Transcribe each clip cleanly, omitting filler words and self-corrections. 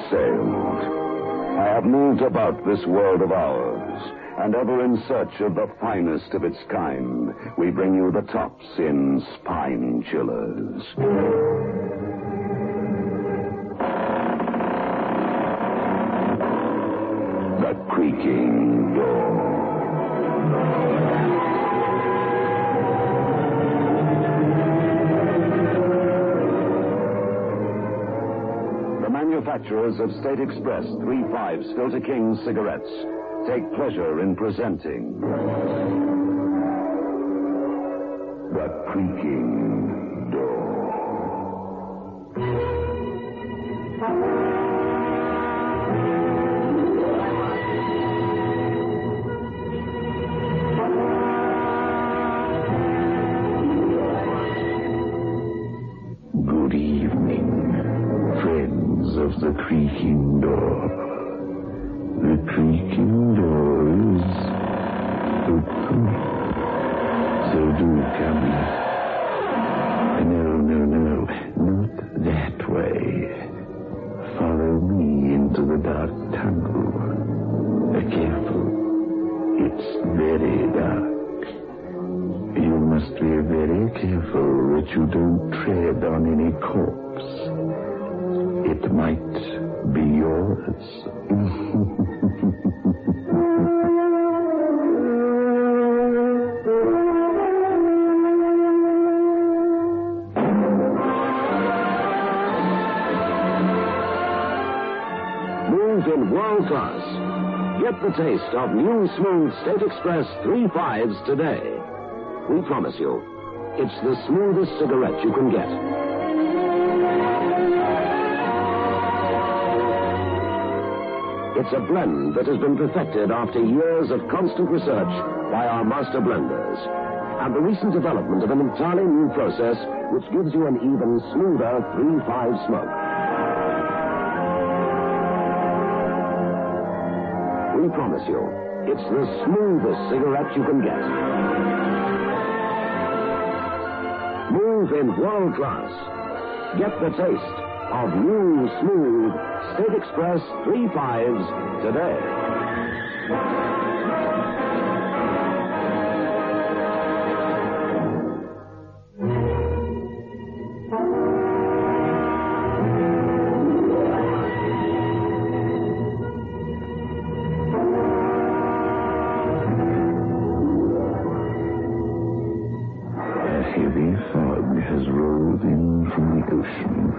sailed. I have moved about this world of ours, and ever in search of the finest of its kind, we bring you the tops in spine chillers. The Creaking Door. Manufacturers of State Express 3/5 Stilton King cigarettes take pleasure in presenting The Creaking Door. Good evening, friends of the Creaking Door. The Creaking Door is open. So do come in. No, not that way. Follow me into the dark tunnel. Careful. It's very dark. You must be very careful that you don't tread on any corpse. It might be yours. Moved in world class. Get the taste of new smooth State Express 3/5s today. We promise you, it's the smoothest cigarette you can get. It's a blend that has been perfected after years of constant research by our master blenders, and the recent development of an entirely new process which gives you an even smoother 3/5 smoke. We promise you, it's the smoothest cigarette you can get. Move in world class. Get the taste of new, smooth State Express 3/5s today. A heavy fog has rolled in from the ocean,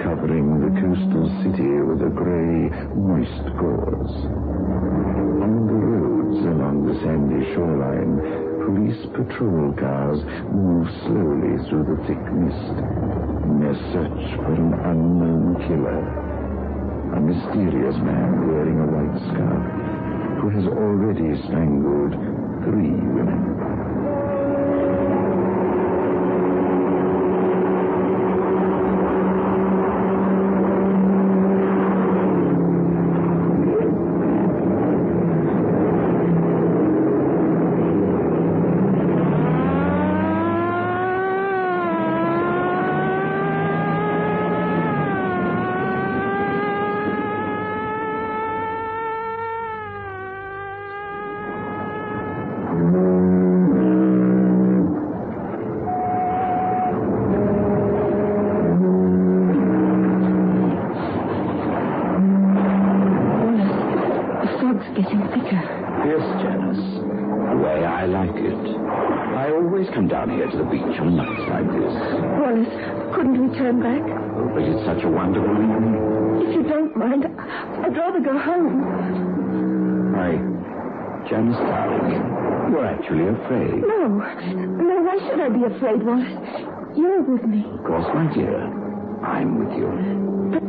covering the coastal city with a gray, moist gauze. On the roads along the sandy shoreline, police patrol cars move slowly through the thick mist in their search for an unknown killer. A mysterious man wearing a white scarf who has already strangled 3 women. Come down here to the beach on nights like this. Wallace, couldn't we turn back? Oh, but it's such a wonderful evening. If you don't mind, I'd rather go home. Janice, darling, you're actually afraid. No, why should I be afraid, Wallace? You're with me. Of course, my dear. I'm with you. But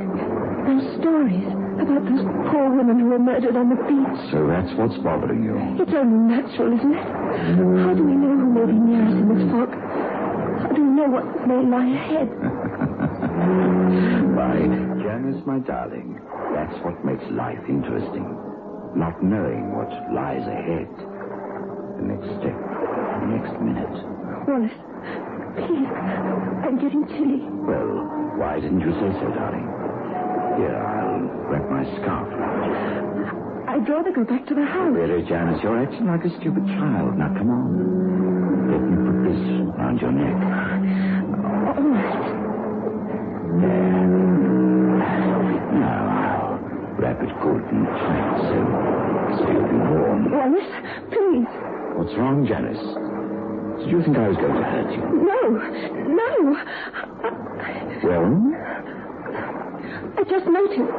those stories about those poor women who were murdered on the beach. So that's what's bothering you. It's only natural, isn't it? How do we know who may be near us in this fog? How do we know what may lie ahead? Why, Janice, my darling, that's what makes life interesting. Not knowing what lies ahead. The next step, the next minute. Wallace, please, I'm getting chilly. Well, why didn't you say so, darling? Here, I'll wrap my scarf. I'd rather go back to the house. Really, Janice, you're acting like a stupid child. Now, come on. Let me put this around your neck. All right. There. Now, I'll wrap it good and tight so you'll be warm. Wallace, please. What's wrong, Janice? Did you think I was going to hurt you? No. Well? I just noticed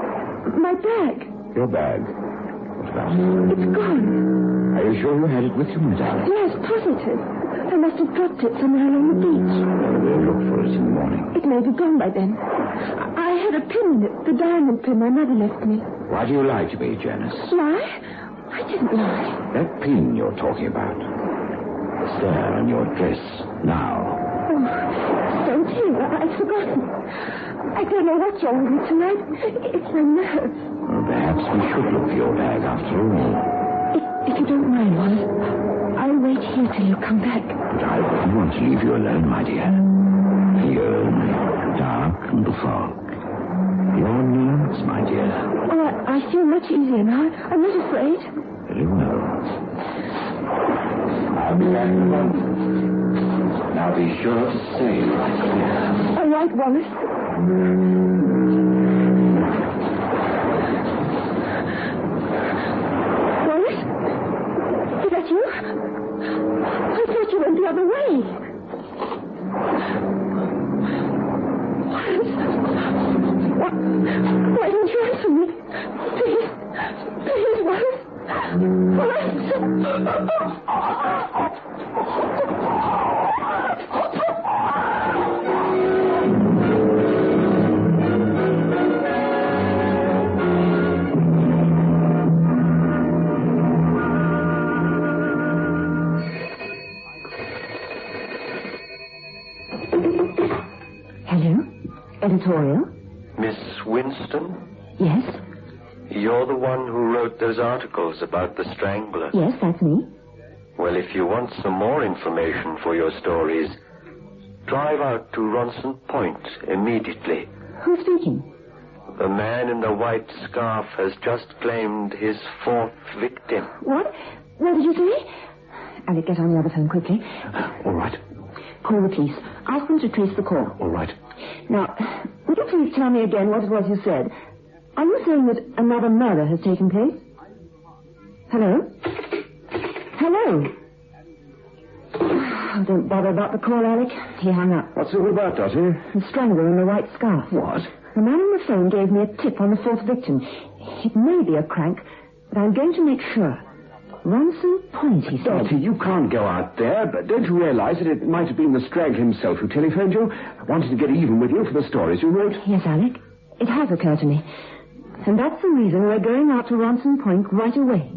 my bag. Your bag? What about it? It's gone. Are you sure you had it with you, my darling? Yes, positive. I must have dropped it somewhere along the beach. Well, we'll look for it in the morning. It may be gone by then. I had a pin in it, the diamond pin my mother left me. Why do you lie to me, Janice? Lie? I didn't lie. That pin you're talking about. It's there on your dress now. Oh, so dear, I'd forgotten. I don't know what's wrong with me tonight. It's my nerves. Well, perhaps we should look for your bag after all. If you don't mind, Wallace, I'll wait here till you come back. But I wouldn't want to leave you alone, my dear. Here in the dark and the fog. Your nerves, my dear. Oh, I feel much easier now. I'm not afraid. Very well. I'll be back in a moment. Now be sure to stay right here. All right, Wallace. Wallace? Is that you? I thought you went the other way. Wallace? Why don't you answer me? Please, Wallace. Hello? Editorial? Miss Winston? Yes? You're the one who wrote those articles about the Strangler? Yes, that's me. Well, if you want some more information for your stories, drive out to Ronson Point immediately. Who's speaking? The man in the white scarf has just claimed his 4th victim. What? What did you say? Alec, get on the other phone quickly. All right. Call the police. Ask them to trace the call. All right. Now, would you please tell me again what it was you said? Are you saying that another murder has taken place? Hello? Hello? Oh, don't bother about the call, Alec. He hung up. What's it all about, Dottie? The strangler in the white scarf. What? The man on the phone gave me a tip on the 4th victim. It may be a crank, but I'm going to make sure. Ronson Point, he said. Dottie, you can't go out there, but don't you realize that it might have been the Strag himself who telephoned you? Wanted to get even with you for the stories you wrote? Yes, Alec. It has occurred to me. And that's the reason we're going out to Ronson Point right away.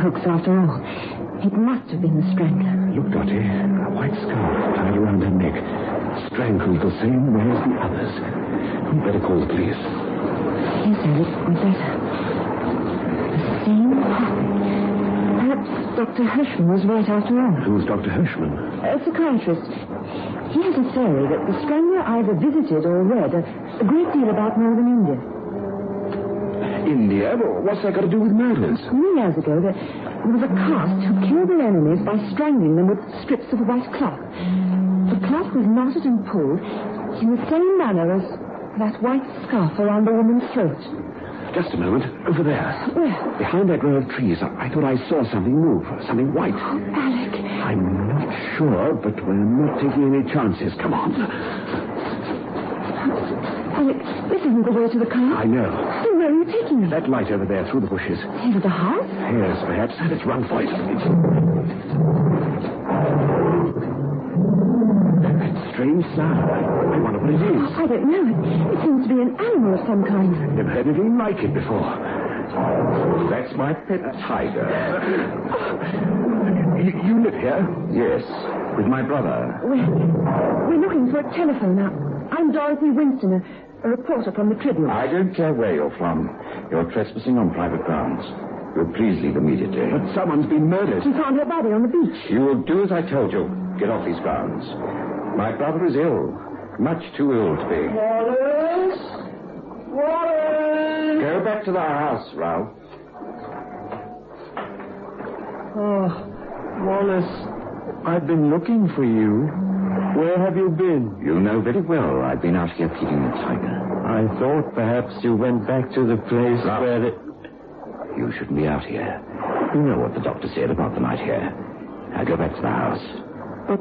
Hoax after all. It must have been the strangler. Look, Dottie, a white scarf tied around her neck, strangled the same way as the others. We'd better call the police. Yes, Alec, we'd better. The same pattern. Perhaps Dr. Hirschman was right after all. Who's Dr. Hirschman? A psychiatrist. He has a theory that the strangler either visited or read a great deal about northern India. India? Well, what's that got to do with murders? Many years ago, there was a caste who killed their enemies by strangling them with strips of white cloth. The cloth was knotted and pulled in the same manner as that white scarf around the woman's throat. Just a moment. Over there. Where? Behind that row of trees. I thought I saw something move. Something white. Oh, Alec. I'm not sure, but we're not taking any chances. Come on. Alec, this isn't the way to the car. I know. Then where are you taking me? That light over there through the bushes. Into the house? Yes, perhaps. Let's run for it. That strange sound. I wonder what it is. I don't know. It seems to be an animal of some kind. Never heard anything like it before. That's my pet tiger. You live here? Yes, with my brother. We're looking for a telephone. I'm Dorothy Winston, a reporter from the Tribune. I don't care where you're from. You're trespassing on private grounds. You'll please leave immediately. But someone's been murdered. We found her body on the beach. You'll do as I told you. Get off these grounds. My brother is ill. Much too ill to be. Wallace! Wallace! Go back to the house, Ralph. Oh, Wallace, I've been looking for you. Where have you been? You know very well I've been out here feeding the tiger. I thought perhaps you went back to the place Ralph, where it... You shouldn't be out here. You know what the doctor said about the night here. Now go back to the house. But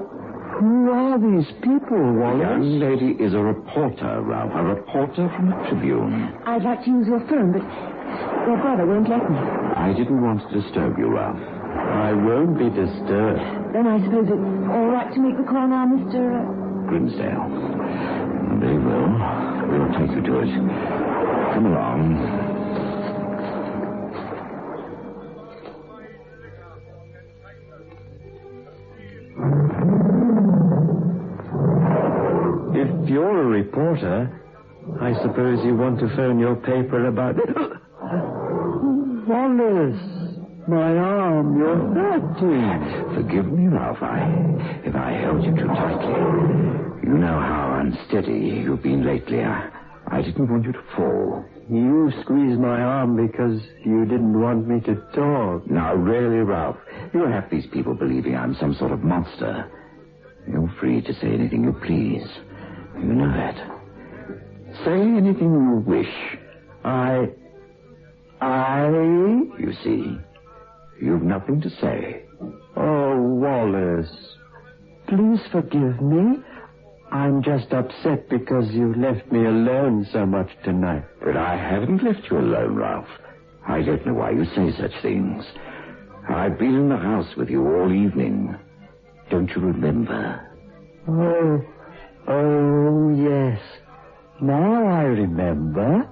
who are these people, Wallace? The young lady is a reporter, Ralph. A reporter from the Tribune. I'd like to use your phone, but your brother won't let me. I didn't want to disturb you, Ralph. I won't be disturbed. Then I suppose it's all right to make the call now, Mr. Grimsdale. Very well. We'll take you to it. Come along. If you're a reporter, I suppose you want to phone your paper about... Wallace, my arm, you're hurting. Forgive me, Ralph, if I held you too tightly. You know how unsteady you've been lately. I didn't want you to fall. You squeezed my arm because you didn't want me to talk. Now, really, Ralph, you have these people believing I'm some sort of monster. You're free to say anything you please. You know that. Say anything you wish. You see, you've nothing to say. Oh, Wallace, please forgive me. I'm just upset because you left me alone so much tonight. But I haven't left you alone, Ralph. I don't know why you say such things. I've been in the house with you all evening. Don't you remember? Oh, yes. Now I remember.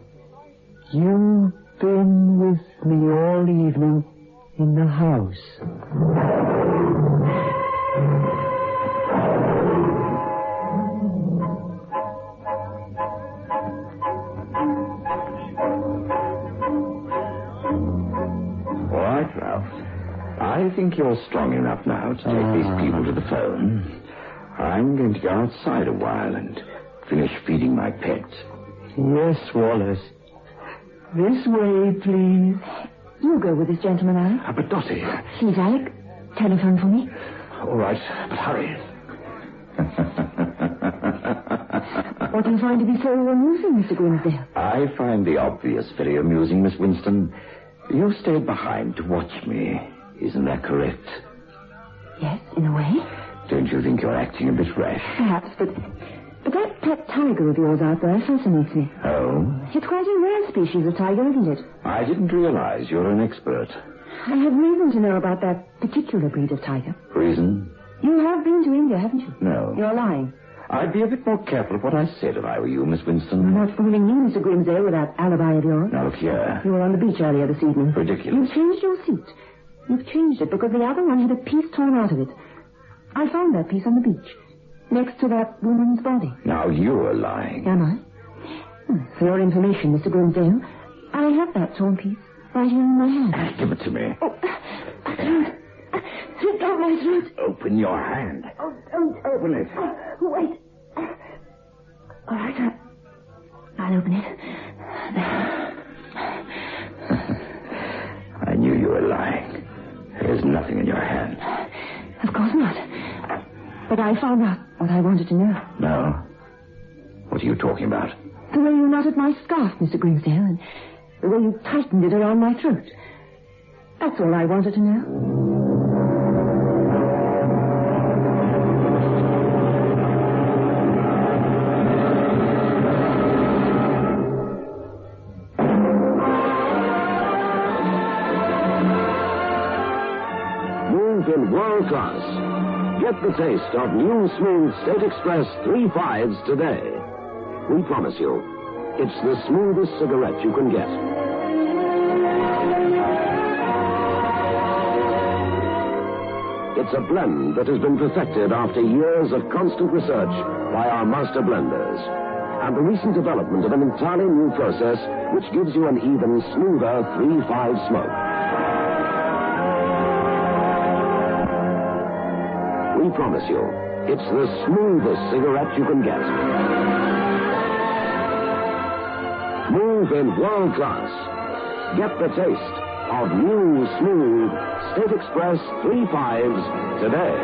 You've been with me all evening in the house. All right, Ralph. I think you're strong enough now to take these people to the phone. I'm going to go outside a while and finish feeding my pet. Yes, Wallace. This way, please. You go with this gentleman, Alec. But Dottie... Please, Alec, telephone for me. All right, but hurry. What do you find to be so amusing, Mr. Grimsdale? I find the obvious very amusing, Miss Winston. You stayed behind to watch me. Isn't that correct? Yes, in a way. Don't you think you're acting a bit rash? Perhaps, but that pet tiger of yours out there fascinates me. Oh? It's quite a rare species of tiger, isn't it? I didn't realize you're an expert. I have reason to know about that particular breed of tiger. Reason? You have been to India, haven't you? No. You're lying. I'd be a bit more careful of what I said if I were you, Miss Winston. I'm not fooling you, Mr. Grimsdale, with that alibi of yours. Now, look here. You were on the beach earlier this evening. Ridiculous. You've changed your seat. You've changed it because the other one had a piece torn out of it. I found that piece on the beach, next to that woman's body. Now, you're lying. Am I? For your information, Mr. Grimsdale, I have that torn piece right here in my hand. Give it to me. Oh, I can't. Slip down my throat. Open your hand. Oh, don't. Open it. Wait. All right, I'll open it. I knew you were lying. There's nothing in your hand. Of course not. But I found out what I wanted to know. No? What are you talking about? The way you knotted my scarf, Mr. Grimsdale, and the way you tightened it around my throat. That's all I wanted to know. In world class. Get the taste of new smooth State Express 3/5s today. We promise you, it's the smoothest cigarette you can get. It's a blend that has been perfected after years of constant research by our master blenders. And the recent development of an entirely new process which gives you an even smoother 3-5 smoke. We promise you, it's the smoothest cigarette you can get. Smooth in world class. Get the taste of new, smooth State Express 3-5s today.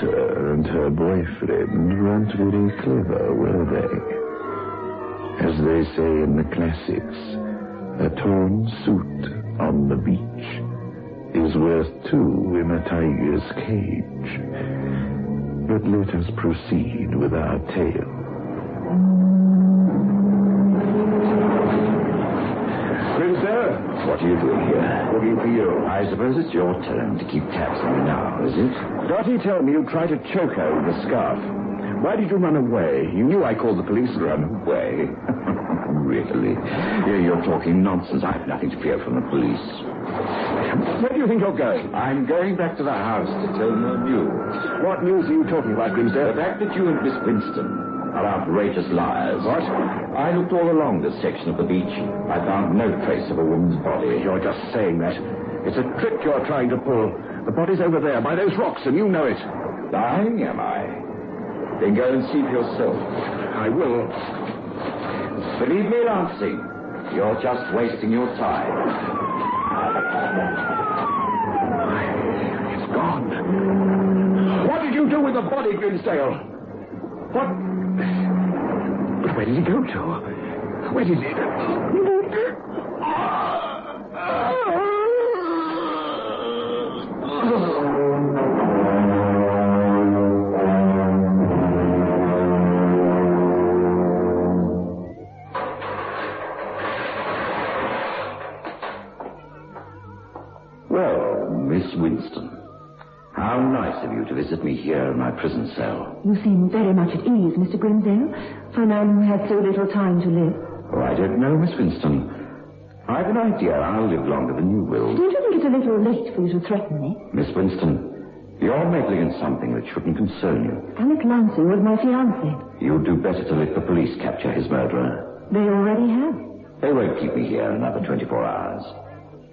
And her boyfriend weren't very clever, were they? As they say in the classics, a torn suit on the beach is worth 2 in a tiger's cage. But let us proceed with our tale. What are you doing here? Looking for you. I suppose it's your turn to keep tabs on me now, is it? Dottie told me you tried to choke her with a scarf. Why did you run away? You knew I called the police and ran away. Really? Here you're talking nonsense. I have nothing to fear from the police. Where do you think you're going? I'm going back to the house to tell more news. What news are you talking about, Grimsdale? The fact that you and Miss Winston are outrageous liars. What? I looked all along this section of the beach. I found no trace of a woman's body. You're just saying that. It's a trick you're trying to pull. The body's over there by those rocks, and you know it. Lying, am I? Then go and see for yourself. I will. Believe me, Lancing, you're just wasting your time. It's gone. What did you do with the body, Grimsdale? What? But where did he go to? Where did he... Well, Miss Winston, how nice of you to visit me here in my prison cell. You seem very much at ease, Mr. Grimsdale, for a man who had so little time to live. Oh, I don't know, Miss Winston. I've an idea I'll live longer than you will. Don't you think it's a little late for you to threaten me? Miss Winston, you're meddling in something that shouldn't concern you. Alec Lansing was my fiancé. You'd do better to let the police capture his murderer. They already have. They won't keep me here another 24 hours.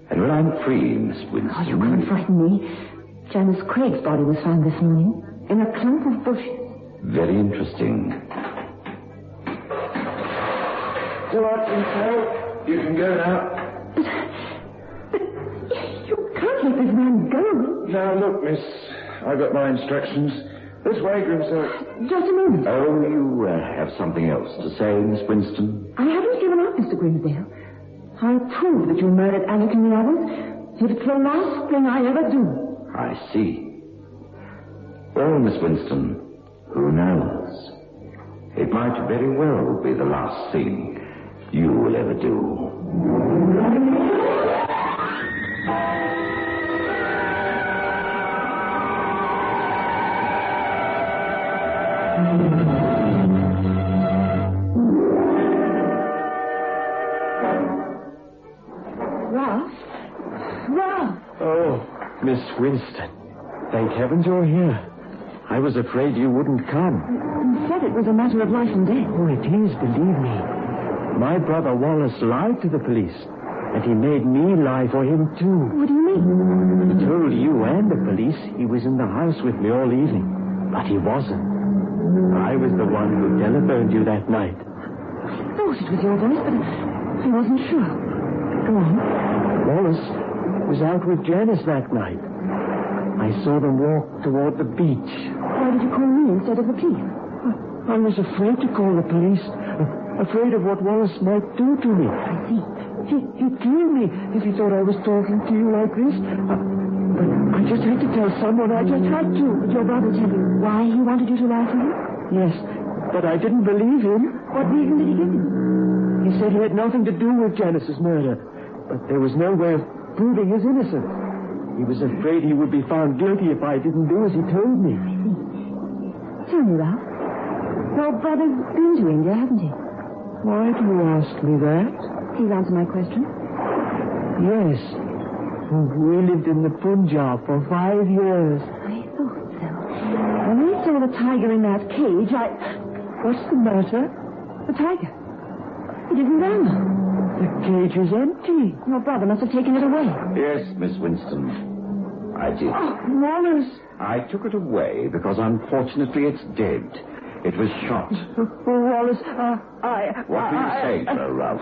And when I'm free, Miss Winston... Oh, you can't frighten me. Janice Craig's body was found this morning in a clump of bushes. Very interesting. All right, Grimsdale. You can go now. But you can't let this man go. Now, look, miss. I've got my instructions. This way, Grimsdale. Just a moment. Oh, you have something else to say, Miss Winston? I haven't given up, Mr. Grimsdale. I proved that you murdered Alec and the others. It's the last thing I ever do. I see. Well, Miss Winston, who knows? It might very well be the last thing you will ever do. Ralph! Oh, Miss Winston. Thank heavens you're here. I was afraid you wouldn't come. You said it was a matter of life and death. Oh, it is, believe me. My brother Wallace lied to the police, and he made me lie for him, too. What do you mean? He told you and the police he was in the house with me all evening, but he wasn't. I was the one who telephoned you that night. I thought it was your voice, but I wasn't sure. Go on. Wallace was out with Janice that night. I saw them walk toward the beach. Why did you call me instead of the police? I was afraid to call the police. Afraid of what Wallace might do to me. I see. He'd kill me if he thought I was talking to you like this. But I just had to tell someone. I just had to. Did your brother tell you why he wanted you to lie to him? Yes, but I didn't believe him. What reason did he give you? He said he had nothing to do with Janice's murder. But there was no way of proving his innocence. He was afraid he would be found guilty if I didn't do as he told me. Tell me, Ralph. Your brother's been to India, hasn't he? Why do you ask me that? Please answer my question. Yes. We lived in the Punjab for 5 years. I thought so. When we saw the tiger in that cage, What's the matter? The tiger. It isn't there now. The cage is empty. Your brother must have taken it away. Yes, Miss Winston. I did. Oh, Wallace! I took it away because, unfortunately, it's dead. It was shot. Wallace, What were you saying, sir, Ralph?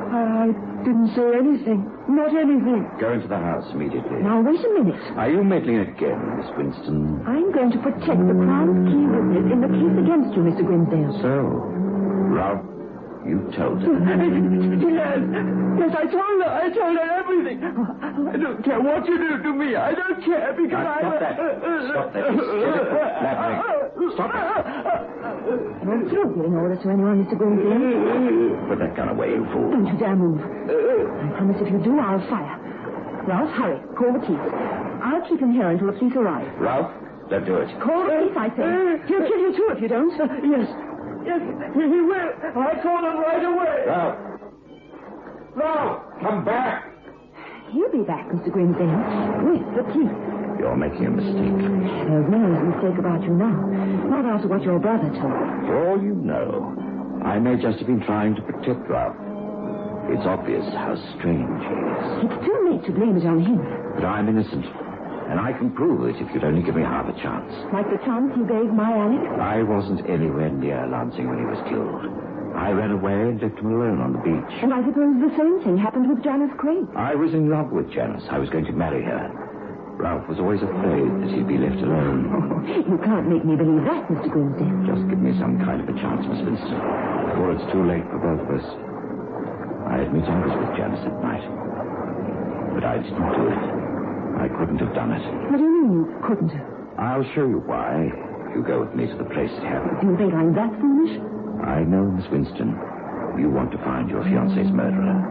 I didn't say anything. Not anything. Go into the house immediately. Now, wait a minute. Are you meddling again, Miss Winston? I'm going to protect the Crown's key witness in the case against you, Mr. Grimsdale. So, Ralph, you told her. Yes, I told her everything. I don't care what you do to me. I don't care because Now, stop that. Stop that. Don't you giving orders to anyone, Mr. Grimsdale. Put that gun away, you fool. Don't you dare move. I promise if you do, I'll fire. Ralph, hurry. Call the police. I'll keep him here until the police arrive. Ralph, don't do it. Call the police, I say. He'll kill you, too, if you don't. Yes, he will. I call him right away. Ralph, come back. He'll be back, Mr. Grimsdale, with the police. You're making a mistake. There's no mistake about you now. Not after what your brother told me. For all you know, I may just have been trying to protect Ralph. It's obvious how strange he is. It's too late to blame it on him. But I'm innocent. And I can prove it if you'd only give me half a chance. Like the chance you gave my Alex? I wasn't anywhere near Lansing when he was killed. I ran away and left him alone on the beach. And I suppose the same thing happened with Janice Craig. I was in love with Janice. I was going to marry her. Ralph was always afraid that he'd be left alone. Oh, you can't make me believe that, Mr. Grimsdale. Just give me some kind of a chance, Miss Winston, before it's too late for both of us. I admit I was with Janice at night. But I didn't do it. I couldn't have done it. What do you mean you couldn't have? I'll show you why if you go with me to the place it happened. Do you think I'm that foolish? I know, Miss Winston, you want to find your fiancé's murderer.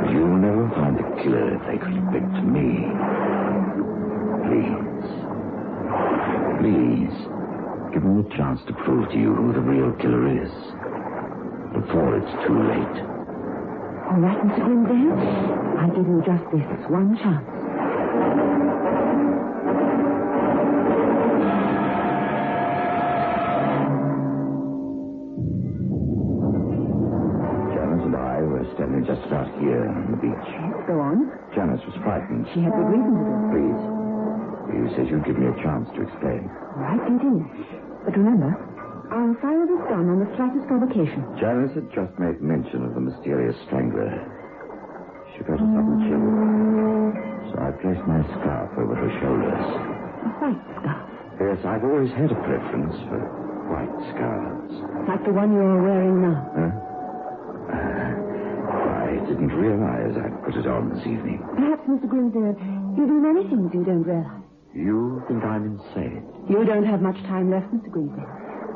But you'll never find the killer if they could have been to me. Please, give me a chance to prove to you who the real killer is. Before it's too late. All right, Mr. Grimsdale. I give you just this one chance. Janice and I were standing just about here on the beach. Go on. Janice was frightened. She had good reason to be. Please. You said you'd give me a chance to explain. All right, continue. But remember, I'll fire this gun on the slightest provocation. Janice had just made mention of the mysterious strangler. She felt a sudden chill. So I placed my scarf over her shoulders. A white scarf. Yes, I've always had a preference for white scarves. Like the one you're wearing now. Huh? I didn't realize I'd put it on this evening. Perhaps, Mr. Grimsdale, you do many things you don't realize. You think I'm insane? You don't have much time left, Mr. Grimsdale.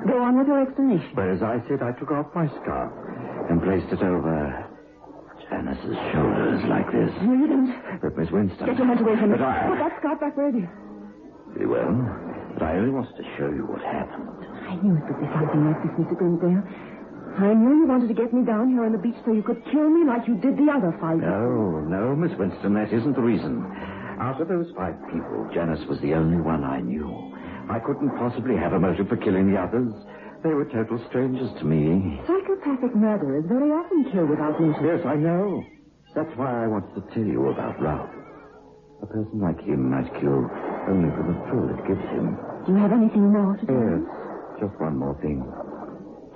Go on with your explanation. But as I said, I took off my scarf and placed it over Janice's shoulders like this. No, you don't. But Miss Winston... Get your hands away from me. But Put that scarf back where it is. Very well. But I only wanted to show you what happened. I knew it would be something like this, Mr. Grimsdale. I knew you wanted to get me down here on the beach so you could kill me like you did the other 5 people. No, Miss Winston, that isn't the reason. Out of those 5 people, Janice was the only one I knew. I couldn't possibly have a motive for killing the others. They were total strangers to me. Psychopathic murderers very often kill without motive. Yes, I know. That's why I wanted to tell you about Ralph. A person like him might kill only for the thrill it gives him. Do you have anything more to tell me? Yes, just one more thing.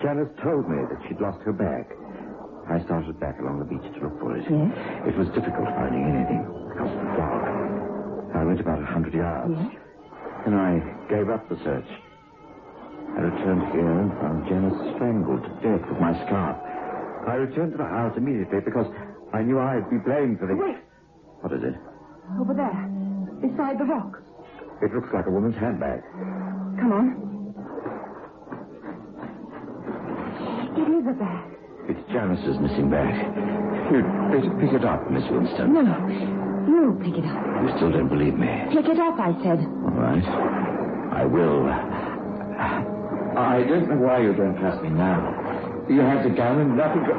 Janice told me that she'd lost her bag. I started back along the beach to look for it. Yes? It was difficult finding anything because of the fog. I went about 100 yards. Yes? And I gave up the search. I returned here and found Janice strangled to death with my scarf. I returned to the house immediately because I knew I'd be blamed for the... Wait. What is it? Over there. Beside the rock. It looks like a woman's handbag. Come on. It is a bag. It's Janice's missing bag. You'd better pick it up, Miss Winston. No, you pick it up. You still don't believe me? Pick it up, I said. All right. I will. I don't know why you don't trust me now. You had the gun and nothing to...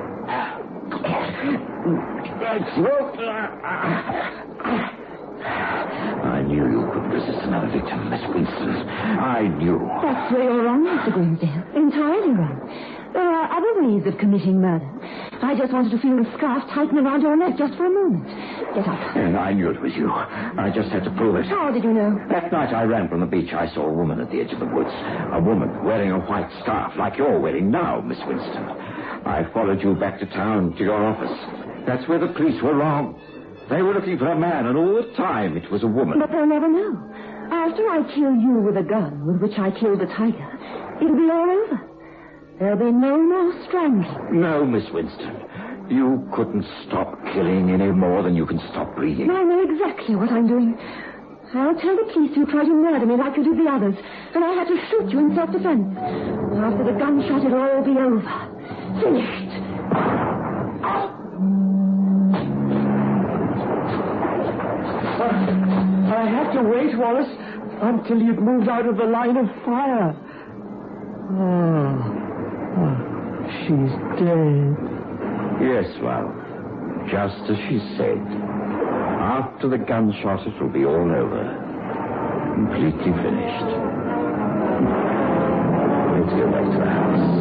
I knew you couldn't resist another victim, Miss Winston. I knew. That's where you're wrong, Mr. Grimsdale. Entirely wrong. There are other ways of committing murder. I just wanted to feel the scarf tighten around your neck just for a moment. Get up. And I knew it was you. I just had to prove it. How did you know? That night I ran from the beach, I saw a woman at the edge of the woods. A woman wearing a white scarf like you're wearing now, Miss Winston. I followed you back to town to your office. That's where the police were wrong. They were looking for a man, and all the time it was a woman. But they'll never know. After I kill you with a gun with which I killed the tiger, it'll be all over. There'll be no more strangling. No, Miss Winston. You couldn't stop killing any more than you can stop breathing. I know exactly what I'm doing. I'll tell the police you tried to murder me like you did the others, and I had to shoot you in self-defense. After the gunshot, it'll all be over. Finished. I had to wait, Wallace, until you'd moved out of the line of fire. She's dead. Yes, well, just as she said. After the gunshot, it will be all over. Completely finished. Let's go back to the house.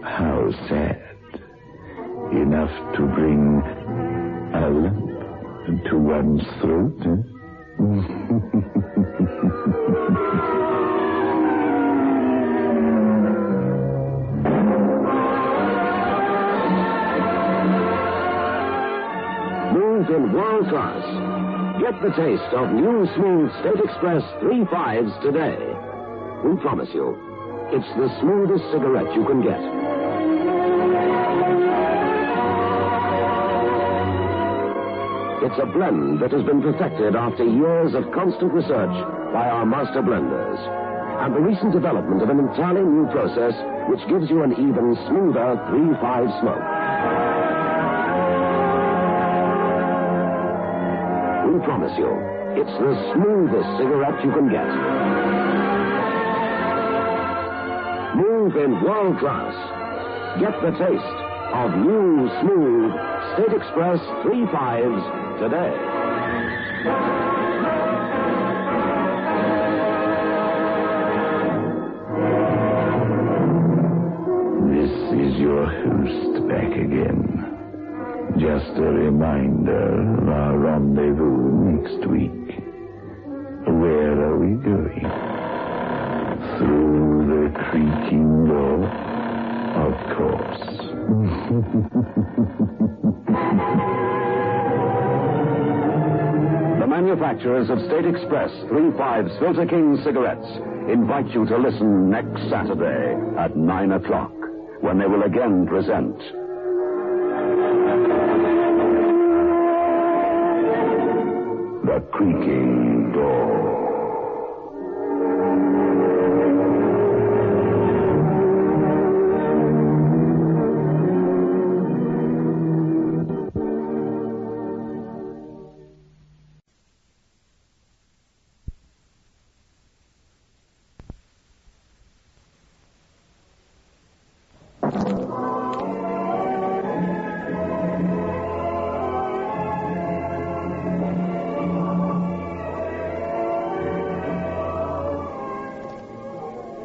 How sad. Enough to bring a lump to one's throat, eh? Smooth and world class. Get the taste of new smooth State Express 3/5s today. We promise you, it's the smoothest cigarette you can get. It's a blend that has been perfected after years of constant research by our master blenders. And the recent development of an entirely new process which gives you an even smoother 3/5 smoke. We promise you, it's the smoothest cigarette you can get. Smooth in world class. Get the taste of new, smooth State Express 3/5s today. This is your host back again. Just a reminder of our rendezvous next week. Where are we going? Through the creaking door, of course. The manufacturers of State Express 3/5s Filter King cigarettes invite you to listen next Saturday at 9 o'clock when they will again present The Creaking Door.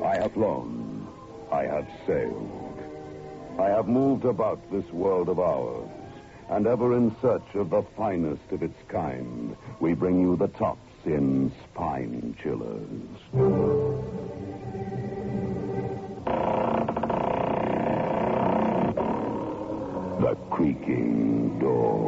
I have flown. I have sailed. I have moved about this world of ours, and ever in search of the finest of its kind, we bring you the tops in spine chillers. The Creaking Door.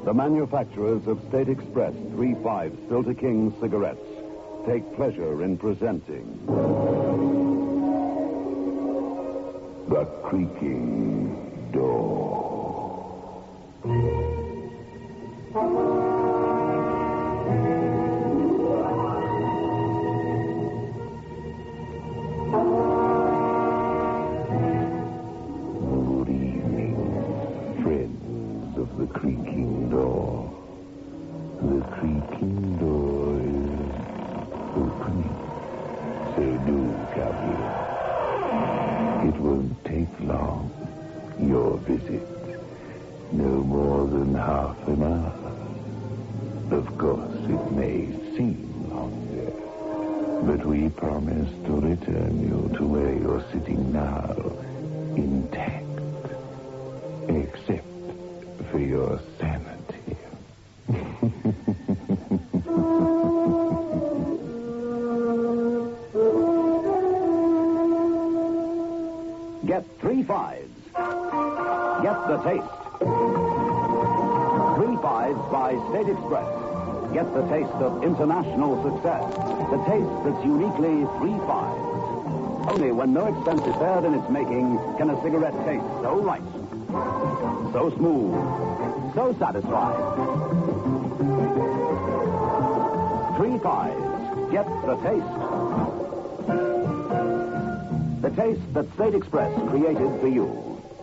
The manufacturers of State Express 3/5 Filter King cigarettes take pleasure in presenting The Creaking Door. Good evening, friends of The Creaking Door. The Creaking Door is opening. So do come here. It won't take long, your visit. No more than half an hour. Of course, it may seem longer, but we promise to return you to where you're sitting now, intact, except for your sanity. Get 3/5s. Get the taste. 3/5s by State Express. Get the taste of international success. The taste that's uniquely 3/5s. Only when no expense is spared in its making can a cigarette taste so right, so smooth, so satisfying. 3/5s. Get the taste. The taste that State Express created for you.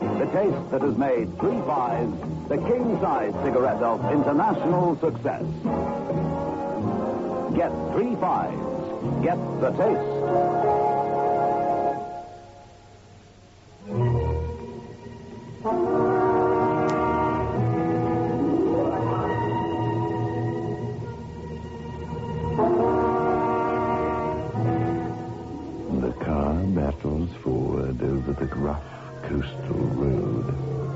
The taste that has made 3/5s the king-size cigarette of international success. Get 3/5s. Get the taste. The car battles forward over the rough coastal road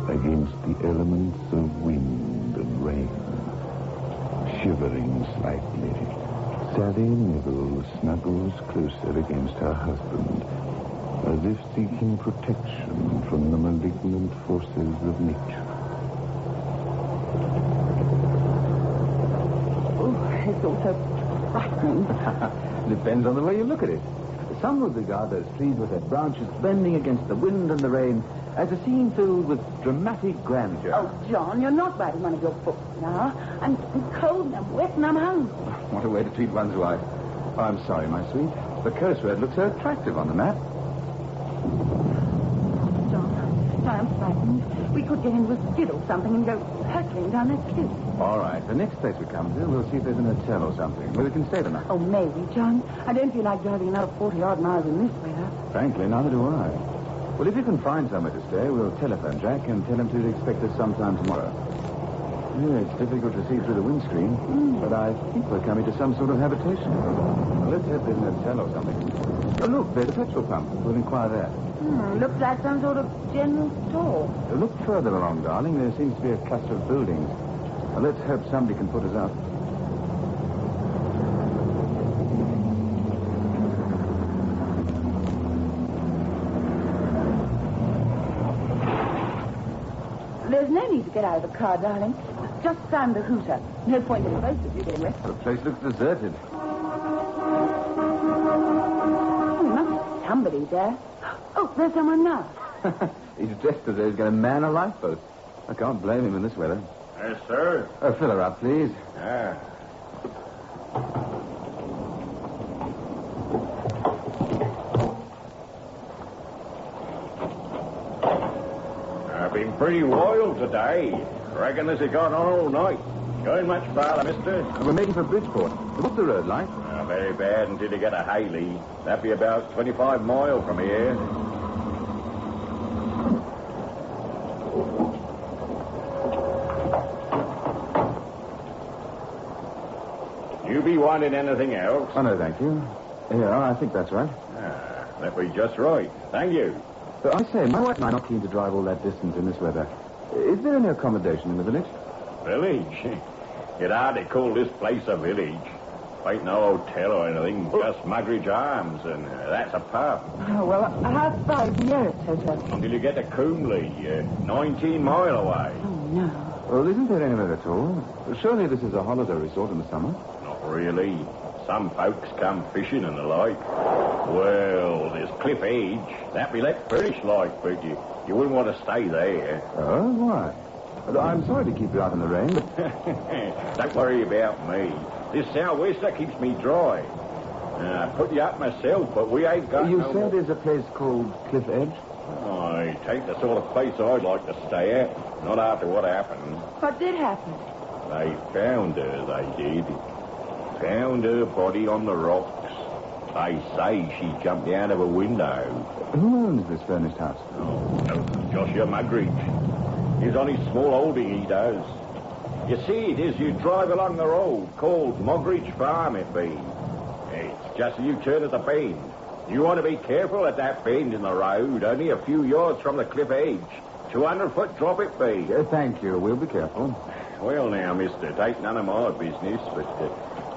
against the elements of wind and rain. Shivering slightly, Sally Nibble snuggles closer against her husband, as if seeking protection from the malignant forces of nature. Oh, it's all so frightening. Depends on the way you look at it. Some would regard those trees with their branches bending against the wind and the rain as a scene filled with dramatic grandeur. Oh, John, you're not writing one of your books now. I'm cold and I'm wet and I'm hungry. What a way to treat one's wife. Oh, I'm sorry, my sweet. The coast road looks so attractive on the map. John, I'm frightened. We could get into a skid or something and go hurtling down that cliff. All right, the next place we come to, we'll see if there's an hotel or something where we can stay the night. Oh, maybe, John. I don't feel like driving another 40-odd miles in this weather. Frankly, neither do I. Well, if you can find somewhere to stay, we'll telephone Jack and tell him to expect us sometime tomorrow. Yeah, it's difficult to see through the windscreen, but I think we're coming to some sort of habitation. Well, let's hope there's an hotel or something. Oh, look, there's a petrol pump. We'll inquire there. Looks like some sort of general store. Look further along, darling. There seems to be a cluster of buildings. Well, let's hope somebody can put us up. There's no need to get out of the car, darling. Just sound the hooter. No point in both of you getting wet. The place looks deserted. Oh, there must be somebody there. Oh, there's someone now. He's dressed as though he's going to man a lifeboat. I can't blame him in this weather. Yes, sir. Oh, fill her up, please. Yeah. I've been pretty wild today. Reckon this has gone on all night. Going much farther, mister? We're making for Bridgeport. What's the road like? Very bad until you get a Haley. That'd be about 25 miles from here. You be wanting anything else? Oh, no, thank you. Yeah, I think that's right. That be just right. Thank you. But I say, my wife and I are not keen to drive all that distance in this weather. Is there any accommodation in the village? Village? You'd hardly call this place a village. Ain't no hotel or anything, just Muggeridge Arms, and that's a pub. Oh, well, how far is the nearest hotel? Until you get to Coomley, 19 mile away. Oh, no. Well, isn't there anywhere at all? Surely this is a holiday resort in the summer. Not really. Some folks come fishing and the like. Well, there's Cliff Edge. That be let furnished like, but you wouldn't want to stay there. Oh, why? Well, I'm sorry to keep you out in the rain, but... Don't worry about me. This sou'wester keeps me dry. I put you up myself, but we ain't got You no said more... there's a place called Cliff Edge? I take the sort of place I'd like to stay at. Not after what happened. What did happen? They found her, they did. Found her body on the rocks. They say she jumped out of a window. Who owns this furnished house? Oh, Joshua Mugridge. He's on his small holding, he does. You see it as you drive along the road, called Mugridge Farm, it be. It's just as you turn at the bend. You want to be careful at that bend in the road, only a few yards from the cliff edge. 200-foot drop it be. Thank you. We'll be careful. Well, now, mister, it ain't none of my business, but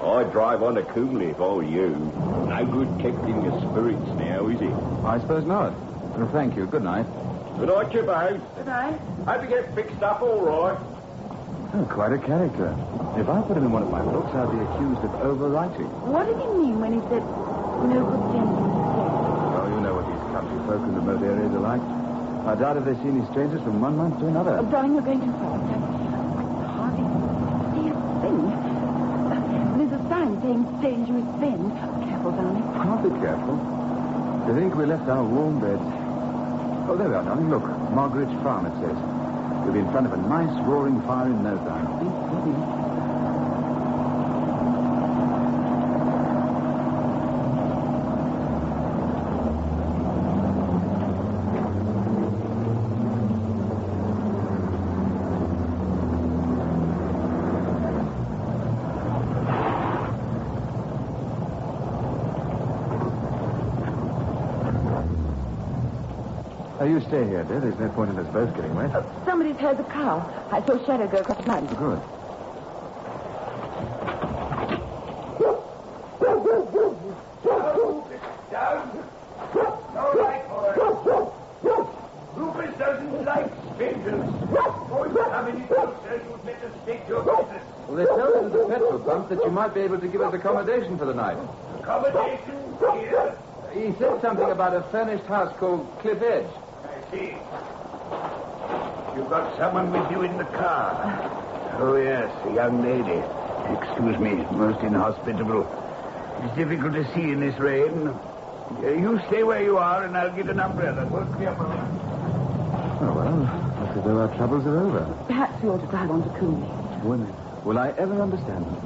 I'd drive on to Coomley if I were you. No good kept in your spirits now, is it? I suppose not. Well, thank you. Good night. Good night, you both. Good night. Hope you get fixed up all right. Oh, quite a character. If I put him in one of my books, I'd be accused of overwriting. What did he mean when he said no good things? Oh, you know what these country folk in remote areas are like. I doubt if they've seen these strangers from 1 month to another. Oh, darling, you're going too fast. I hardly see a thing. There's a sign saying dangerous bend. Careful, darling. I'll be careful. To think we left our warm beds. Oh, there we are, darling. Look, Margaret's Farm, it says. We'll be in front of a nice roaring fire in no time. You stay here, dear. There's no point in us both getting wet. Somebody's heard the car. I saw a shadow go across the mud. Good. Down. All right, boys. Rufus doesn't like strangers. Boys coming in closer, you'd better stick to your business. Well, they told us at the petrol pump that you might be able to give us accommodation for the night. Accommodation here? He said something about a furnished house called Cliff Edge. I see. You've got someone with you in the car. Oh, yes, a young lady. Excuse me, most inhospitable. It's difficult to see in this rain. You stay where you are, and I'll get an umbrella. Won't be a moment. Oh, well, looks as though our troubles are over. Perhaps we ought to drive on to Coomley. When will I ever understand them?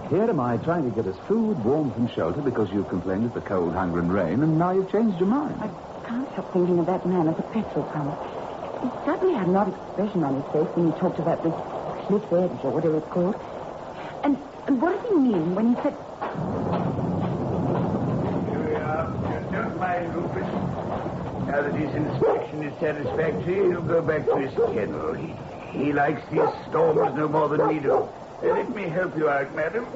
Here am I trying to get us food, warmth, and shelter because you've complained of the cold, hunger, and rain, and now you've changed your mind. I can't help thinking of that man at the petrol pump. He suddenly had an odd expression on his face when he talked about this cliff edge or whatever it's called. And what did he mean when he said... Here we are. Don't mind Rufus. Now that his inspection is satisfactory, he'll go back to his kennel. He likes these storms no more than we do. Let me help you out, madam.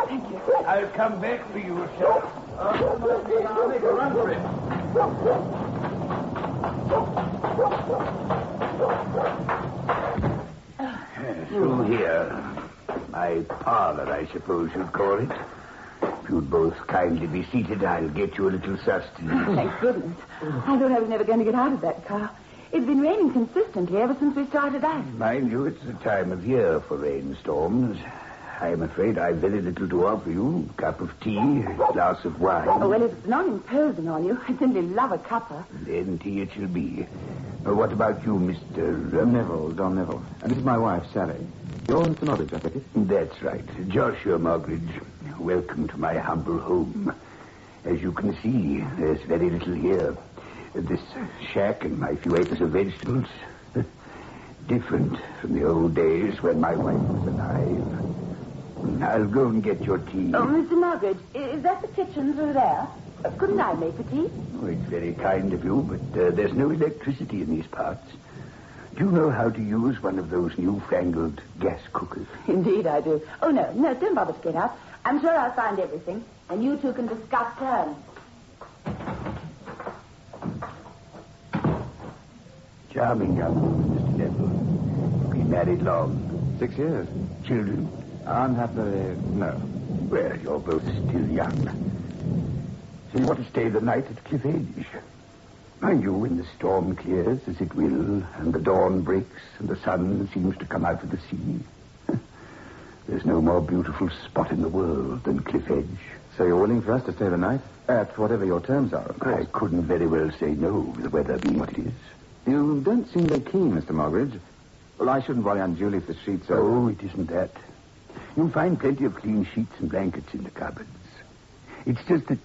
Thank you. I'll come back for you, sir. I'll make a run for it. Through here. My parlor, I suppose you'd call it. If you'd both kindly be seated, I'll get you a little sustenance. Thank goodness. I thought I was never going to get out of that car. It's been raining consistently ever since we started out. Mind you, it's the time of year for rainstorms. I'm afraid I've very little to offer you. A cup of tea, a glass of wine. Oh, well, it's not imposing on you. I simply love a cuppa. Then tea it shall be. What about you, Mr. Neville, Don Neville. And this is my wife, Sally. You're Mr. Moggridge, I take it? That's right. Joshua Moggridge. Welcome to my humble home. As you can see, there's very little here. This shack and my few acres of vegetables. Different from the old days when my wife was alive. I'll go and get your tea. Oh, Mr. Moggridge, is that the kitchen through there? Couldn't I make the tea? Oh, it's very kind of you, but there's no electricity in these parts. Do you know how to use one of those newfangled gas cookers? Indeed I do. Oh, no, don't bother to get up. I'm sure I'll find everything, and you two can discuss terms. Charming young woman, Mr. Neville. married long? 6 years. Children? Unhappily, no. Well, you're both still young. So you want to stay the night at Cliff Edge? Mind you, when the storm clears, as it will, and the dawn breaks, and the sun seems to come out of the sea, there's no more beautiful spot in the world than Cliff Edge. So you're willing for us to stay the night? At whatever your terms are, of course. I couldn't very well say no, the weather being what it is. You don't seem very keen, Mr. Mogridge. Well, I shouldn't worry unduly if the sheets are... Oh, it isn't that. You'll find plenty of clean sheets and blankets in the cupboards. It's just that...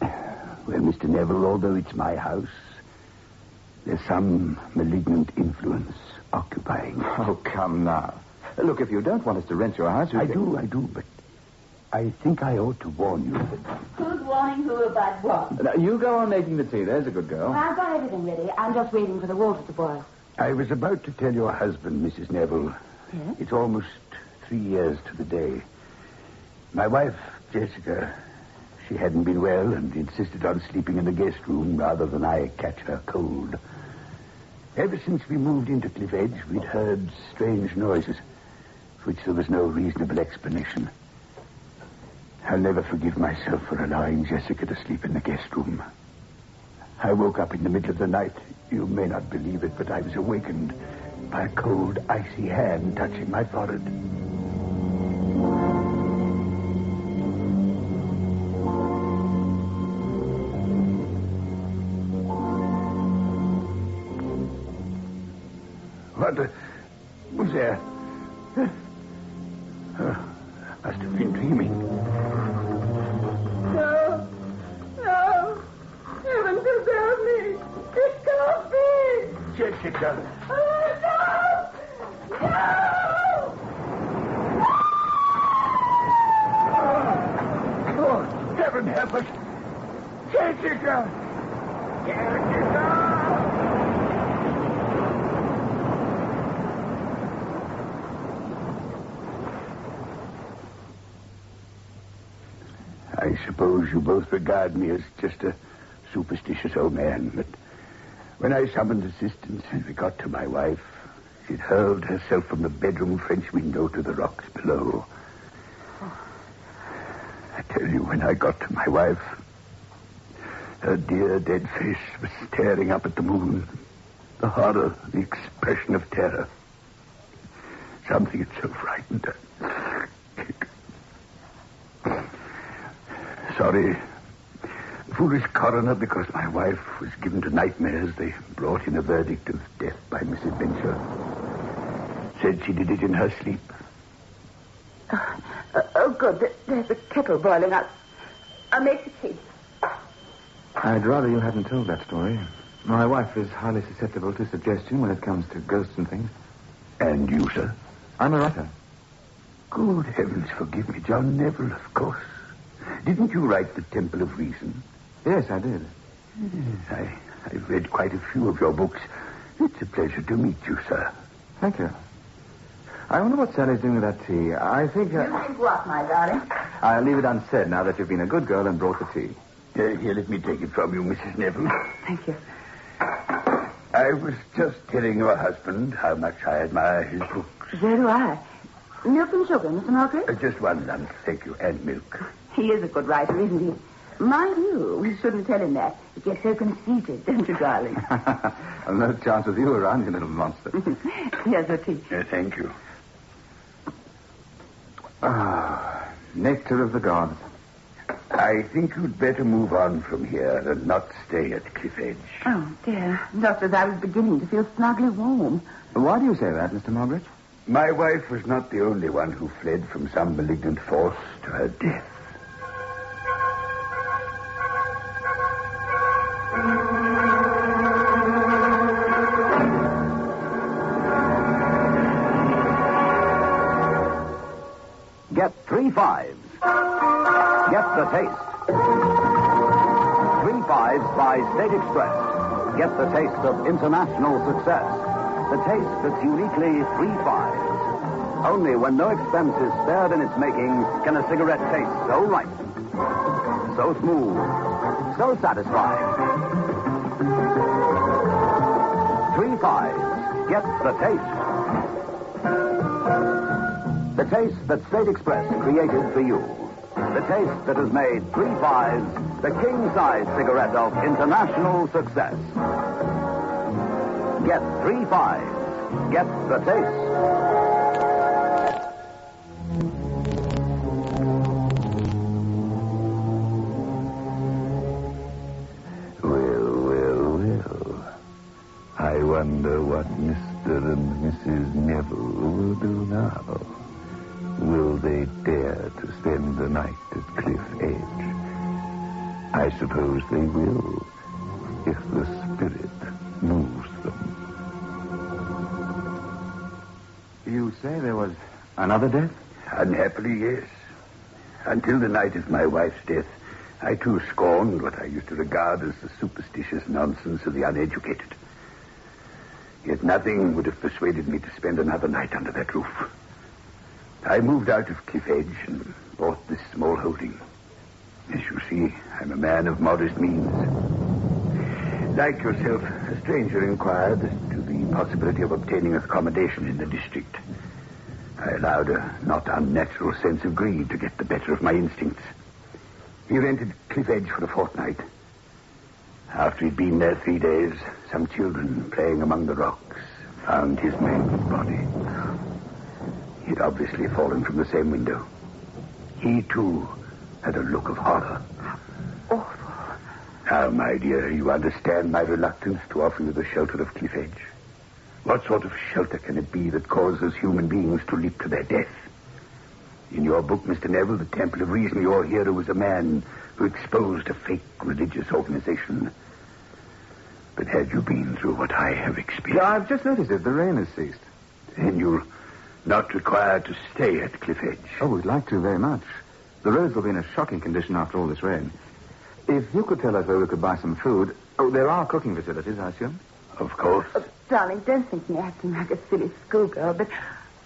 Well, Mr. Neville, although it's my house, there's some malignant influence occupying it. Oh, come now. Look, if you don't want us to rent your house... I do, but I think I ought to warn you that... Who's warning who about what? Now, you go on making the tea. There's a good girl. I've got everything ready. I'm just waiting for the water to boil. I was about to tell your husband, Mrs. Neville. Yes? It's almost 3 years to the day. My wife, Jessica, she hadn't been well and insisted on sleeping in the guest room rather than I catch her cold. Ever since we moved into Cliff Edge, we'd heard strange noises, for which there was no reasonable explanation. I'll never forgive myself for allowing Jessica to sleep in the guest room. I woke up in the middle of the night. You may not believe it, but I was awakened by a cold, icy hand touching my forehead. What was there? I must have been dreaming. No. Heaven preserve me. It can't be. Jessica. Oh, no. Oh, heaven help us. Jessica. I suppose you both regard me as just a superstitious old man, but when I summoned assistance and we got to my wife, she'd hurled herself from the bedroom French window to the rocks below. I tell you, when I got to my wife, her dear dead face was staring up at the moon. The horror, the expression of terror. Something had so frightened her. Sorry. Foolish coroner, because my wife was given to nightmares, they brought in a verdict of death by misadventure. Said she did it in her sleep. Oh, good. There's a kettle boiling. I'll make the tea. I'd rather you hadn't told that story. My wife is highly susceptible to suggestion when it comes to ghosts and things. And you, sir? I'm a writer. Good heavens, forgive me, John Neville, of course. Didn't you write The Temple of Reason? Yes, I did. Yes, I've read quite a few of your books. It's a pleasure to meet you, sir. Thank you. I wonder what Sally's doing with that tea. I think... You think what, my darling? I'll leave it unsaid now that you've been a good girl and brought the tea. Here, let me take it from you, Mrs. Neville. Thank you. I was just telling your husband how much I admire his books. So do I. Milk and sugar, Mr. Margaret? Just one lunch, thank you, and milk. He is a good writer, isn't he? Mind you, we shouldn't tell him that. He gets so conceited, don't you, darling? No chance with you around, you little monster. Here's the tea. Thank you. Ah, nectar of the gods. I think you'd better move on from here and not stay at Cliff Edge. Oh, dear. Just as I was beginning to feel snugly warm. Why do you say that, Mr. Mogridge? My wife was not the only one who fled from some malignant force to her death. Get 3 fives. Get the taste. 3 fives by State Express. Get the taste of international success. The taste that's uniquely 3 fives. Only when no expense is spared in its making can a cigarette taste so right, so smooth, so satisfying. 3 fives. Get the taste. The taste that State Express created for you. The taste that has made 3 5s the king-size cigarette of international success. Get 3 5s. Get the taste. I wonder what Mr. and Mrs. Neville will do now. Will they dare to spend the night at Cliff Edge? I suppose they will, if the spirit moves them. You say there was another death? Unhappily, yes. Until the night of my wife's death, I too scorned what I used to regard as the superstitious nonsense of the uneducated. Yet nothing would have persuaded me to spend another night under that roof. I moved out of Cliff Edge and bought this small holding. As you see, I'm a man of modest means. Like yourself, a stranger inquired as to the possibility of obtaining accommodation in the district. I allowed a not unnatural sense of greed to get the better of my instincts. He rented Cliff Edge for a fortnight. After he'd been there 3 days, some children playing among the rocks found his mangled body. He'd obviously fallen from the same window. He, too, had a look of horror. Awful. Now, my dear, you understand my reluctance to offer you the shelter of Cliff Edge. What sort of shelter can it be that causes human beings to leap to their death? In your book, Mr. Neville, The Temple of Reason, your hero was a man who exposed a fake religious organization. But had you been through what I have experienced? Yeah, I've just noticed it. The rain has ceased. Then you're not required to stay at Cliff Edge. Oh, we'd like to very much. The roads will be in a shocking condition after all this rain. If you could tell us where we could buy some food... Oh, there are cooking facilities, I assume? Of course. Darling, don't think me acting like a silly schoolgirl, but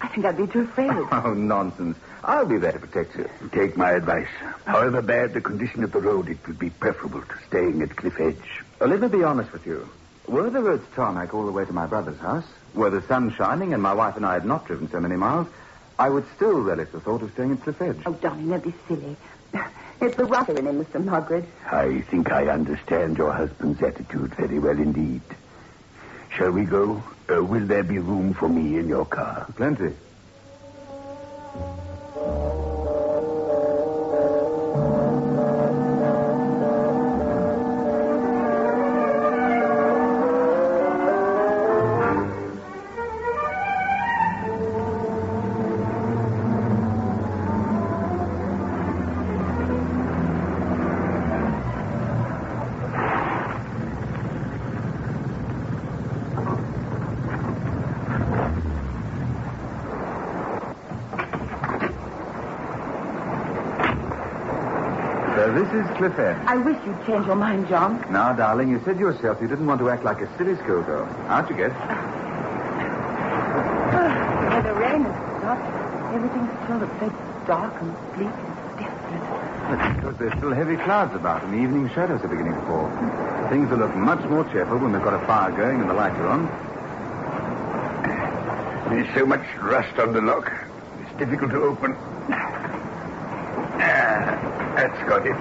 I think I'd be too afraid. Oh, nonsense. I'll be there to protect you. Take my advice. However bad the condition of the road, it would be preferable to staying at Cliff Edge. Let me be honest with you. Were the roads tarmac all the way to my brother's house, were the sun shining and my wife and I had not driven so many miles, I would still relish the thought of staying at Cliff Edge. Oh, darling, don't be silly. It's the rougher in him, Mr. Margaret. I think I understand your husband's attitude very well indeed. Shall we go? Will there be room for me in your car? Plenty. This is Cliff Edge. I wish you'd change your mind, John. Now, darling, you said yourself you didn't want to act like a silly schoolgirl. How'd you guess? The rain has stopped. Everything's still so dark and bleak and desolate. That's because there's still heavy clouds about and the evening shadows are beginning to fall. Things will look much more cheerful when we've got a fire going and the lights are on. There's so much rust on the lock. It's difficult to open. That's got it.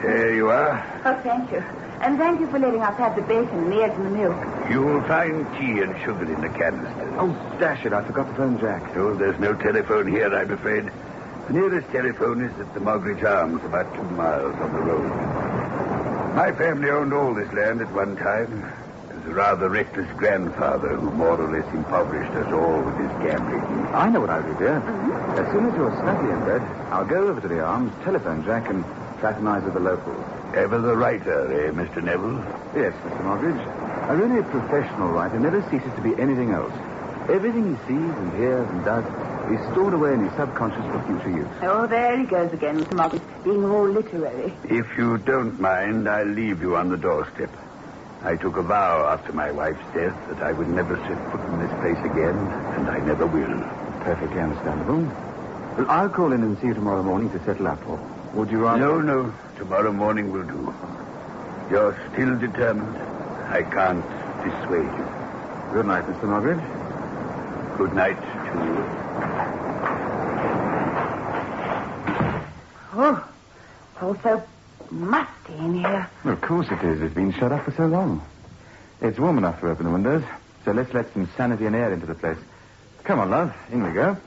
There you are. Oh, thank you. And thank you for letting us have the bacon and the eggs and the milk. You'll find tea and sugar in the canister. Oh, dash it, I forgot to phone Jack. Oh, there's no telephone here, I'm afraid. The nearest telephone is at the Mogridge Arms, about 2 miles on the road. My family owned all this land at one time. It was a rather reckless grandfather who more or less impoverished us all with his gambling. I know what I'll do, dear. Mm-hmm. As soon as you're snugly in bed, I'll go over to the Arms, telephone Jack, and fraternize with the locals. Ever the writer, Mr. Neville? Yes, Mr. Mogridge. A really professional writer never ceases to be anything else. Everything he sees and hears and does is stored away in his subconscious for future use. Oh, there he goes again, Mr. Mogridge, being all literary. If you don't mind, I'll leave you on the doorstep. I took a vow after my wife's death that I would never set foot in this place again, and I never will. Perfectly understandable. Well, I'll call in and see you tomorrow morning to settle up, or would you rather... No. Tomorrow morning will do. You're still determined. I can't dissuade you. Good night, Mr. Moggridge. Good night to you. Oh, all so musty in here. Well, of course it is. It's been shut up for so long. It's warm enough to open the windows, so let's let some sanity and air into the place. Come on, love. In we go.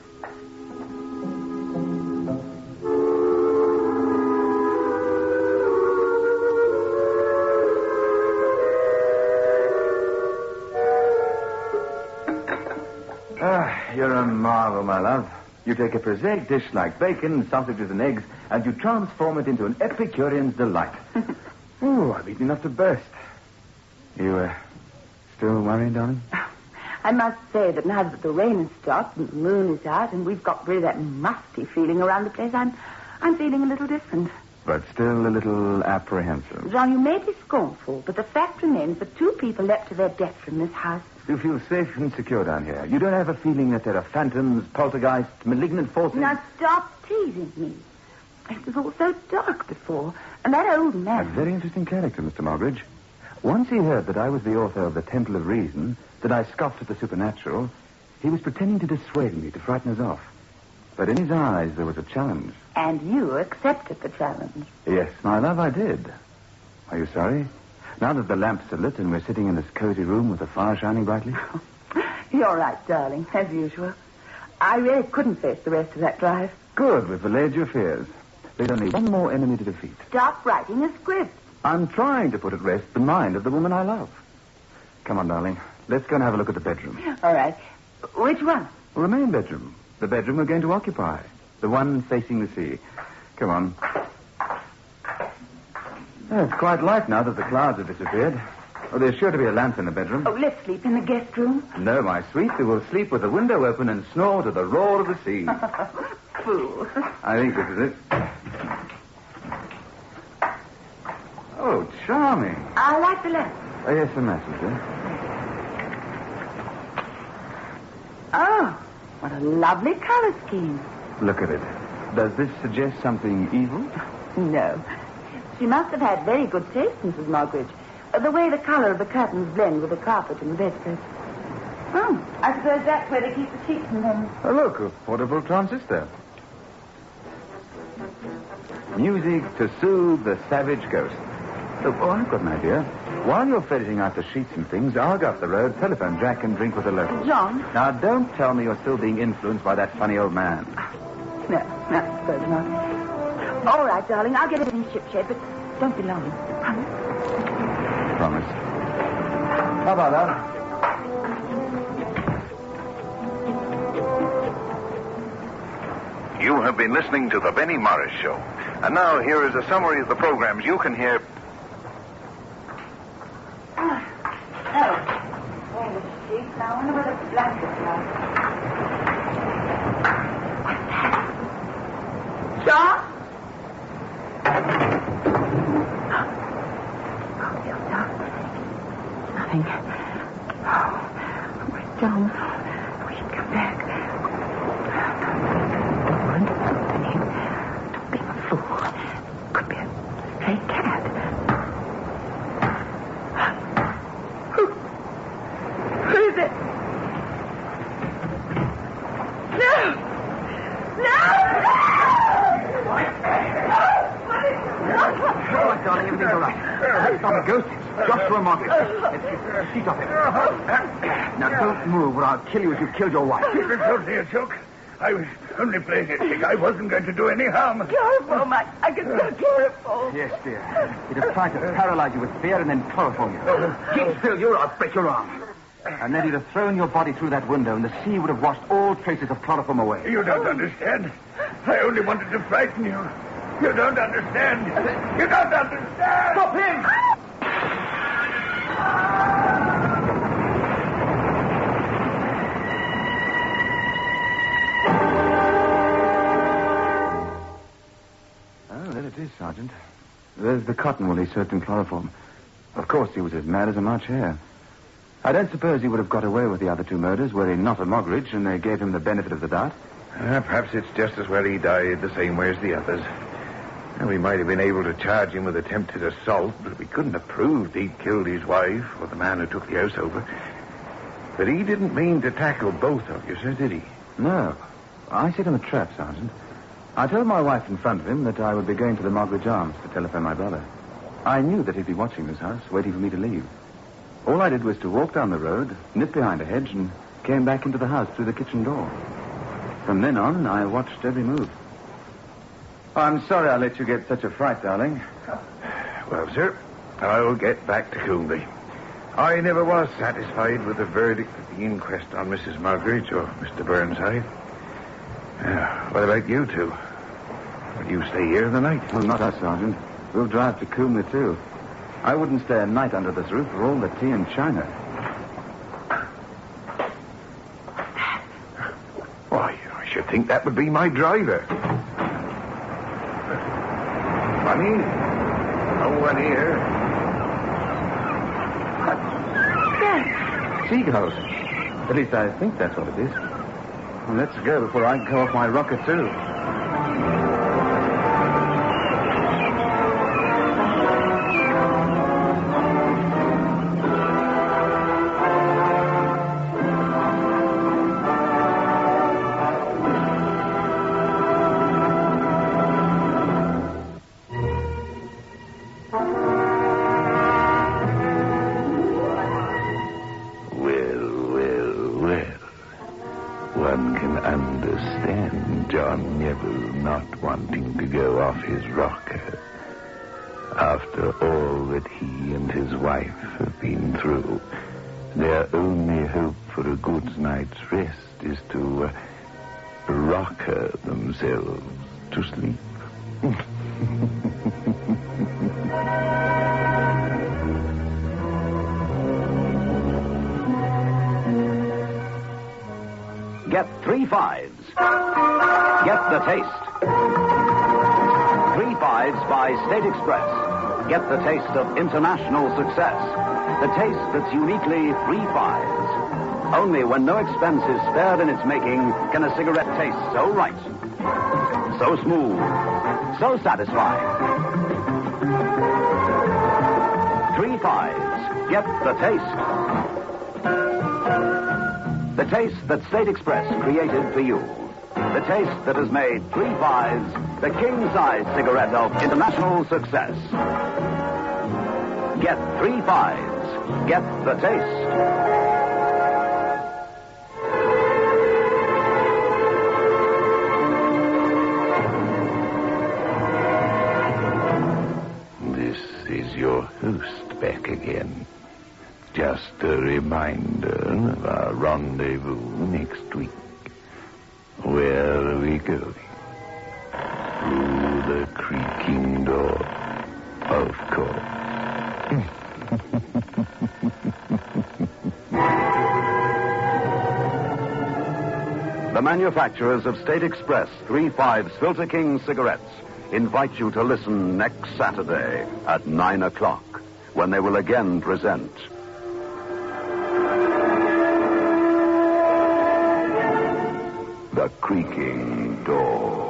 You're a marvel, my love. You take a prosaic dish like bacon, sausages, and eggs, and you transform it into an Epicurean's delight. Oh, I've eaten enough to burst. You, still worried, darling? I must say that now that the rain has stopped and the moon is out and we've got rid of that musty feeling around the place, I'm feeling a little different. But still a little apprehensive. John, you may be scornful, but the fact remains that 2 people leapt to their death from this house. You feel safe and secure down here. You don't have a feeling that there are phantoms, poltergeists, malignant forces. Now stop teasing me. It was all so dark before, and that old man... A very interesting character, Mr. Moggridge. Once he heard that I was the author of The Temple of Reason, that I scoffed at the supernatural, he was pretending to dissuade me, to frighten us off. But in his eyes there was a challenge. And you accepted the challenge. Yes, my love, I did. Are you sorry? Now that the lamps are lit and we're sitting in this cozy room with the fire shining brightly? You're right, darling, as usual. I really couldn't face the rest of that drive. Good, we've allayed your fears. There's only one more enemy to defeat. Stop writing a script. I'm trying to put at rest the mind of the woman I love. Come on, darling. Let's go and have a look at the bedroom. All right. Which one? Well, the main bedroom. The bedroom we're going to occupy. The one facing the sea. Come on. Oh, it's quite light now that the clouds have disappeared. Oh, there's sure to be a lamp in the bedroom. Oh, let's sleep in the guest room. No, my sweet. We will sleep with the window open and snore to the roar of the sea. Fool. I think this is it. Oh, charming. I like the lamp. Oh, yes, the messenger. Oh, what a lovely color scheme. Look at it. Does this suggest something evil? No. She must have had very good taste, Mrs. Moggridge. The way the color of the curtains blend with the carpet and the bedspread. Oh, I suppose that's where they keep the sheets and things. Oh, look, a portable transistor. Music to soothe the savage ghost. Oh, I've got an idea. While you're ferreting out the sheets and things, I'll go up the road, telephone Jack, and drink with the locals. John? Now, don't tell me you're still being influenced by that funny old man. No, I suppose not. All right, darling, I'll get everything shipshape, but don't be long. Promise? Promise. How about that? You have been listening to The Benny Morris Show. And now here is a summary of the programs you can hear. Oh, the sheets. Now, I wonder where the blankets are. What's that? John? Oh, yes, no. Nothing. Oh, where's John? We should come back. Don't be a fool. Could be a stray cat. Who is it? No! All right, darling, everything's all right. It's not a ghost. Joshua Market. Let's sheet off him. Now, don't move or I'll kill you as you killed your wife. It was only a joke. I was only playing a trick. I wasn't going to do any harm. Chloroform. I can smell chloroform. Yes, dear. He'd have tried to paralyze you with fear and then chloroform you. Keep still, you or I'll break your arm. And then he'd have thrown your body through that window and the sea would have washed all traces of chloroform away. You don't understand. I only wanted to frighten you. You don't understand. You don't understand. Stop him! Oh, there it is, Sergeant. There's the cotton wool he soaked in chloroform. Of course, he was as mad as a March hare. I don't suppose he would have got away with the other 2 murders were he not a Moggridge and they gave him the benefit of the doubt. Perhaps it's just as well he died the same way as the others. We might have been able to charge him with attempted assault, but we couldn't have proved he'd killed his wife or the man who took the house over. But he didn't mean to tackle both of you, sir, did he? No. I set him a trap, Sergeant. I told my wife in front of him that I would be going to the Moggridge Arms to telephone my brother. I knew that he'd be watching this house, waiting for me to leave. All I did was to walk down the road, nip behind a hedge, and came back into the house through the kitchen door. From then on, I watched every move. Oh, I'm sorry I let you get such a fright, darling. Well, sir, I'll get back to Coolby. I never was satisfied with the verdict of the inquest on Mrs. Moggridge or Mr. Burnside. What about you two? Will you stay here the night? Well, not us, Sergeant. We'll drive to Coombe, too. I wouldn't stay a night under this roof for all the tea and china. Why, I should think that would be my driver. Funny, no one here. Seagulls. At least I think that's what it is. Well, let's go before I go off my rocker, too. One can understand John Neville not wanting to go off his rocker. After all that he and his wife have been through, their only hope for a good night's rest is to rocker themselves to sleep. Get 3 fives. Get the taste. 3 fives by State Express. Get the taste of international success. The taste that's uniquely 3 fives. Only when no expense is spared in its making can a cigarette taste so right, so smooth, so satisfying. 3 fives. Get the taste. The taste that State Express created for you. The taste that has made 3 fives the king-size cigarette of international success. Get 3 fives. Get the taste. This is your host back again. Just a reminder of our rendezvous next week. Where are we going? Through the creaking door, of course. The manufacturers of State Express 3 fives Filter King cigarettes invite you to listen next Saturday at 9 o'clock when they will again present The Creaking Door.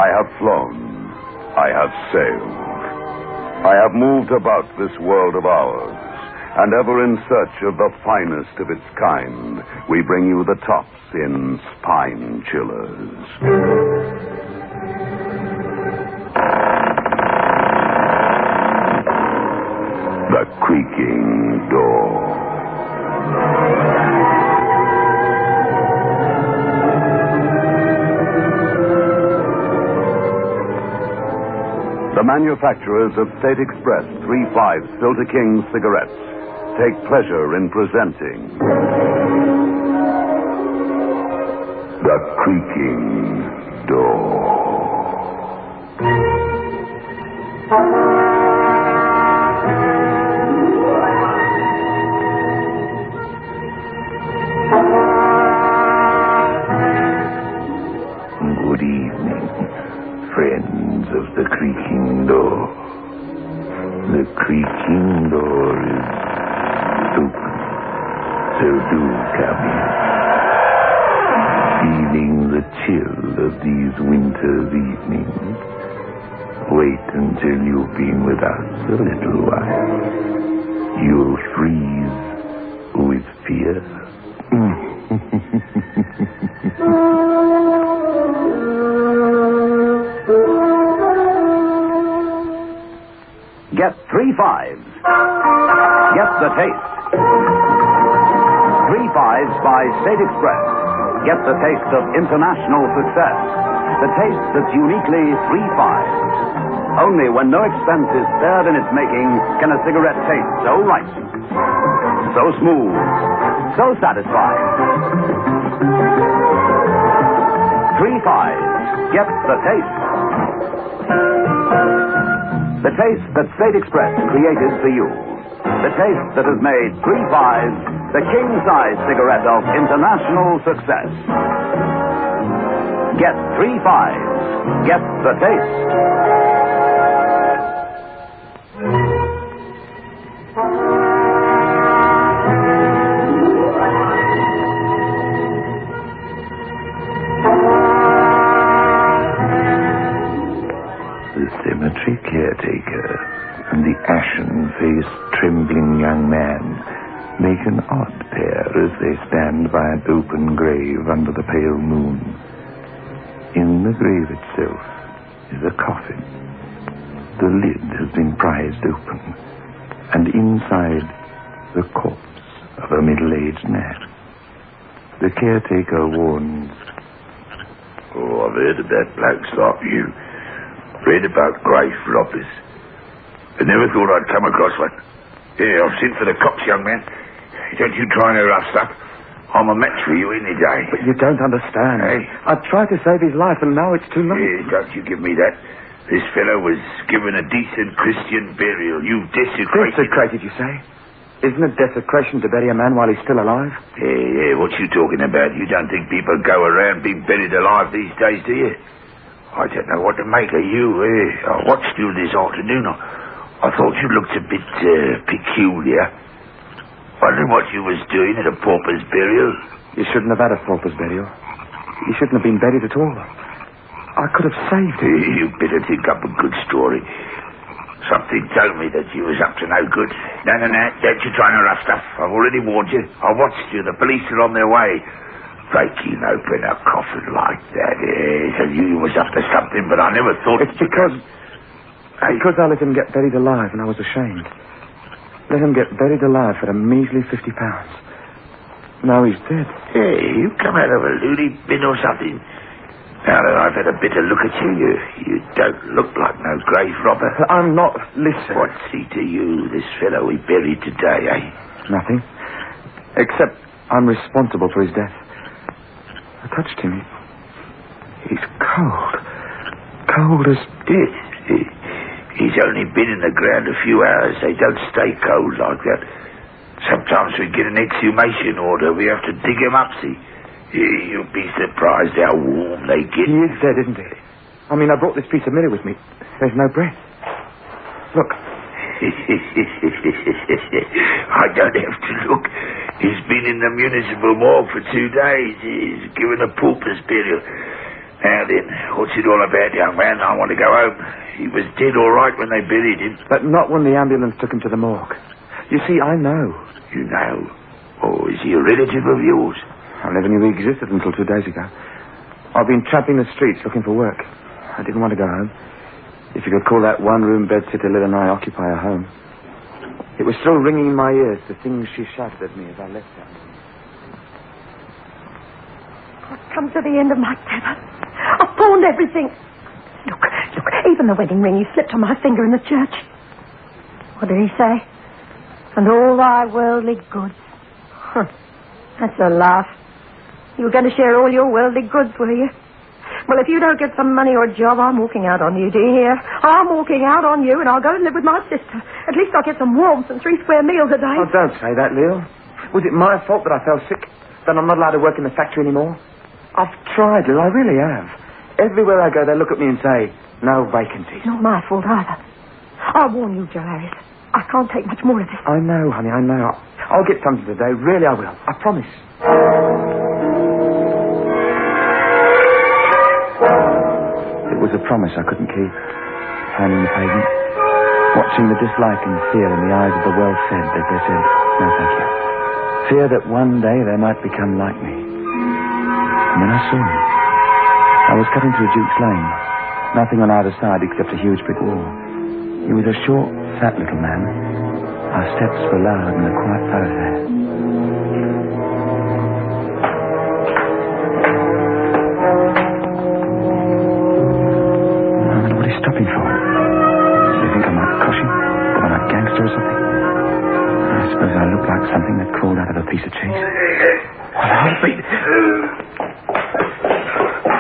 I have flown. I have sailed. I have moved about this world of ours, and ever in search of the finest of its kind, we bring you the tops in spine chillers. The Creaking Door. The manufacturers of State Express 3/5 Filter King cigarettes take pleasure in presenting The Creaking Door. Good evening, friends of the Creaking Door. The Creaking Door is open, so do come in. Feeling the chill of these winter's evenings? Wait until you've been with us a little while. You'll freeze with fear. Get 3 5s. Get the taste. 3 5s by State Express. Get the taste of international success. The taste that's uniquely 3 5s. Only when no expense is spared in its making can a cigarette taste so right, so smooth, so satisfying. 3 5s. Get the taste. The taste that State Express created for you. The taste that has made 3 5s the king-size cigarette of international success. Get 3 5s. Get the taste. The cemetery caretaker and the ashen-faced, trembling young man make an odd pair as they stand by an open grave under the pale moon. In the grave itself is a coffin. The lid has been prized open, and inside the corpse of a middle-aged man. The caretaker warns, "Oh, I've heard about blokes like you. Read about grave robbers. I never thought I'd come across one. Yeah, I've sent for the cops, young man. Don't you try no rough stuff. I'm a match for you any day." But you don't understand. Hey? I tried to save his life, and now it's too late. Yeah, don't you give me that. This fellow was given a decent Christian burial. You've desecrated... Desecrated, you say? Isn't it desecration to bury a man while he's still alive? Yeah, what you talking about? You don't think people go around being buried alive these days, do you? I don't know what to make of you. I watched you this afternoon. I thought you looked a bit peculiar. Wondering what you was doing at a pauper's burial. You shouldn't have had a pauper's burial. You shouldn't have been buried at all. I could have saved him. You better think up a good story. Something told me that you was up to no good. No, don't you try no rough stuff. I've already warned you. I watched you. The police are on their way. Breaking open a coffin like that. Yes, I knew you was up to something, but I never thought... It's because I let him get buried alive, and I was ashamed. Let him get buried alive for a measly £50. Now he's dead. Hey, you come out of a loony bin or something. Now that I've had a better look at you, you don't look like no grave robber. I'm not... Listen. What's he to you, this fellow we buried today, eh? Nothing. Except I'm responsible for his death. I touched him. He's cold. Cold as... He's only been in the ground a few hours. They don't stay cold like that. Sometimes we get an exhumation order. We have to dig him up, see? You'll be surprised how warm they get. He is dead, isn't he? I mean, I brought this piece of mirror with me. There's no breath. Look. I don't have to look. He's been in the municipal morgue for 2 days. He's given a pauper's burial. Now then, what's it all about, young man? I want to go home. He was dead all right when they buried him. But not when the ambulance took him to the morgue. You see, I know. You know? Oh, is he a relative of yours? I never knew he existed until 2 days ago. I've been tramping the streets looking for work. I didn't want to go home. If you could call that one-room bedsitter Lil and I occupy a home. It was still ringing in my ears, the things she shouted at me as I left her. I've come to the end of my tether. I've pawned everything. Look, even the wedding ring you slipped on my finger in the church. What did he say? And all thy worldly goods. Huh. That's a laugh. You were going to share all your worldly goods, were you? Well, if you don't get some money or a job, I'm walking out on you, do you hear? I'm walking out on you, and I'll go and live with my sister. At least I'll get some warmth and 3 square meals a day. Oh, don't say that, Lil. Was it my fault that I fell sick? That I'm not allowed to work in the factory anymore? I've tried, Lil. I really have. Everywhere I go, they look at me and say, no vacancies. Not my fault either. I warn you, Joe Harris. I can't take much more of this. I know, honey, I know. I'll get something today. Really, I will. I promise. It was a promise I couldn't keep. Pounding the pavement, watching the dislike and fear in the eyes of the well-fed as they said, no, thank you. Fear that one day they might become like me. And then I saw him. I was cutting through Duke's Lane. Nothing on either side except a huge brick wall. He was a short, fat little man. Our steps were loud in the quiet thoroughfare. I wonder what he's stopping for. Do you think I might crush him? Or I'm a gangster or something? I suppose I look like something that crawled out of a piece of cheese. What a heartbeat.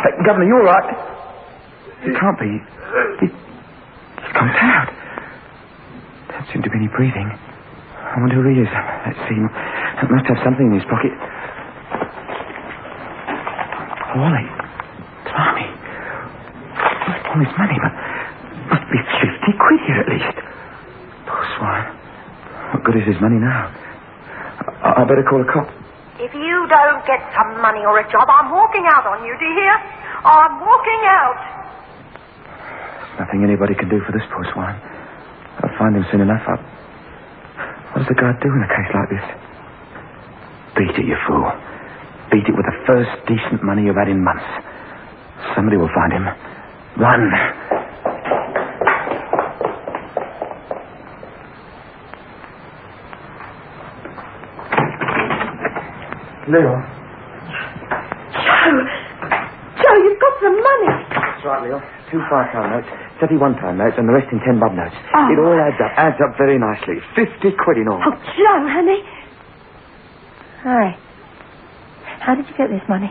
Hey, Governor, you all right? It can't be. He's come out. Don't seem to be any breathing. I wonder who he is. Let's see. He must have something in his pocket. Wally. Blimey. All his money. Must be 50 quid here at least. Poor swine. What good is his money now? I better call a cop. If you don't get some money or a job, I'm walking out on you, do you hear? I'm walking out. There's nothing anybody can do for this poor swine. I'll find him soon enough. What does a guard do in a case like this? Beat it, you fool. Beat it with the first decent money you've had in months. Somebody will find him. Run. Leo. Joe, you've got some money. That's right, Leo. 2 5-pound notes, 31 pound notes, and the rest in 10 bob notes. Oh. It all adds up very nicely. 50 quid in all. Oh, Joe, honey. Hi. How did you get this money?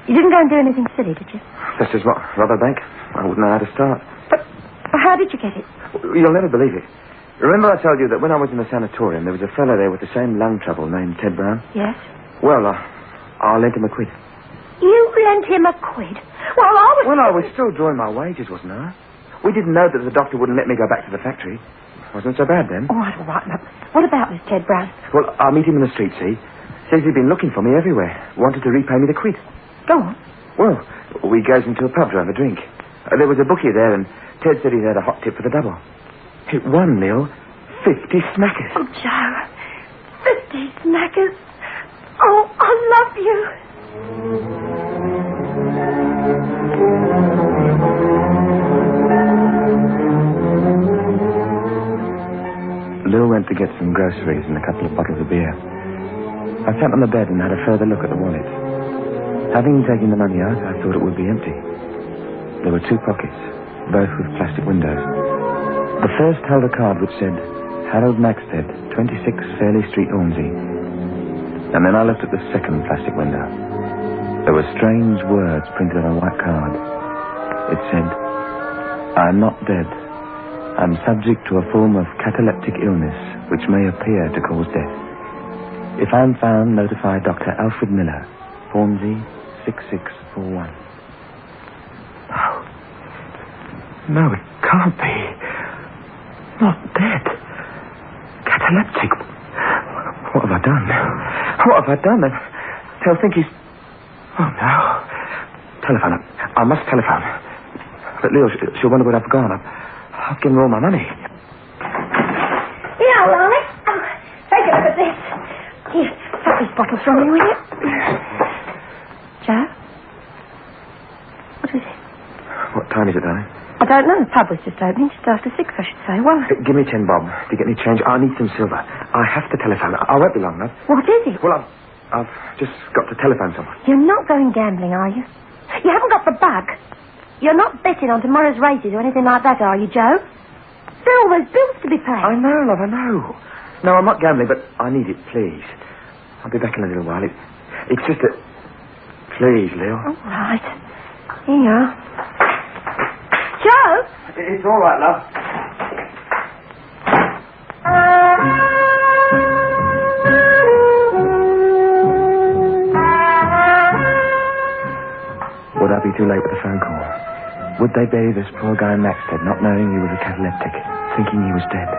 You didn't go and do anything silly, did you? This is what? Rob a bank? I wouldn't know how to start. But how did you get it? You'll never believe it. Remember I told you that when I was in the sanatorium, there was a fellow there with the same lung trouble named Ted Brown? Yes. Well, I lent him a quid. You lent him a quid? Well, I was still drawing my wages, wasn't I? We didn't know that the doctor wouldn't let me go back to the factory. Wasn't so bad then. All right. Now, what about this Ted Brown? Well, I meet him in the street, see? Says he'd been looking for me everywhere. Wanted to repay me the quid. Go on. Well, we goes into a pub to have a drink. There was a bookie there, and Ted said he had a hot tip for the double. It won, Neil. 50 smackers. Oh, Joe. 50 smackers. Oh, I love you. Lil went to get some groceries and a couple of bottles of beer. I sat on the bed and had a further look at the wallet. Having taken the money out, I thought it would be empty. There were 2 pockets, both with plastic windows. The first held a card which said, Harold Maxted, 26 Fairley Street, Ormsey. And then I looked at the second plastic window. There were strange words printed on a white card. It said, I'm not dead. I'm subject to a form of cataleptic illness which may appear to cause death. If I'm found, notify Dr. Alfred Miller, Ormsey 6641. No, it can't be. Not dead. Cataleptic. What have I done? What have I done? They'll think he's... Oh, no. telephone. I must telephone. But Leo, she'll wonder what I've gone. I've given her all my money. Yeah, darling. Take a look at this. Here, take these bottles from me, will you? Joe? What is it? What time is it, darling? I don't know. The pub was just opening, just after 6, I should say. Why? Give me 10 bob to get me change. I need some silver. I have to telephone. I won't be long, love. What is it? Well, I've just got to telephone someone. You're not going gambling, are you? You haven't got the bug. You're not betting on tomorrow's races or anything like that, are you, Joe? There are all those bills to be paid. I know, love, I know. No, I'm not gambling, but I need it, please. I'll be back in a little while. It's just that... Please, Leo. All right. Here you are. Joe? It's all right, love. Would I be too late with the phone call? Would they bury this poor guy Maxted, not knowing he was a cataleptic, thinking he was dead?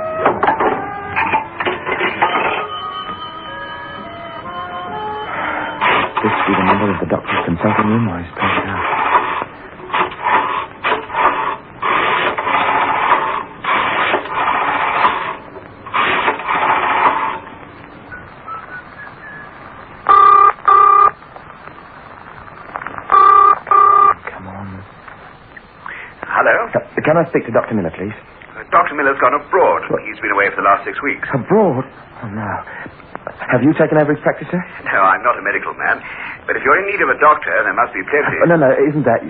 This be the number of the doctor's consulting room or his patient house. Can I speak to Dr. Miller, please? Dr. Miller's gone abroad. He's been away for the last 6 weeks. Abroad? Oh, no. Have you taken over his practice, sir? No, I'm not a medical man. But if you're in need of a doctor, there must be plenty. No, isn't that...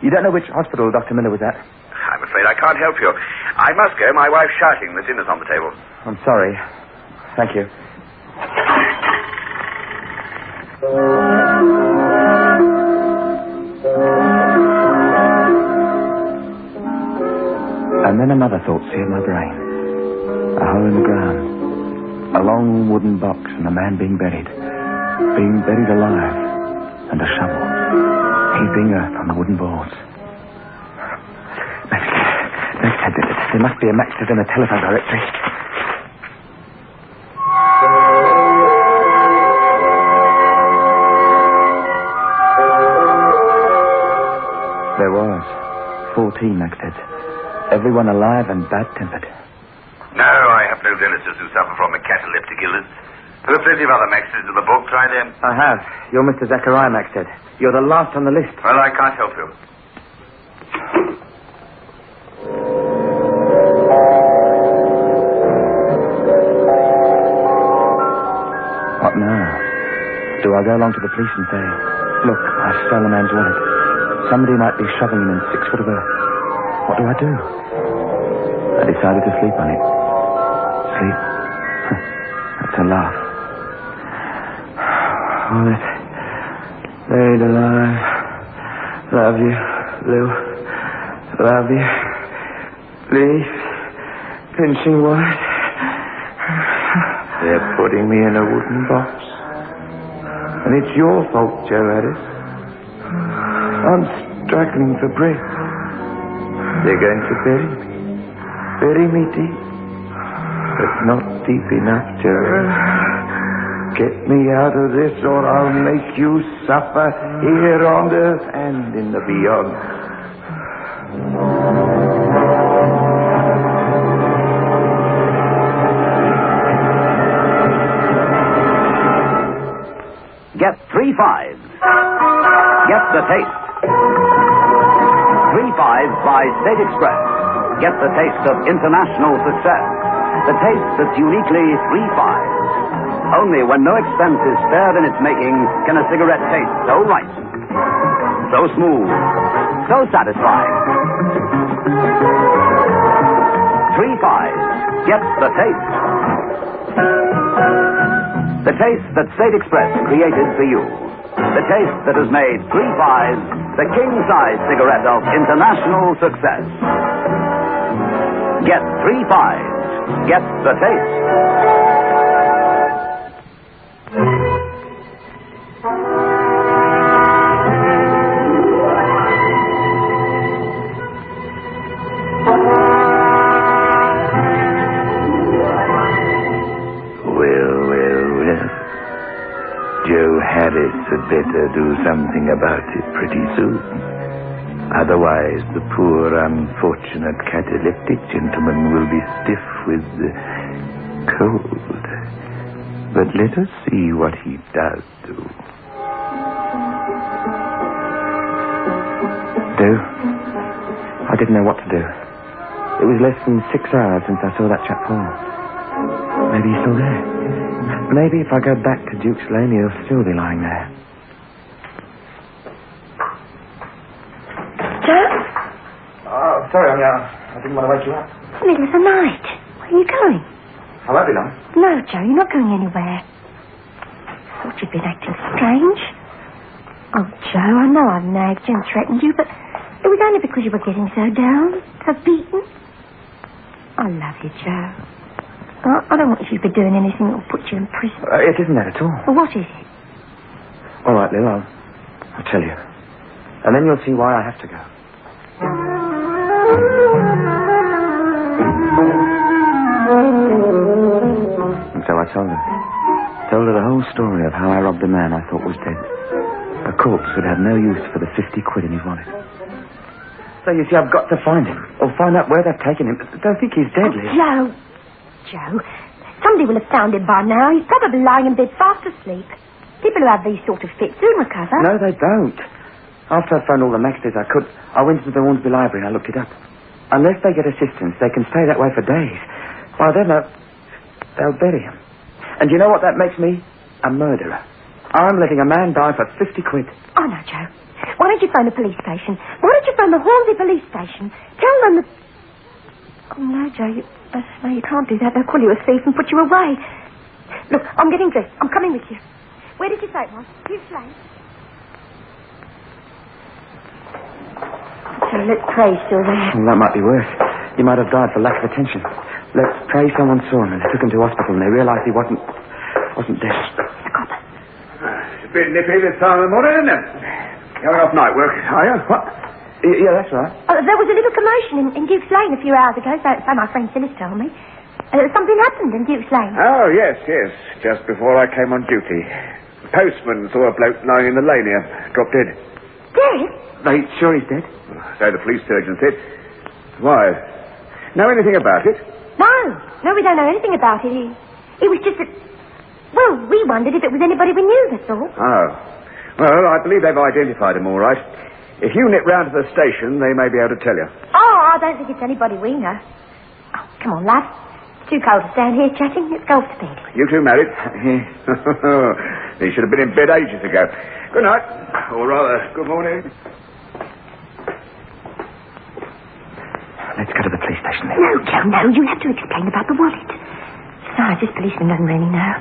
You don't know which hospital Dr. Miller was at? I'm afraid I can't help you. I must go. My wife's shouting. The dinner's on the table. I'm sorry. Thank you. And then another thought seared my brain. A hole in the ground. A long wooden box and a man being buried. Being buried alive. And a shovel. Heaping earth on the wooden boards. There must be a Maxted in a telephone directory. There was 14 Maxteds. Everyone alive and bad-tempered. No, I have no relatives who suffer from a cataleptic illness. There are plenty of other Maxteds in the book. Try them. I have. You're Mr. Zachariah Maxted. You're the last on the list. Well, I can't help you. What now? Do I go along to the police and say, look, I stole a man's wallet. Somebody might be shoving him in 6 foot of earth. What do I do? I decided to sleep on it. Sleep? That's a laugh. Oh, it's laid alive. Love you, Lou. Love you. Please. Pinching white. They're putting me in a wooden box. And it's your fault, Joe Addis. I'm struggling for breath. They're going to bury me deep, but not deep enough, Joe. Get me out of this or I'll make you suffer here on earth and in the beyond. Get 3 fives. Get the taste. 3 fives by State Express. Get the taste of international success. The taste that's uniquely 3 fives. Only when no expense is spared in its making can a cigarette taste so right, so smooth, so satisfying. 3 fives. Get the taste. The taste that State Express created for you. The taste that has made 3 fives the king-size cigarette of international success. Get 3 fives. Get the taste. Well. Joe Harris of better do something about it pretty soon. Otherwise, the poor, unfortunate cataleptic gentleman will be stiff with cold. But let us see what he does do. Do? I didn't know what to do. It was less than 6 hours since I saw that chap Paul. Maybe he's still there. Maybe if I go back to Duke's Lane, he'll still be lying there. Joe? Oh, sorry, I didn't want to wake you up. It's the middle of the night. Where are you going? I won't be long. No, Joe, you're not going anywhere. Thought you'd been acting strange. Oh, Joe, I know I've nagged you and threatened you, but it was only because you were getting so down, so beaten. I love you, Joe. I don't want you to be doing anything that will put you in prison. It isn't that at all. Well, what is it? All right, Lil, I'll tell you. And then you'll see why I have to go. And so I told her. Told her the whole story of how I robbed a man I thought was dead. A corpse would have no use for the 50 quid in his wallet. So you see, I've got to find him. Or find out where they've taken him. Don't think he's dead, Lil. Joe, somebody will have found him by now. He's probably lying in bed fast asleep. People who have these sort of fits soon recover. No, they don't. After I phoned all the Maxters I could, I went to the Hornsby Library and I looked it up. Unless they get assistance, they can stay that way for days. Well, then they'll bury him. And you know what that makes me? A murderer. I'm letting a man die for 50 quid. Oh, no, Joe. Why don't you phone the police station? Why don't you phone the Hornsby police station? Tell them that... Oh, no, Joe, no, you can't do that. They'll call you a thief and put you away. Look, I'm getting dressed. I'm coming with you. Where did you say it was? Duke's Lane. So let's pray he's still there. Well, that might be worse. He might have died for lack of attention. Let's pray someone saw him and they took him to hospital and they realised he wasn't dead. The copper. It's a bit nippy this time of the morning, isn't it? Going off night work, are you? What? Yeah, that's right. There was a little commotion in Duke's Lane a few hours ago, so my friend Phyllis told me. Something happened in Duke's Lane. Oh, yes. Just before I came on duty. The postman saw a bloke lying in the lane here, dropped dead. Dead? Are you sure he's dead? So the police surgeon said. Why? Know anything about it? No, we don't know anything about it. It was just that... Well, we wondered if it was anybody we knew, that's all. Oh. Well, I believe they've identified him all right. If you nip round to the station, they may be able to tell you. Oh, I don't think it's anybody we know. Oh, come on, lad. It's too cold to stand here chatting. Let's go off to bed. You two married? He should have been in bed ages ago. Good night. Or rather, good morning. Let's go to the police station then. No, Joe, no. You'll have to explain about the wallet. Besides, this policeman doesn't really know.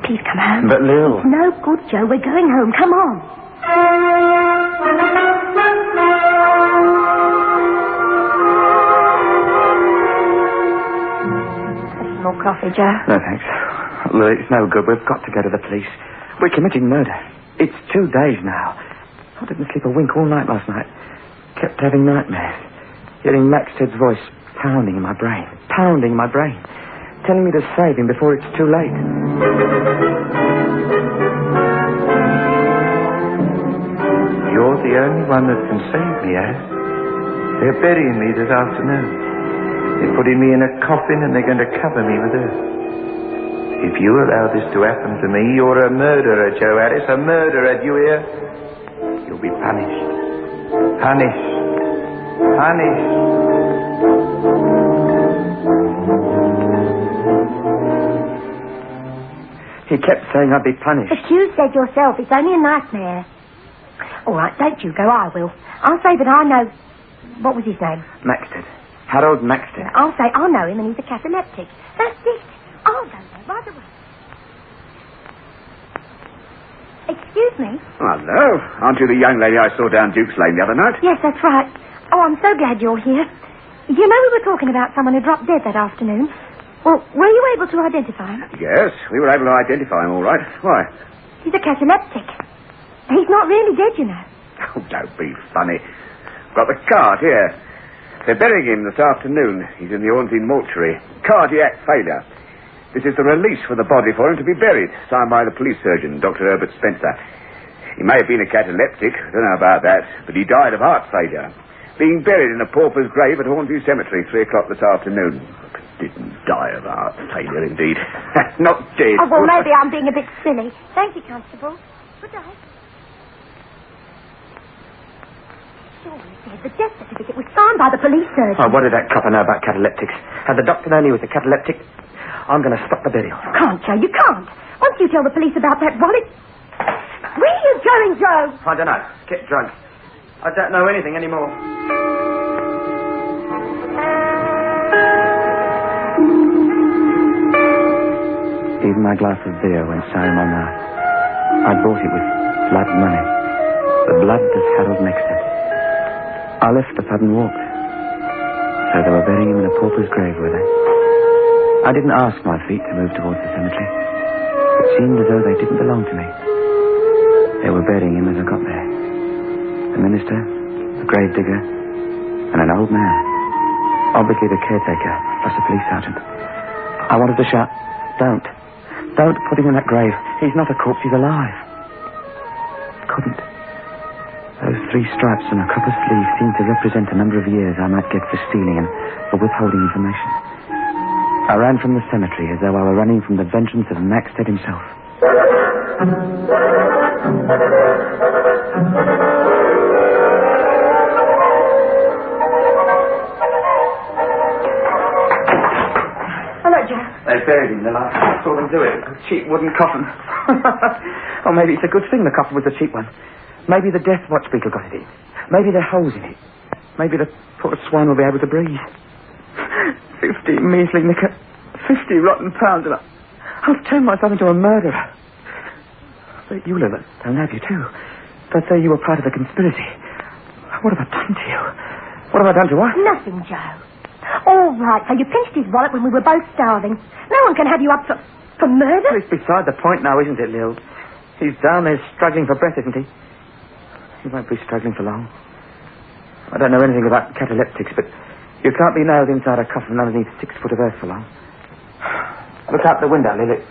Please come home. But, Lil... It's no good, Joe. We're going home. Come on. Some more coffee, Joe? No, thanks. Look, it's no good. We've got to go to the police. We're committing murder. It's 2 days now. I didn't sleep a wink all night last night. Kept having nightmares. Hearing Maxted's voice pounding in my brain. Telling me to save him before it's too late. You're the only one that can save me, eh? They're burying me this afternoon. They're putting me in a coffin and they're going to cover me with earth. If you allow this to happen to me, you're a murderer, Joe Harris. A murderer, do you hear? You'll be punished. Punished. He kept saying I'd be punished. But you said yourself it's only a nightmare. All right, don't you go. I will. I'll say that I know... What was his name? Maxted. Harold Maxted. I'll say I know him and he's a cataleptic. That's it. I'll go there right away. Excuse me? Hello. Aren't you the young lady I saw down Duke's Lane the other night? Yes, that's right. Oh, I'm so glad you're here. You know we were talking about someone who dropped dead that afternoon. Well, were you able to identify him? Yes, we were able to identify him all right. Why? He's a cataleptic. He's not really dead, you know. Oh, don't be funny. Got the card here. They're burying him this afternoon. He's in the Hornsby mortuary. Cardiac failure. This is the release for the body for him to be buried, signed by the police surgeon, Dr. Herbert Spencer. He may have been a cataleptic. I don't know about that. But he died of heart failure. Being buried in a pauper's grave at Hornview Cemetery, 3 o'clock this afternoon. Didn't die of heart failure, indeed. Not dead. Oh, well, maybe I'm being a bit silly. Thank you, Constable. Good night. The death certificate was signed by the police surgeon. Oh, what did that copper know about cataleptics? Had the doctor known he was a cataleptic? I'm going to stop the burial. You can't, Joe. You can't. Once you tell the police about that wallet... Where are you going, Joe? I don't know. Get drunk. I don't know anything anymore. Even my glass of beer went sour in my mouth. I bought it with blood money. The blood of Harold Nexted. I left the pub and walked. So they were burying him in a pauper's grave, were they? I didn't ask my feet to move towards the cemetery. It seemed as though they didn't belong to me. They were burying him as I got there. The minister, the grave digger, and an old man. Obviously the caretaker, plus a police sergeant. I wanted to shout, Don't put him in that grave. He's not a corpse, he's alive. Couldn't. Those 3 stripes on a copper sleeve seemed to represent a number of years I might get for stealing and for withholding information. I ran from the cemetery as though I were running from the vengeance of Maxted himself. Hello, Joe. They buried him the last time I saw them do it. A cheap wooden coffin. Or maybe it's a good thing the coffin was a cheap one. Maybe the death watch beetle got it in. Maybe there are holes in it. Maybe the poor swine will be able to breathe. 50 measly nicker. 50 rotten pounds, and I'll turn myself into a murderer. But you'll they'll have you too. They'll say you were part of the conspiracy. What have I done to you? What have I done to us? Nothing, Joe. All right, so you pinched his wallet when we were both starving. No one can have you up for murder. Well, it's beside the point now, isn't it, Lil? He's down there struggling for breath, isn't he? He won't be struggling for long. I don't know anything about cataleptics, but you can't be nailed inside a coffin underneath 6 foot of earth for long. Look out the window, Lil. It's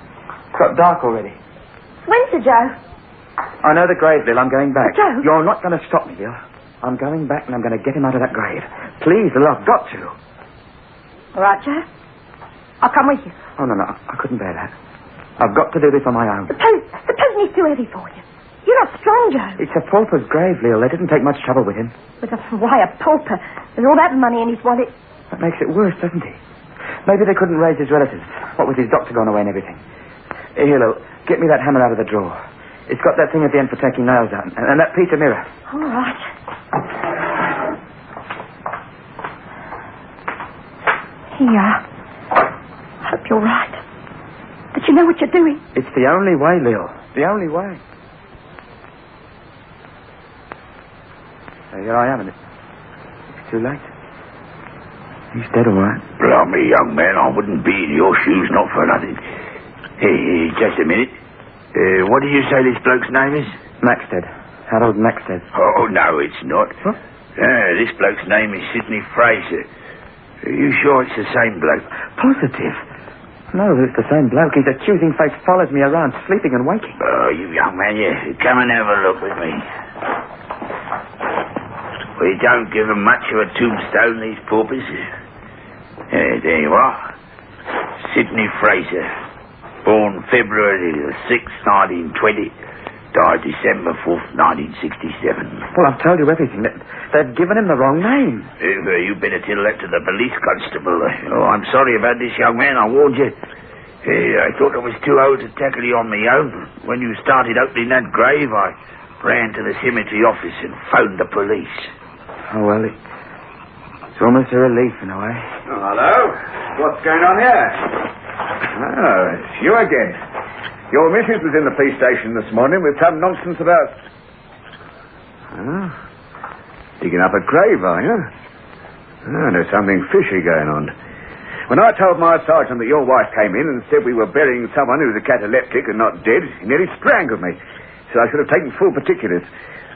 got dark already. When's Joe? I know the grave, Lil. I'm going back. Joe? You're not going to stop me, Lil. I'm going back and I'm going to get him out of that grave. Please, Lil, I've got to. All right, Joe. I'll come with you. Oh, no, I couldn't bear that. I've got to do this on my own. The potion is too heavy for you. You're not strong, Joe. It's a pauper's grave, Lil. They didn't take much trouble with him. Why a pauper? There's all that money in his wallet. That makes it worse, doesn't it? Maybe they couldn't raise his relatives. What with his doctor gone away and everything. Here, Lil, get me that hammer out of the drawer. It's got that thing at the end for taking nails out. And that piece of mirror. All right. Here. I hope you're right. That you know what you're doing. It's the only way, Lil. The only way. So here I am, and it's too late. He's dead, all right. Blimey, young man, I wouldn't be in your shoes, not for nothing. Hey, just a minute. What did you say this bloke's name is? Maxted. Harold Maxted. Oh, no, it's not. Huh? This bloke's name is Sidney Fraser. Are you sure it's the same bloke? Positive. No, it's the same bloke. His accusing face follows me around, sleeping and waking. Oh, you young man, yeah. Come and have a look with me. We don't give them much of a tombstone, these paupers. There you are. Sidney Fraser. Born February the 6th, 1920. Died December 4th, 1967. Well, I've told you everything. They've given him the wrong name. You better tell that to the police constable. Oh, I'm sorry about this, young man. I warned you. I thought I was too old to tackle you on my own. When you started opening that grave, I ran to the cemetery office and phoned the police. Oh, well, it's almost a relief in a way. Oh, hello. What's going on here? Oh, it's you again. Your missus was in the police station this morning with some nonsense about... Oh, digging up a grave, are you? Oh, there's something fishy going on. When I told my sergeant that your wife came in and said we were burying someone who was a cataleptic and not dead, he nearly strangled me. So I should have taken full particulars.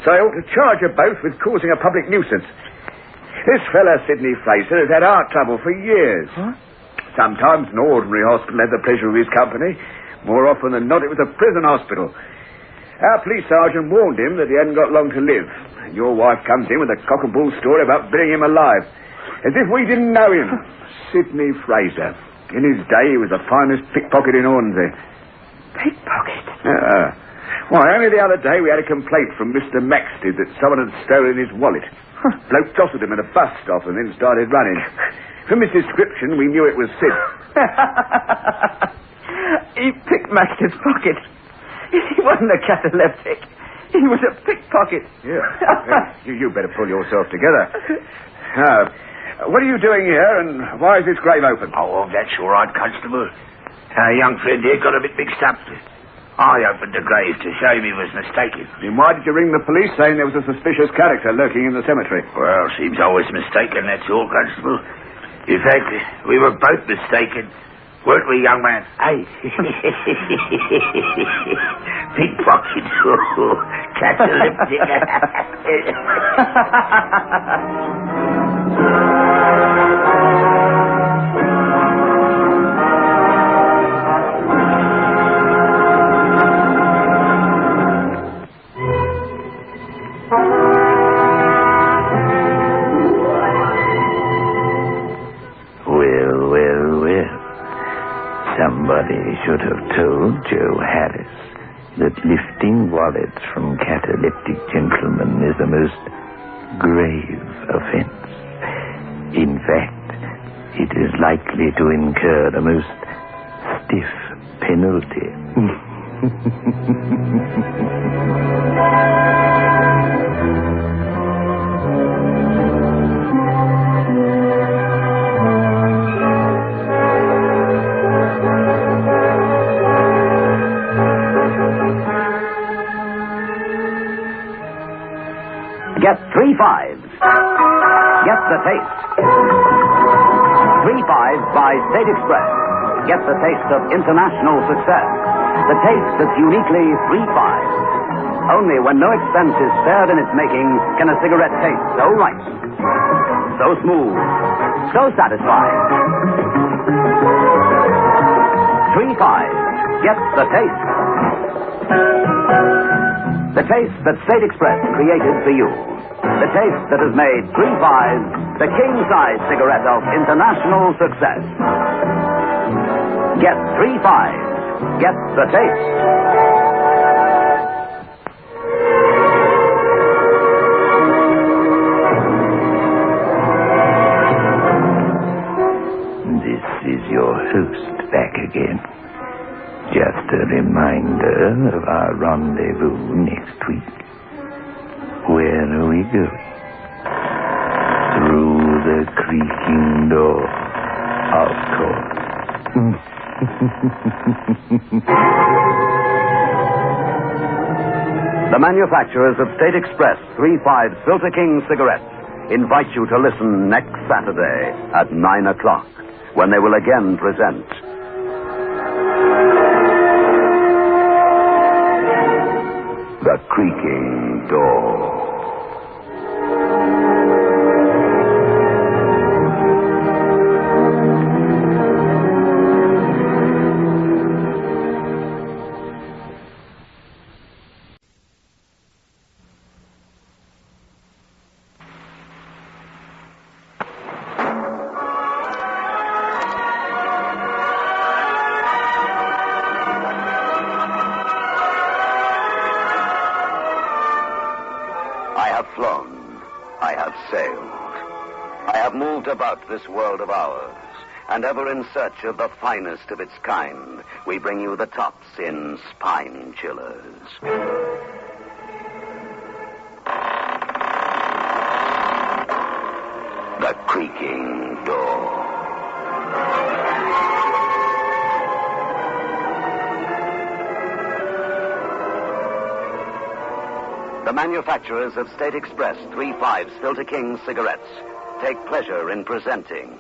So I ought to charge you both with causing a public nuisance. This fella, Sidney Fraser, has had heart trouble for years. Huh? Sometimes an ordinary hospital had the pleasure of his company. More often than not, it was a prison hospital. Our police sergeant warned him that he hadn't got long to live. And your wife comes in with a cock and bull story about burying him alive. As if we didn't know him. Sidney Fraser. In his day, he was the finest pickpocket in Hornsey. Pickpocket? Why, only the other day we had a complaint from Mr. Maxted that someone had stolen his wallet. Bloke jostled him at a bus stop and then started running. From his description, we knew it was Sid. He picked Maxted's pocket. He wasn't a cataleptic. He was a pickpocket. Yeah. You better pull yourself together. What are you doing here, and why is this grave open? Oh, that's all right, Constable. Our young friend here got a bit mixed up. I opened the grave to show him he was mistaken. Then why did you ring the police saying there was a suspicious character lurking in the cemetery? Well, seems I was mistaken, that's all, Constable. In fact, we were both mistaken. Weren't we, young man? Hey. Pickpocket. Cataleptic. Somebody should have told Joe Harris that lifting wallets from cataleptic gentlemen is a most grave offense. In fact, it is likely to incur the most stiff penalty. Get 3 fives. Get the taste. 3 fives by State Express. Get the taste of international success. The taste that's uniquely 3 fives. Only when no expense is spared in its making can a cigarette taste so right, so smooth, so satisfying. 3 fives. Get the taste. The taste that State Express created for you. The taste that has made 3 fives the king-size cigarette of international success. Get 3 fives. Get the taste. This is your host back again. Just a reminder of our rendezvous next week. Where are we going? Through the creaking door, of course. The manufacturers of State Express 3-5 Filter King cigarettes invite you to listen next Saturday at 9 o'clock when they will again present The Creaking Door. About this world of ours, and ever in search of the finest of its kind, we bring you the tops in spine chillers. The Creaking Door. The manufacturers of State Express 3-5 Filter King cigarettes take pleasure in presenting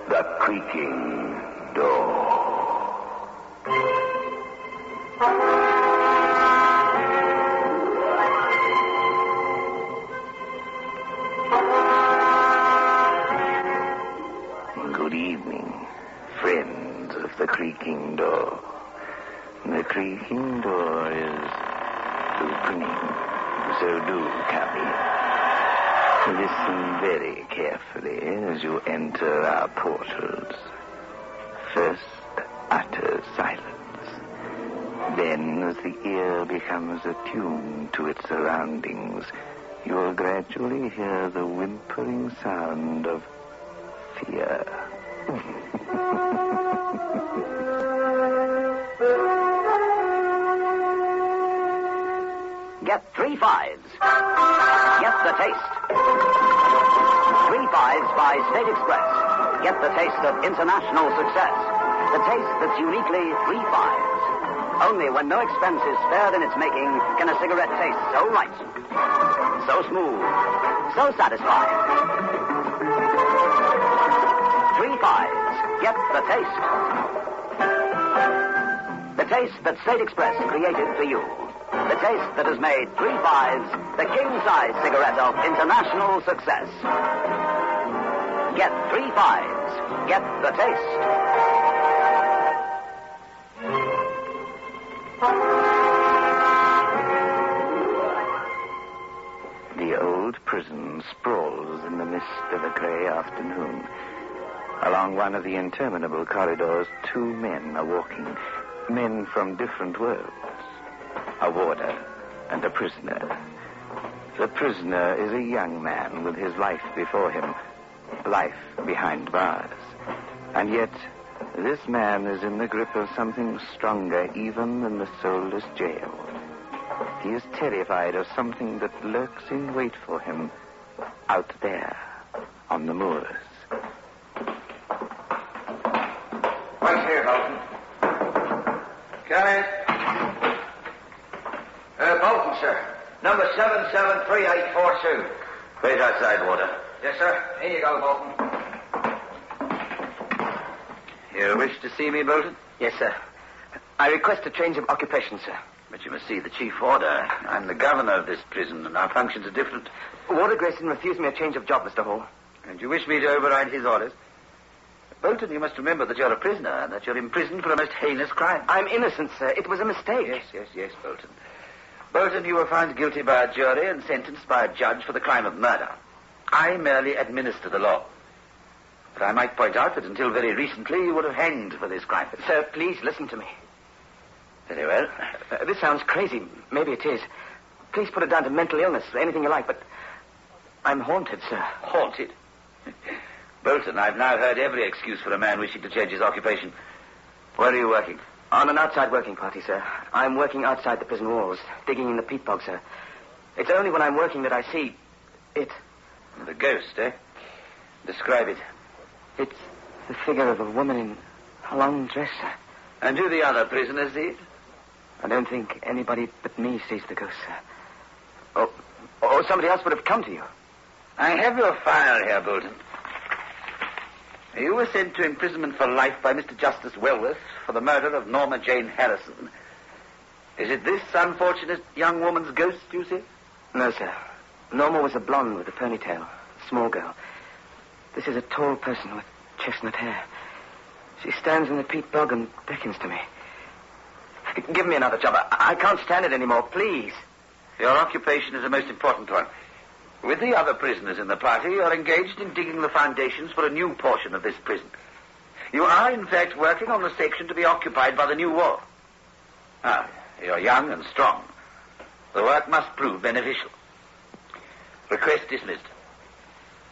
The Creaking Door. Good evening, friends of The Creaking Door. The creaking door is opening. So do come in. Listen very carefully as you enter our portals. First, utter silence. Then, as the ear becomes attuned to its surroundings, you will gradually hear the whimpering sound of fear. Get 3 fives. Get the taste. 3 fives by State Express. Get the taste of international success. The taste that's uniquely 3 fives. Only when no expense is spared in its making can a cigarette taste so right, so smooth, so satisfying. 3 fives. Get the taste. The taste that State Express created for you. The taste that has made 3 fives the king-size cigarette of international success. Get 3 fives. Get the taste. The old prison sprawls in the mist of a gray afternoon. Along one of the interminable corridors, 2 men are walking. Men from different worlds. A warder and a prisoner. The prisoner is a young man with his life before him. Life behind bars. And yet, this man is in the grip of something stronger even than the soulless jail. He is terrified of something that lurks in wait for him out there on the moors. What's here, Bolton? Come in. Bolton, sir. Number 773842. Wait outside, Warder. Yes, sir. Here you go, Bolton. You wish to see me, Bolton? Yes, sir. I request a change of occupation, sir. But you must see the chief warder. I'm the governor of this prison, and our functions are different. Warder Grayson refused me a change of job, Mr. Hall. And you wish me to override his orders? Bolton, you must remember that you're a prisoner, and that you're imprisoned for a most heinous crime. I'm innocent, sir. It was a mistake. Yes, Bolton. Bolton, you were found guilty by a jury and sentenced by a judge for the crime of murder. I merely administer the law. But I might point out that until very recently you would have hanged for this crime. Sir, please listen to me. Very well. This sounds crazy. Maybe it is. Please put it down to mental illness, anything you like, but I'm haunted, sir. Haunted? Bolton, I've now heard every excuse for a man wishing to change his occupation. Where are you working? On an outside working party, sir. I'm working outside the prison walls, digging in the peat bog, sir. It's only when I'm working that I see it. The ghost, eh? Describe it. It's the figure of a woman in a long dress, sir. And do the other prisoners see it? I don't think anybody but me sees the ghost, sir. Or somebody else would have come to you. I have your file here, Bolton. You were sent to imprisonment for life by Mr. Justice Wellworth for the murder of Norma Jane Harrison. Is it this unfortunate young woman's ghost you see? No, sir. Norma was a blonde with a ponytail, a small girl. This is a tall person with chestnut hair. She stands in the peat bog and beckons to me. Give me another job. I can't stand it anymore, please. Your occupation is a most important one. With the other prisoners in the party, you're engaged in digging the foundations for a new portion of this prison. You are, in fact, working on the section to be occupied by the new wall. Ah, you're young and strong. The work must prove beneficial. Request dismissed.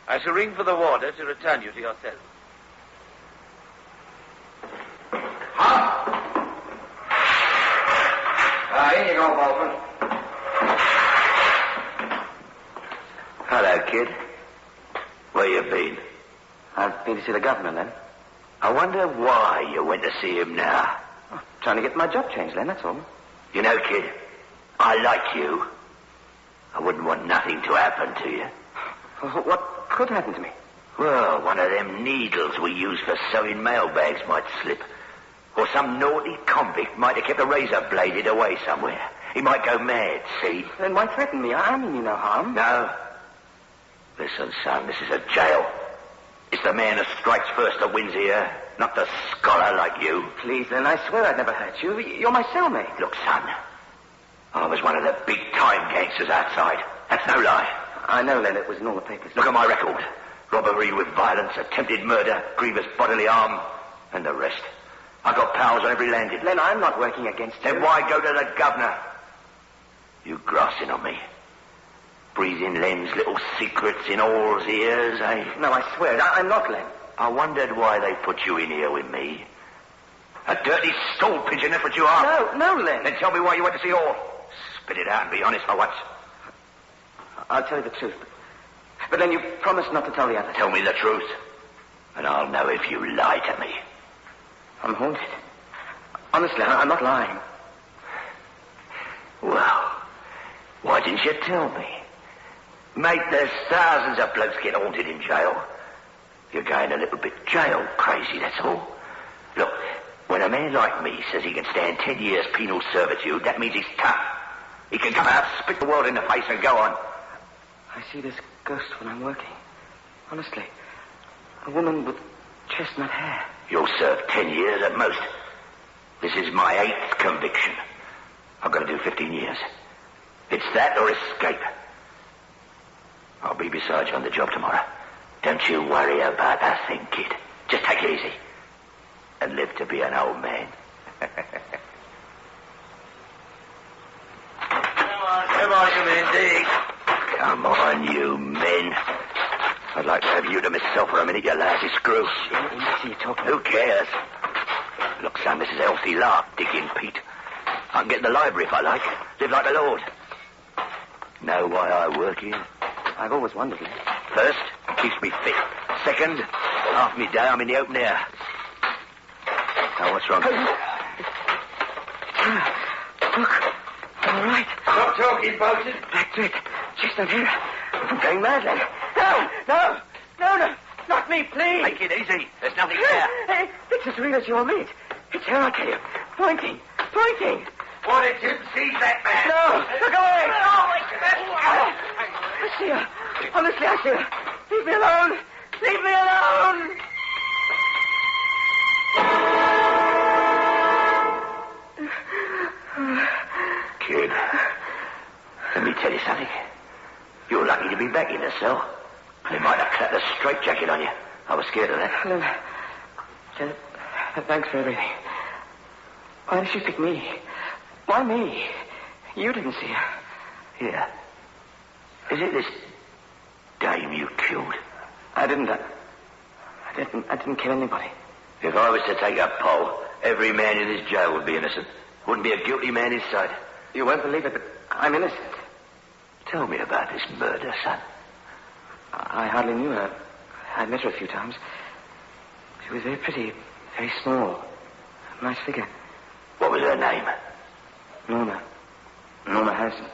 I shall ring for the warder to return you to your cell. Here you go, Bolton. Hello, kid. Where you been? I've been to see the governor, Len. I wonder why you went to see him now. Trying to get my job changed, Len, that's all. You know, kid, I like you. I wouldn't want nothing to happen to you. What could happen to me? Well, one of them needles we use for sewing mailbags might slip. Or some naughty convict might have kept a razor blade hid away somewhere. He might go mad, see? Then why threaten me? I mean you no harm. No. Listen, son, this is a jail. It's the man who strikes first that wins here, not the scholar like you. Please, Len, I swear I'd never hurt you. You're my cellmate. Look, son, I was one of the big-time gangsters outside. That's no lie. I know, Len, it was in all the papers. Look at my record. Robbery with violence, attempted murder, grievous bodily harm, and the rest. I got pals on every landing. Len, I'm not working against you. Then why go to the governor? You grassing on me. Breathing Len's little secrets in all's ears, eh? No, I swear it. I'm not Len. I wondered why they put you in here with me. A dirty stool pigeon, that's what you are. No, Len. Then tell me why you went to see Orr. Spit it out and be honest for once. I'll tell you the truth. But then you promised not to tell the others. Tell me the truth, and I'll know if you lie to me. I'm haunted. Honestly, I'm not lying. Well, why didn't you tell me? Mate, there's thousands of blokes get haunted in jail. You're going a little bit jail crazy, that's all. Look, when a man like me says he can stand 10 years penal servitude, that means he's tough. He can come out, spit the world in the face and go on. I see this ghost when I'm working. Honestly. A woman with chestnut hair. You'll serve 10 years at most. This is my 8th conviction. I've got to do 15 years. It's that or escape. I'll be beside you on the job tomorrow. Don't you worry about a thing, kid. Just take it easy. And live to be an old man. Come on, you men, dig. Come on, you men. I'd like to have you to myself for a minute, you lousy screw. Who cares? Look, son, this is a healthy lark, digging Pete. I can get in the library if I like. Live like a lord. Know why I work here? I've always wondered. First, it keeps me fit. Second, half me day I'm in the open air. Now, what's wrong? Look, I'm all right. Stop talking, Bolton. Back to it. Chestnut hair. I'm going mad, Len. No, not me, please. Take it easy. There's nothing there. Hey, it's as real as your meat. It's her, I tell you. Pointing. What did you see that man? No, look away. I see her. Honestly, I see her. Leave me alone. Leave me alone. Kid, let me tell you something. You're lucky to be back in the cell. They might have clapped a straitjacket on you. I was scared of that. Len, thanks for everything. Why did she pick me? Why me? You didn't see her. Yeah. Is it this dame you killed? I didn't kill anybody. If I was to take a poll, every man in this jail would be innocent. Wouldn't be a guilty man inside. You won't believe it, but I'm innocent. Tell me about this murder, son. I hardly knew her. I'd met her a few times. She was very pretty, very small. Nice figure. What was her name? Norma Harrison.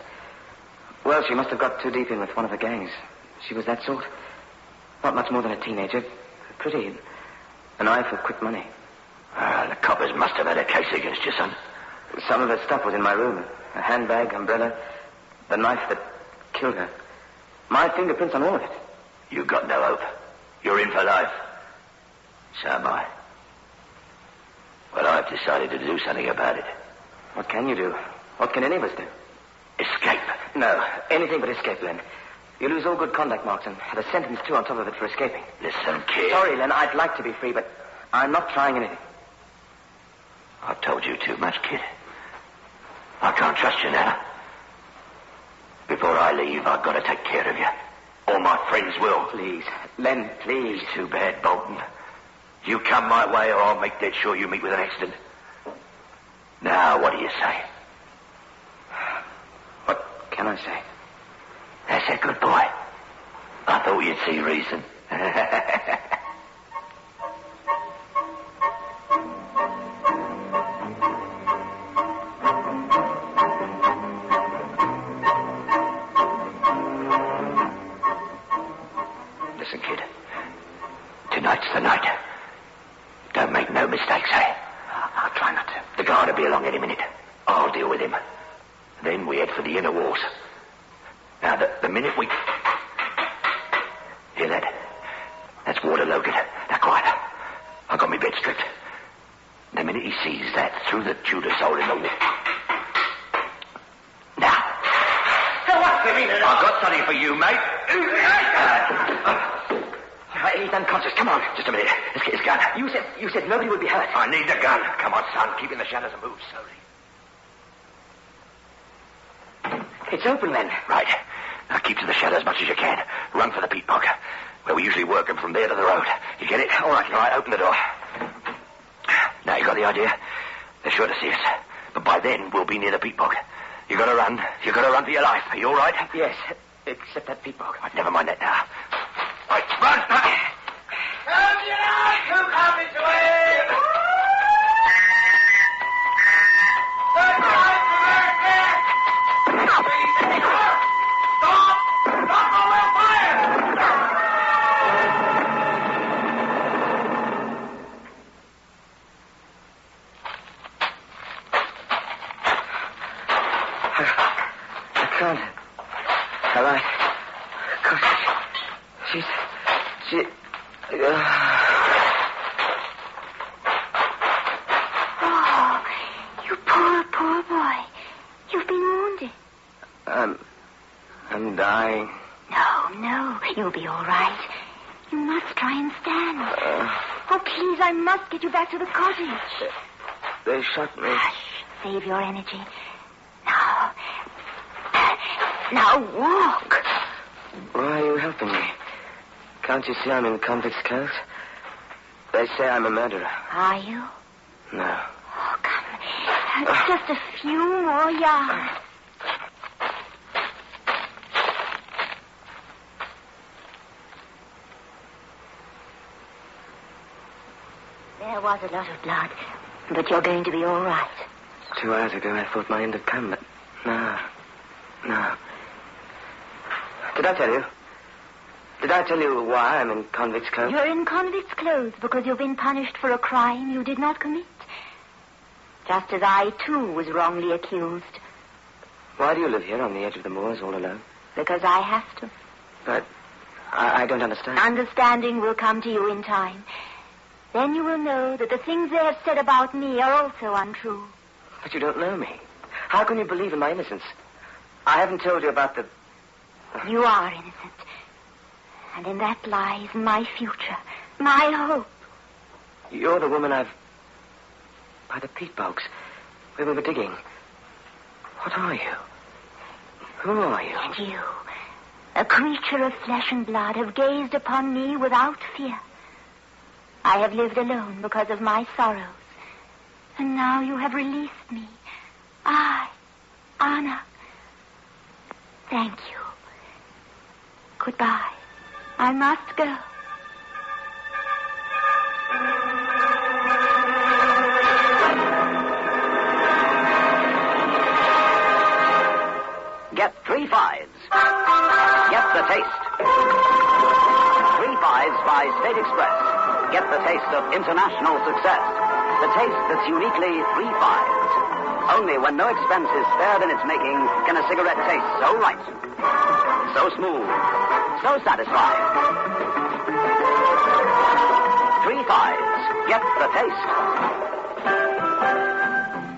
Well, she must have got too deep in with one of the gangs. She was that sort. Not much more than a teenager. Pretty. An eye for quick money. The coppers must have had a case against you, son. Some of her stuff was in my room. A handbag, umbrella, the knife that killed her. My fingerprints on all of it. You got no hope. You're in for life. So am I. Well, I've decided to do something about it. What can you do? What can any of us do? Escape. No, anything but escape, Len. You lose all good conduct marks and have a sentence too on top of it for escaping. Listen, kid. Sorry, Len, I'd like to be free, but I'm not trying anything. I've told you too much, kid. I can't trust you now. Before I leave, I've got to take care of you. All my friends will. Please, Len, please. It's too bad, Bolton. You come my way or I'll make dead sure you meet with an accident. Now, what do you say? What can I say? That's a good boy. I thought you'd see reason. Listen, kid. Tonight's the night. Don't make no mistakes, eh? I'll try not to. The guard will be along any minute. I'll deal with him. Then we head for the inner walls. Now, the minute we... Hear that? That's Waterloo. Now, quiet. I got me bed stripped. The minute he sees that, through the Judas hole in the wall. Now. What's the meaning? I've got something for you, mate. He's unconscious. Come on. Just a minute. Let's get his gun. You said nobody would be hurt. I need the gun. Come on, son. Keep in the shadows and move slowly. It's open, then. Right. Now keep to the shadow as much as you can. Run for the peat bog, where we usually work, and from there to the road. You get it? All right, open the door. Now you got the idea? They're sure to see us. But by then, we'll be near the peat bog. You gotta run. You gotta run for your life. Are you all right? Yes, except that peat bog. Right, never mind that now. Right, run! Come you out! Who come into it? All right. Gosh, she... Oh, you poor boy. You've been wounded. I'm dying. No, you'll be all right. You must try and stand. Oh, please, I must get you back to the cottage. They shot me. Hush, save your energy. Now walk. Why are you helping me? Can't you see I'm in convict's clothes? They say I'm a murderer. Are you? No. Oh, come. Just a few more yards. There was a lot of blood, but you're going to be all right. 2 hours ago, I thought my end had come, but no. Did I tell you? Did I tell you why I'm in convict's clothes? You're in convict's clothes because you've been punished for a crime you did not commit. Just as I, too, was wrongly accused. Why do you live here on the edge of the moors all alone? Because I have to. But I don't understand. Understanding will come to you in time. Then you will know that the things they have said about me are also untrue. But you don't know me. How can you believe in my innocence? I haven't told you about the... You are innocent. And in that lies my future, my hope. You're the woman I've... By the peat bogs, where we were digging. What are you? Who are you? And you, a creature of flesh and blood, have gazed upon me without fear. I have lived alone because of my sorrows. And now you have released me. I, Anna. Thank you. Goodbye. I must go. Get 3 fives. Get the taste. 3 fives by State Express. Get the taste of international success. The taste that's uniquely 3 fives. Only when no expense is spared in its making can a cigarette taste so right, so smooth, so satisfying. 3 fives. Get the taste.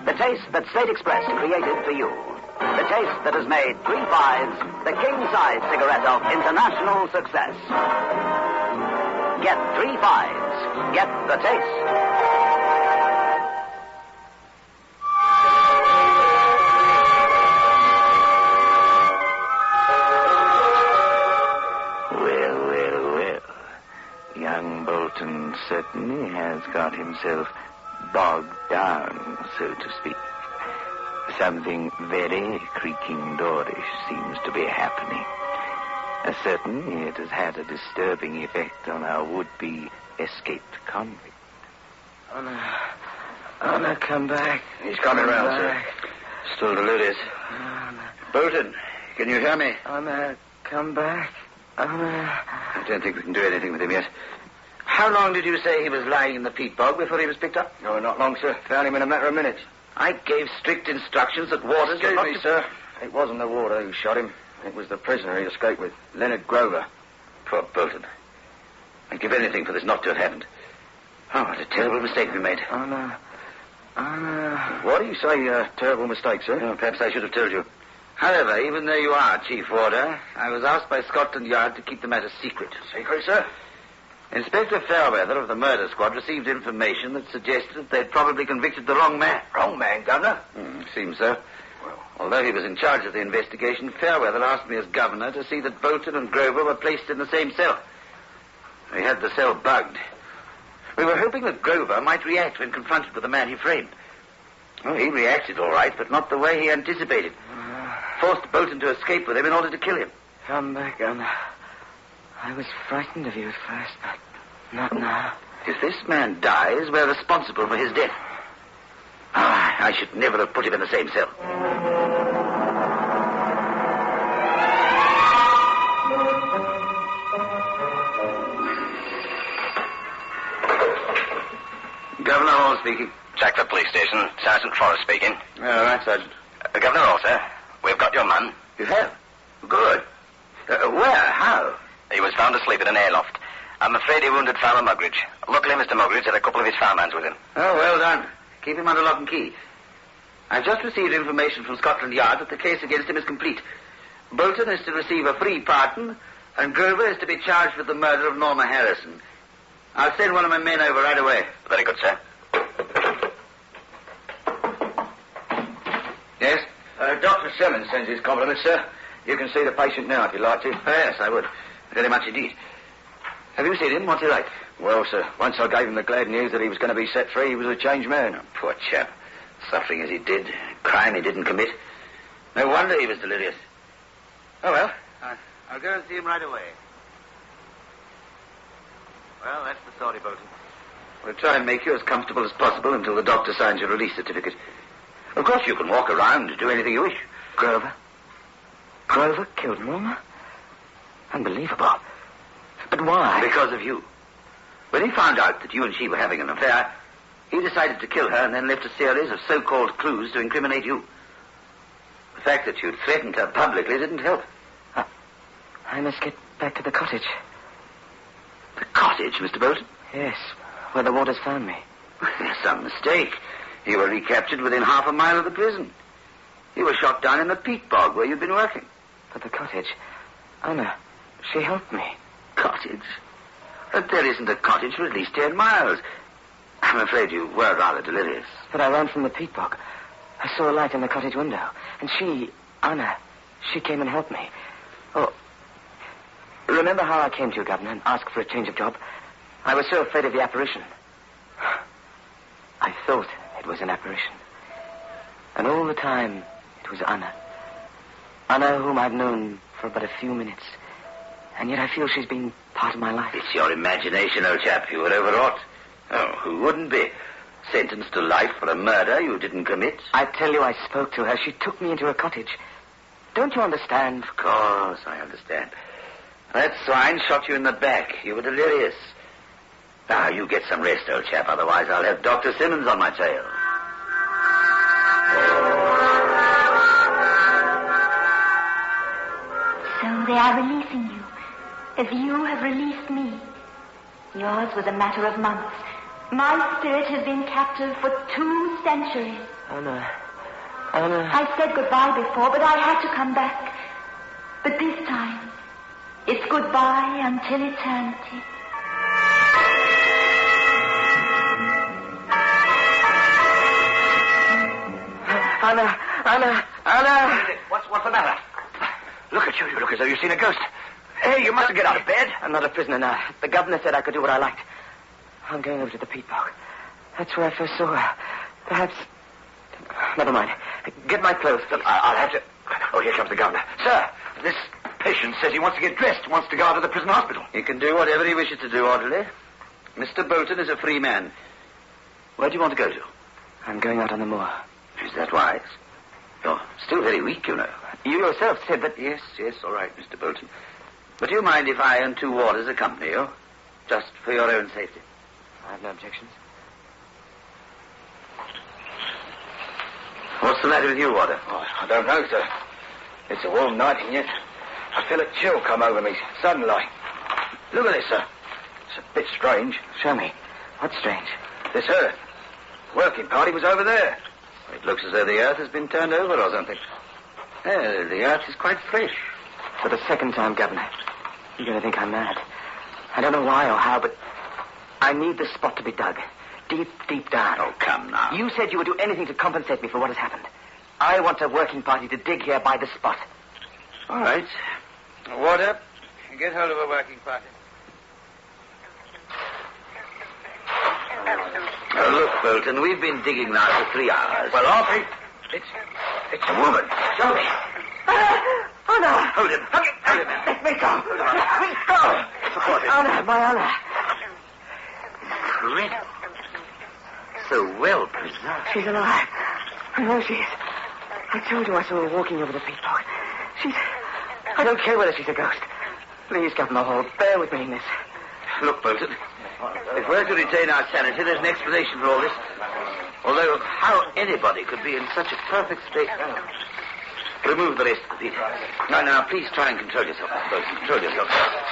The taste that State Express created for you. The taste that has made 3 fives the king-size cigarette of international success. Get 3 fives. Get the taste. Young Bolton certainly has got himself bogged down, so to speak. Something very creaking doorish seems to be happening. Certainly it has had a disturbing effect on our would-be escaped convict. Anna, come back. He's coming round, sir. Still delirious. Bolton, can you hear me? Anna, come back. Anna. I don't think we can do anything with him yet. How long did you say he was lying in the peat bog before he was picked up? No, not long, sir. Found him in a matter of minutes. I gave strict instructions that Waters... Excuse me, sir. It wasn't the water who shot him. It was the prisoner he escaped with, Leonard Grover. Poor Bolton. I'd give anything for this not to have happened. Oh, what a terrible mistake we made. Anna. What do you say, terrible mistake, sir? Oh, perhaps I should have told you. However, even though you are Chief Warder, I was asked by Scotland Yard to keep the matter secret. Secret, sir? Inspector Fairweather of the murder squad received information that suggested that they'd probably convicted the wrong man. Wrong man, Governor? Seems so. Well, although he was in charge of the investigation, Fairweather asked me as governor to see that Bolton and Grover were placed in the same cell. We had the cell bugged. We were hoping that Grover might react when confronted with the man he framed. Oh, he reacted all right, but not the way he anticipated. Forced Bolton to escape with him in order to kill him. Come back, Anna. I was frightened of you at first, but not now. If this man dies, we're responsible for his death. I should never have put him in the same cell. Governor Hall speaking. Jackford Police Station. Sergeant Forrest speaking. All right, Sergeant. Governor Hall, sir. We've got your man. You have? Good. Where? How? He was found asleep in an airloft. I'm afraid he wounded Farmer Mugridge. Luckily, Mr. Mugridge had a couple of his farmhands with him. Oh, well done. Keep him under lock and key. I've just received information from Scotland Yard that the case against him is complete. Bolton is to receive a free pardon, and Grover is to be charged with the murder of Norma Harrison. I'll send one of my men over right away. Very good, sir. Yes? Dr. Simmons sends his compliments, sir. You can see the patient now if you'd like to. Yes, I would. Very much indeed. Have you seen him? What's he like? Well, sir, once I gave him the glad news that he was going to be set free, he was a changed man. Oh, poor chap. Suffering as he did. Crime he didn't commit. No wonder he was delirious. Oh, well. I'll go and see him right away. Well, that's the story, Bolton. We'll try and make you as comfortable as possible until the doctor signs your release certificate. Of course, you can walk around and do anything you wish. Grover? Grover killed Norma? Unbelievable. But why? Because of you. When he found out that you and she were having an affair, he decided to kill her and then left a series of so-called clues to incriminate you. The fact that you'd threatened her publicly didn't help. I must get back to the cottage. The cottage, Mr. Bolton? Yes, where the warders found me. There's some mistake. You were recaptured within half a mile of the prison. You were shot down in the peat bog where you'd been working. But the cottage... Anna, she helped me. Cottage? But there isn't a cottage for at least 10 miles. I'm afraid you were rather delirious. But I ran from the peat bog. I saw a light in the cottage window. And she, Anna, she came and helped me. Oh, remember how I came to you, Governor, and asked for a change of job? I was so afraid of the apparition. I thought it was an apparition. And all the time, it was Anna. Anna, whom I've known for but a few minutes. And yet I feel she's been part of my life. It's your imagination, old chap. You were overwrought. Oh, who wouldn't be? Sentenced to life for a murder you didn't commit? I tell you, I spoke to her. She took me into her cottage. Don't you understand? Of course, I understand. That swine shot you in the back. You were delirious. Now, you get some rest, old chap. Otherwise, I'll have Dr. Simmons on my tail. So they are releasing you, as you have released me. Yours was a matter of months. My spirit has been captive for 2 centuries. Anna. I said goodbye before, but I had to come back. But this time, it's goodbye until eternity. Anna! What's the matter? Look at you. You look as though you've seen a ghost. Hey, you mustn't get out of bed. I'm not a prisoner now. The governor said I could do what I liked. I'm going over to the peat bog. That's where I first saw her. Perhaps... Never mind. Get my clothes. Look, I'll have to... Oh, here comes the governor. Sir, this patient says he wants to get dressed, wants to go out to the prison hospital. He can do whatever he wishes to do, orderly. Mr. Bolton is a free man. Where do you want to go to? I'm going out on the moor. Is that wise? You're still very weak, you know. You yourself said that... Yes, all right, Mr. Bolton. But do you mind if I and 2 warders accompany you? Just for your own safety. I have no objections. What's the matter with you, warder? Oh, I don't know, sir. It's a warm night, and yet I feel a chill come over me, sudden like. Look at this, sir. It's a bit strange. Show me. What's strange? This earth. Working party was over there. It looks as though the earth has been turned over or something. Yeah, the earth is quite fresh. For the second time, Governor. You're going to think I'm mad. I don't know why or how, but I need this spot to be dug. Deep, deep down. Oh, come now. You said you would do anything to compensate me for what has happened. I want a working party to dig here by the spot. All right. Water. Get hold of a working party. Oh, look, Bolton, we've been digging now for 3 hours. Well, Arthur, It's a woman. show me. Honor! Hold him. Hold him. Let me go! Let me go! Honor, my honor. Incredible. So well preserved. She's alive. I know she is. I told you I saw her walking over the peacock. She's... I don't care whether she's a ghost. Please, Governor Hall, bear with me in this. Look, Bolton, if we're to retain our sanity, there's an explanation for all this. Although how anybody could be in such a perfect state... Remove the rest of the details. Now, please try and control yourself, Bolton. Control yourself.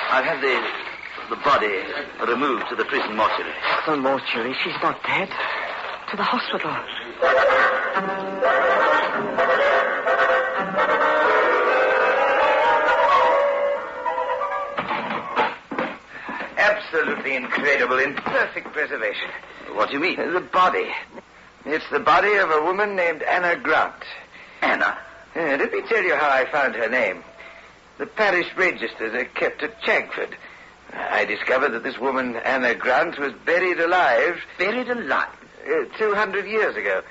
I'll have the body removed to the prison mortuary. The mortuary? She's not dead. To the hospital. Absolutely incredible, in perfect preservation. What do you mean? The body. It's the body of a woman named Anna Grant. Anna? Let me tell you how I found her name. The parish registers are kept at Chagford. I discovered that this woman, Anna Grant, was buried alive. Buried alive? 200 years ago.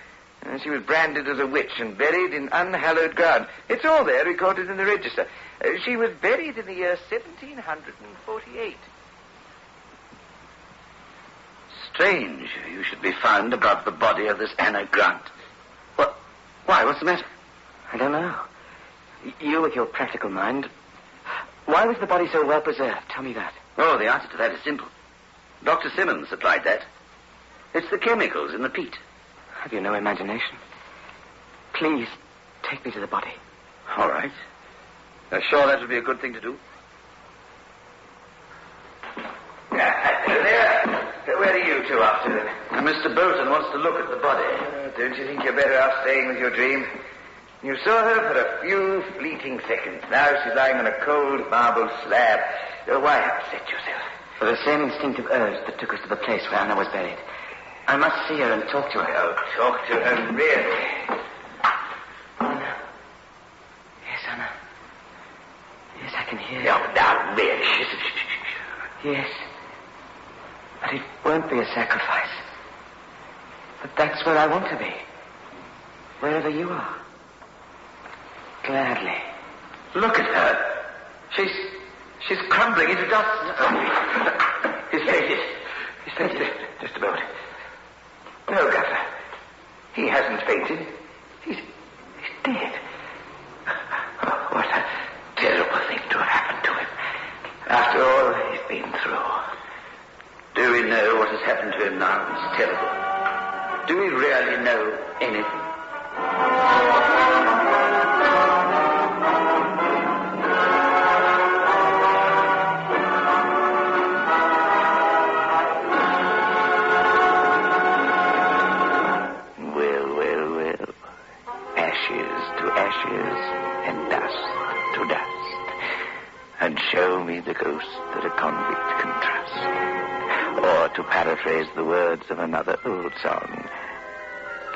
She was branded as a witch and buried in unhallowed ground. It's all there, recorded in the register. She was buried in the year 1748. Strange you should be found above the body of this Anna Grant. What? Why? What's the matter? I don't know. You with your practical mind. Why was the body so well preserved? Tell me that. Oh, the answer to that is simple. Dr. Simmons supplied that. It's the chemicals in the peat. Have you no imagination? Please, take me to the body. All right. Sure that would be a good thing to do? There. Where are you two off to? Mr. Bolton wants to look at the body. Don't you think you're better off staying with your dream? You saw her for a few fleeting seconds. Now she's lying on a cold marble slab. Why upset yourself? For the same instinctive urge that took us to the place where Anna was buried. I must see her and talk to her. Oh, talk to her, really? Anna. Yes, Anna. Yes, I can hear you. Now, really? Yes. But it won't be a sacrifice. But that's where I want to be. Wherever you are. Gladly. Look at her. She's crumbling into dust. He's fainted. Just a moment. No, Governor. He hasn't fainted. He's dead. Oh, what a terrible thing to have happened to him. After all he's been through. Do we know what has happened to him now? It's terrible. Do we really know anything? And show me the ghost that a convict can trust. Or, to paraphrase the words of another old song,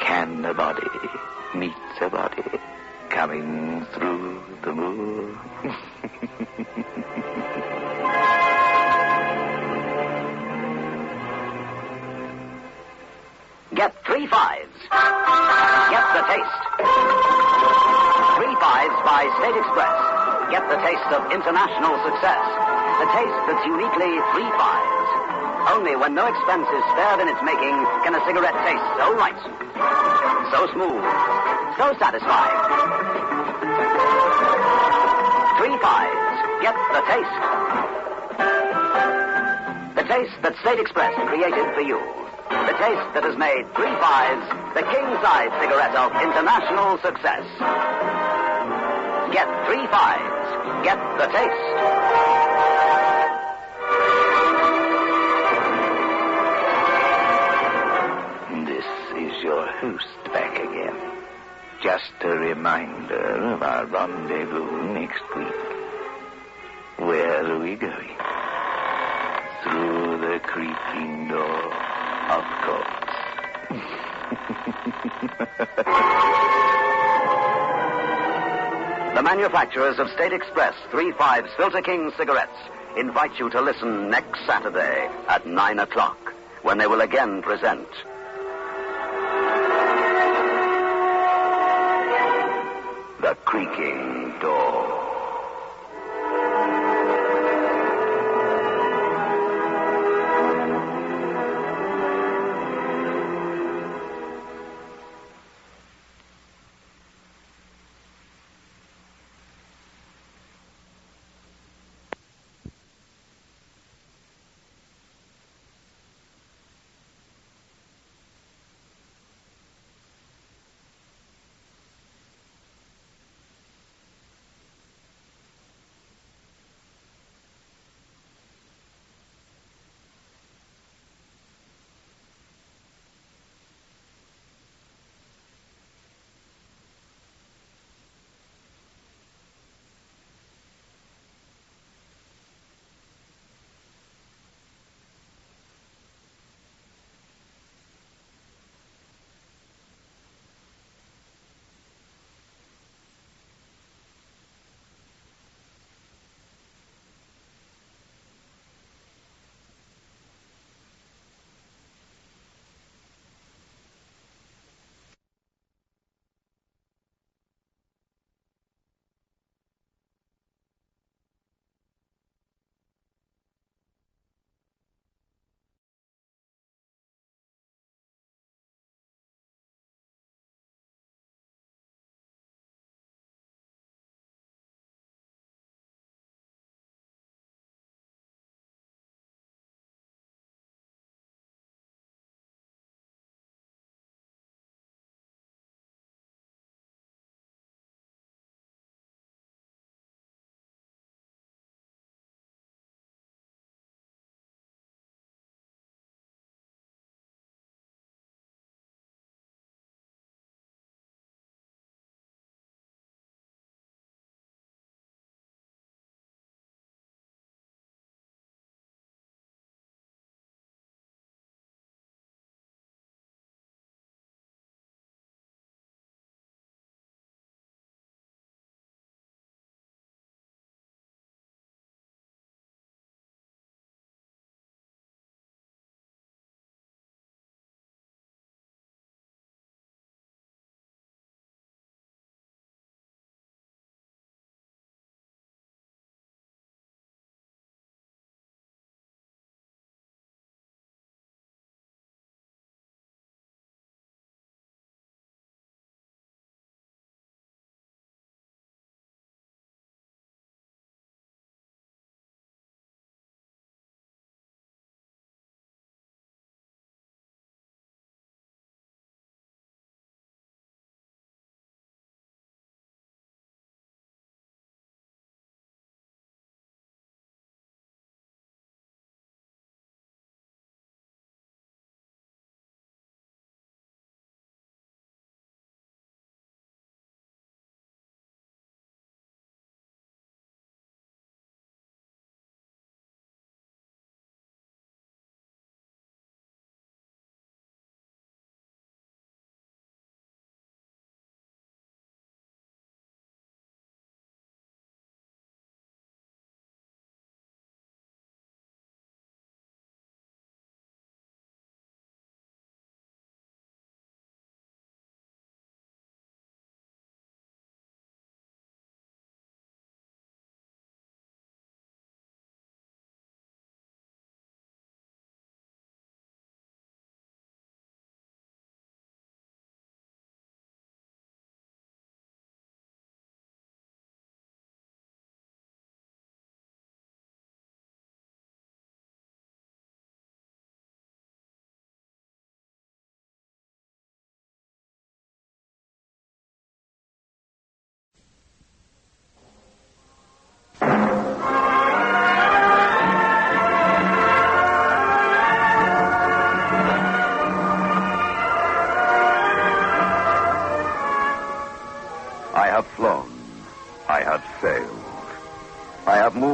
can a body meet a body coming through the moon? Get 3 fives. Get the taste. 3 fives by State Express. Get the taste of international success. The taste that's uniquely 3 fives. Only when no expense is spared in its making can a cigarette taste so right, so smooth, so satisfying. 3 fives. Get the taste. The taste that State Express created for you. The taste that has made 3 fives the king-size cigarette of international success. Get 3 fives. Get the taste. coast back again. Just a reminder of our rendezvous next week. Where are we going? Through the creaking door, of course. The manufacturers of State Express 3/5 Filter King cigarettes invite you to listen next Saturday at 9 o'clock, when they will again present The Creaking Door.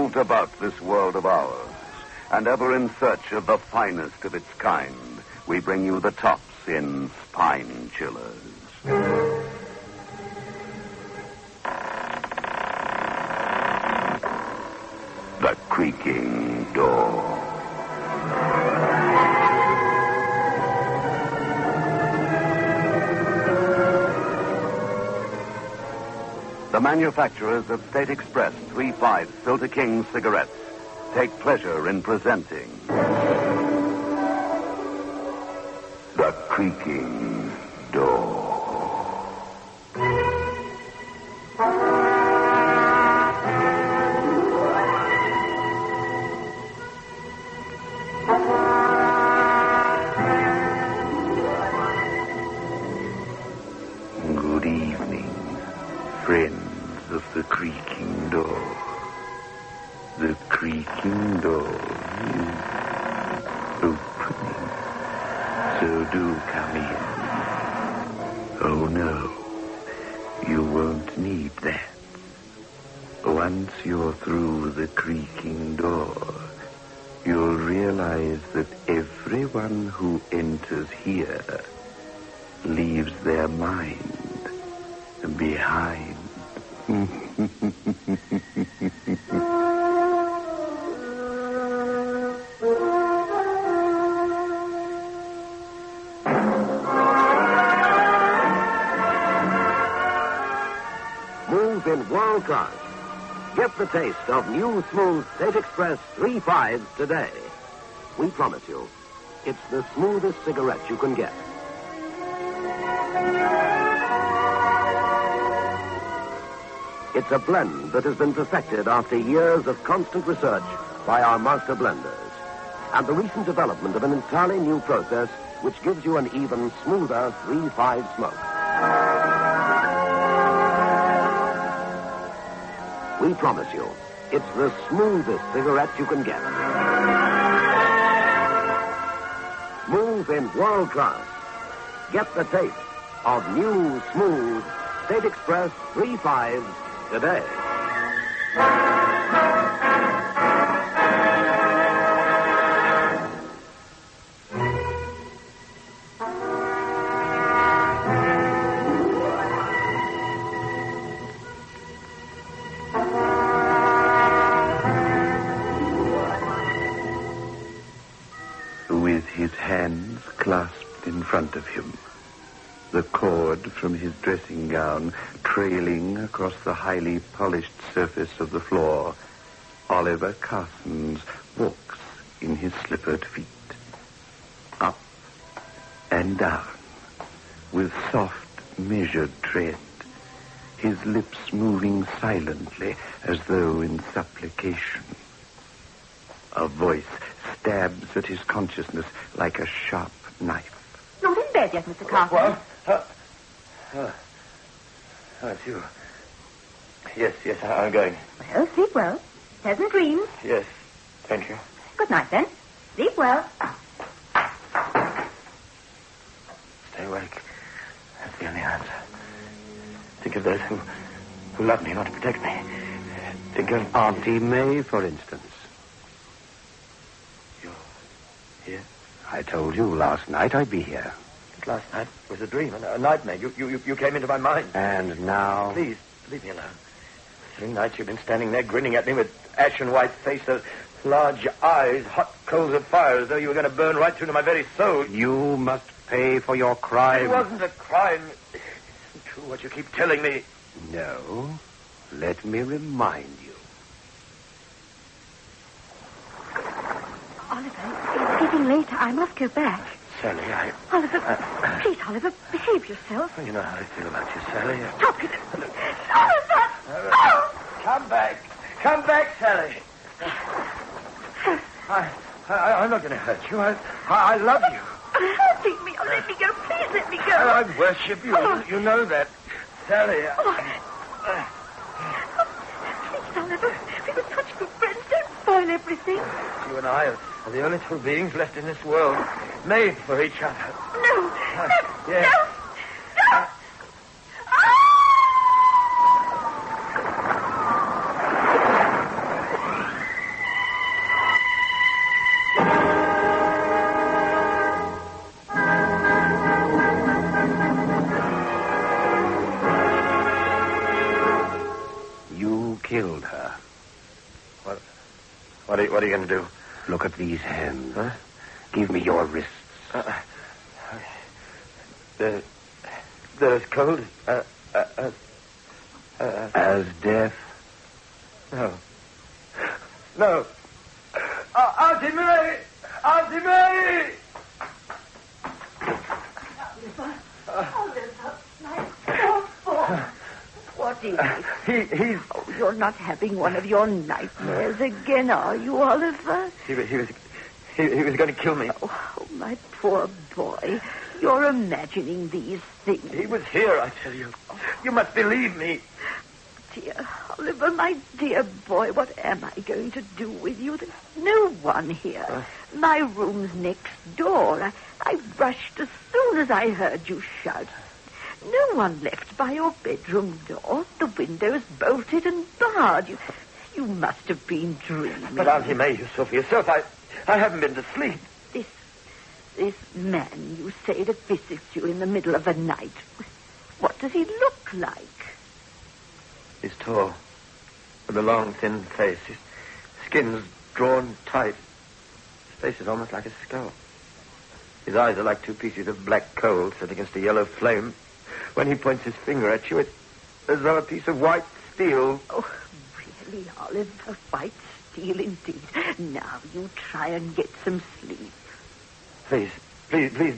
moved about this world of ours, and ever in search of the finest of its kind, we bring you the tops in spine chillers. The Creaking Door. The manufacturers of State Express 3/5 Filter King cigarettes take pleasure in presenting The Creaking Door. Good evening, friends of the Creaking Door. The Creaking Door is opening, so do come in. Oh no, you won't need that. Once you're through the Creaking Door, you'll realize that everyone who enters here leaves their mind behind. Move in world class. Get the taste of new smooth State Express 3/5 today. We promise you, it's the smoothest cigarette you can get. It's a blend that has been perfected after years of constant research by our master blenders, and the recent development of an entirely new process which gives you an even smoother 3/5 smoke. We promise you, it's the smoothest cigarette you can get. Move in world class. Get the taste of new, smooth State Express 3/5 today. With his hands clasped in front of him, the cord from his dressing gown trailing across the highly polished surface of the floor, Oliver Carsons walks in his slippered feet. Up and down, with soft, measured tread, his lips moving silently as though in supplication. A voice stabs at his consciousness like a sharp knife. Not in bed yet, Mr. Carson. It's you. Yes, I'm going. Well, sleep well. Pleasant dreams. Yes, thank you. Good night, then. Sleep well. Stay awake. That's the only answer. Think of those who love me, not to protect me. Think of Auntie May, for instance. You're here? I told you last night I'd be here. Last night was a dream, a nightmare. You came into my mind. And now? Please, leave me alone. 3 nights you've been standing there grinning at me with ashen white face, those large eyes, hot coals of fire, as though you were going to burn right through to my very soul. You must pay for your crime. It wasn't a crime. It isn't true what you keep telling me. No. Let me remind you. Oliver, it's getting later. I must go back. Sally, Oliver, please, Oliver, behave yourself. You know how I feel about you, Sally. Stop it. Oliver! Oh! Come back. Come back, Sally. I'm not going to hurt you. I love you. Hurting me. Oh, let me go. Please let me go. I worship you. Oh. You know that. Sally. Please, Oliver. We were such good friends. Don't spoil everything. You and I are the only 2 beings left in this world, made for each other. No. Yes. No. What are you going to do? Look at these hands. Huh? Give me your wrists. They're as cold as death? No. No. Auntie May! Auntie May! What is it? He's... Oh, you're not having one of your nightmares again, are you, Oliver? He was going to kill me. Oh, my poor boy. You're imagining these things. He was here, I tell you. You must believe me. Dear Oliver, my dear boy, what am I going to do with you? There's no one here. My room's next door. I rushed as soon as I heard you shout. No one left by your bedroom door. The window's bolted and barred. You must have been dreaming. But Auntie May, you saw for yourself. I haven't been to sleep. This man you say that visits you in the middle of the night, what does he look like? He's tall, with a long, thin face. His skin's drawn tight. His face is almost like a skull. His eyes are like two pieces of black coal set against a yellow flame. When he points his finger at you, it's as though a piece of white steel. Oh, really, Oliver? White steel indeed. Now you try and get some sleep. Please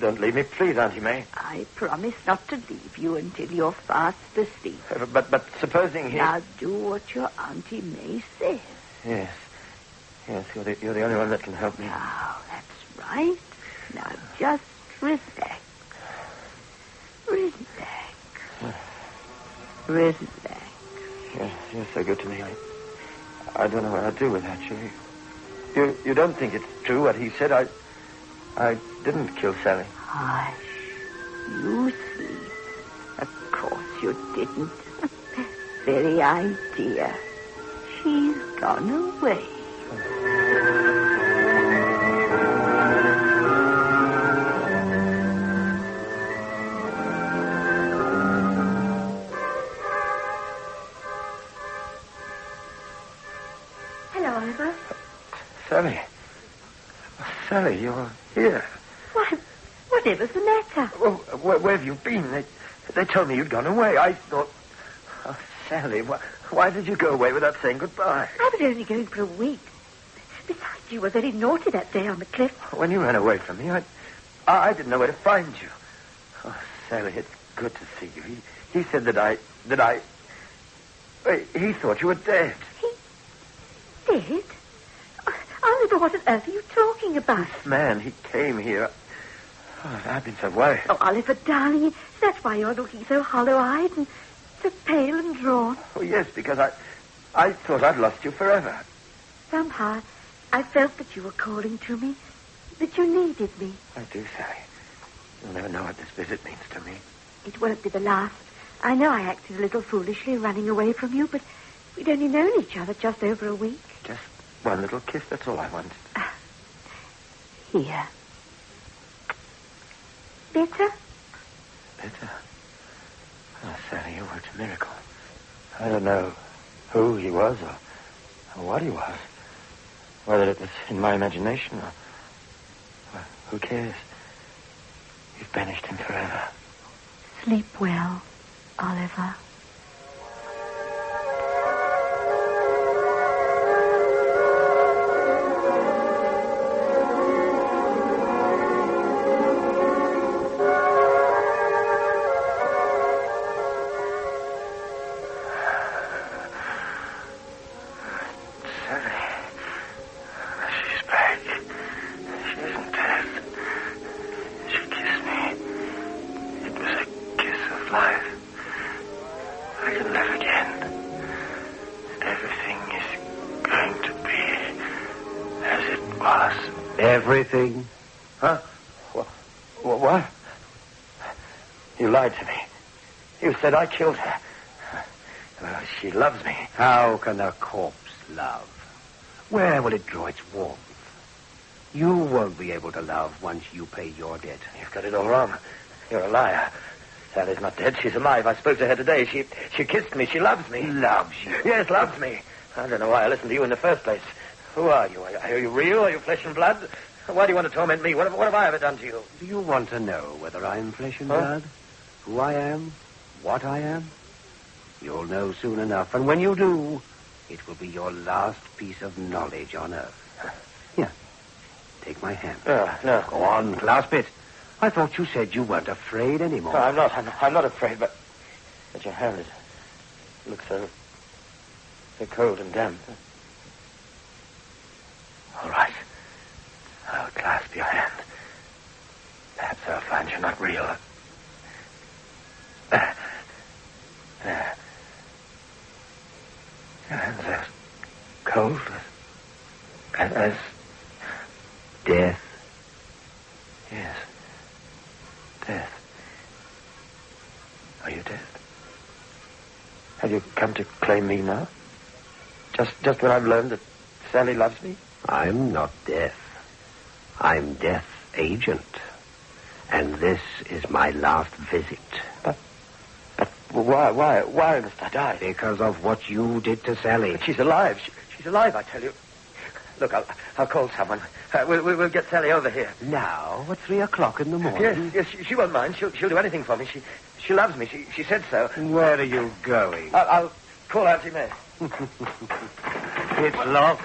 don't leave me. Please, Auntie May. I promise not to leave you until you're fast asleep. But supposing he... Now do what your Auntie May says. Yes, you're the only one that can help me. Now, that's right. Now just relax. Relax. You're so good to me. I don't know what I'd do without you. You don't think it's true what he said? I didn't kill Sally. Hush. You sleep. Of course you didn't. Very idea. She's gone away. Hello, Oliver. Sally. Sally, you're here. Why, whatever's the matter? Well, where have you been? They told me you'd gone away. I thought... Oh, Sally, why did you go away without saying goodbye? I was only going for a week. Besides, you were very naughty that day on the cliff. When you ran away from me, I didn't know where to find you. Oh, Sally, it's good to see you. He said that I... He thought you were dead. Dead? Oliver, what on earth are you talking about? This man, he came here. Oh, I've been so worried. Oh, Oliver, darling, that's why you're looking so hollow-eyed and so pale and drawn. Oh, yes, because I thought I'd lost you forever. Somehow, I felt that you were calling to me, that you needed me. I do, Sally. You'll never know what this visit means to me. It won't be the last. I know I acted a little foolishly running away from you, but we'd only known each other just over a week. Just one little kiss, that's all I wanted. Here. Better? Better? Oh, Sally, you worked a miracle. I don't know who he was or what he was. Whether it was in my imagination or... Well, who cares? You've banished him forever. Sleep well, Oliver. Everything? Huh? What? You lied to me. You said I killed her. Well, she loves me. How can a corpse love? Where will it draw its warmth? You won't be able to love once you pay your debt. You've got it all wrong. You're a liar. Sally's not dead. She's alive. I spoke to her today. She kissed me. She loves me. Loves you? Yes, loves me. I don't know why I listened to you in the first place. Who are you? Are you real? Are you flesh and blood? Why do you want to torment me? What have I ever done to you? Do you want to know whether I'm flesh and blood? Who I am? What I am? You'll know soon enough, and when you do, it will be your last piece of knowledge on Earth. Here, take my hand. No. Go on, clasp it. I thought you said you weren't afraid anymore. No, I'm not afraid, but your hand looks so cold and damp. All right. I'll clasp your hand. Perhaps I'll find you're not real. As cold as death. Yes. Death. Are you dead? Have you come to claim me now? Just when I've learned that Sally loves me? I'm not death. I'm Death's agent. And this is my last visit. But why must I die? Because of what you did to Sally. But she's alive. She's alive, I tell you. Look, I'll call someone. We'll get Sally over here. Now, at 3 o'clock in the morning? Yes, she won't mind. She'll do anything for me. She loves me. She said so. Where are you going? I'll call Auntie May. It's locked.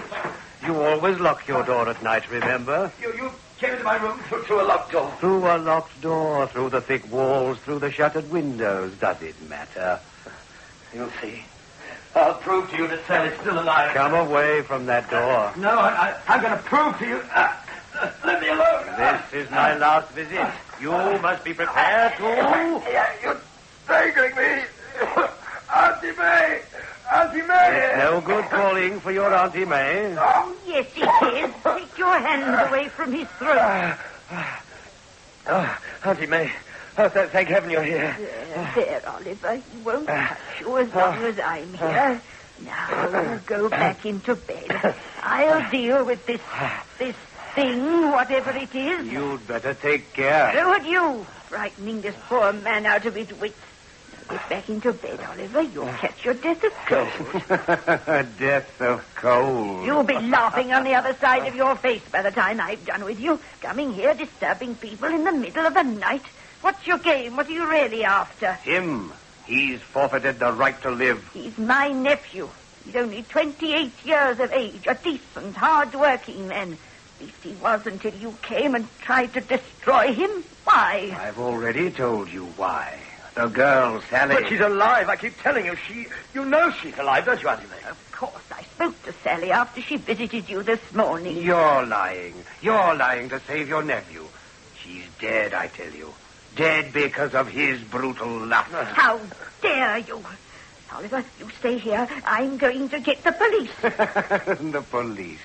You always lock your door at night, remember? You came into my room through a locked door. Through a locked door, through the thick walls, through the shuttered windows. Does it matter? You'll see. I'll prove to you that Sally's still alive. Come away from that door. No, I'm going to prove to you. Let me alone. This is my last visit. You must be prepared to... You're strangling me. Auntie May! Auntie May! It's no good calling for your Auntie May. Oh, yes, it is. Take your hands away from his throat. Auntie May. Oh, thank heaven you're here. There, Oliver. He won't touch you as long as I'm here. Now, we'll go back into bed. I'll deal with this thing, whatever it is. You'd better take care. So would you, frightening this poor man out of his wits. Now, get back into bed, Oliver. You'll catch your death of cold. Death of cold. You'll be laughing on the other side of your face by the time I've done with you. Coming here, disturbing people in the middle of the night. What's your game? What are you really after? Him. He's forfeited the right to live. He's my nephew. He's only 28 years of age, a decent, hard-working man. At least he was until you came and tried to destroy him. Why? I've already told you why. The girl, Sally. But she's alive. I keep telling you. You know she's alive, don't you, Auntie May? Of course. I spoke to Sally after she visited you this morning. You're lying. You're lying to save your nephew. She's dead, I tell you. Dead because of his brutal lust. How dare you? Oliver, you stay here. I'm going to get the police. The police?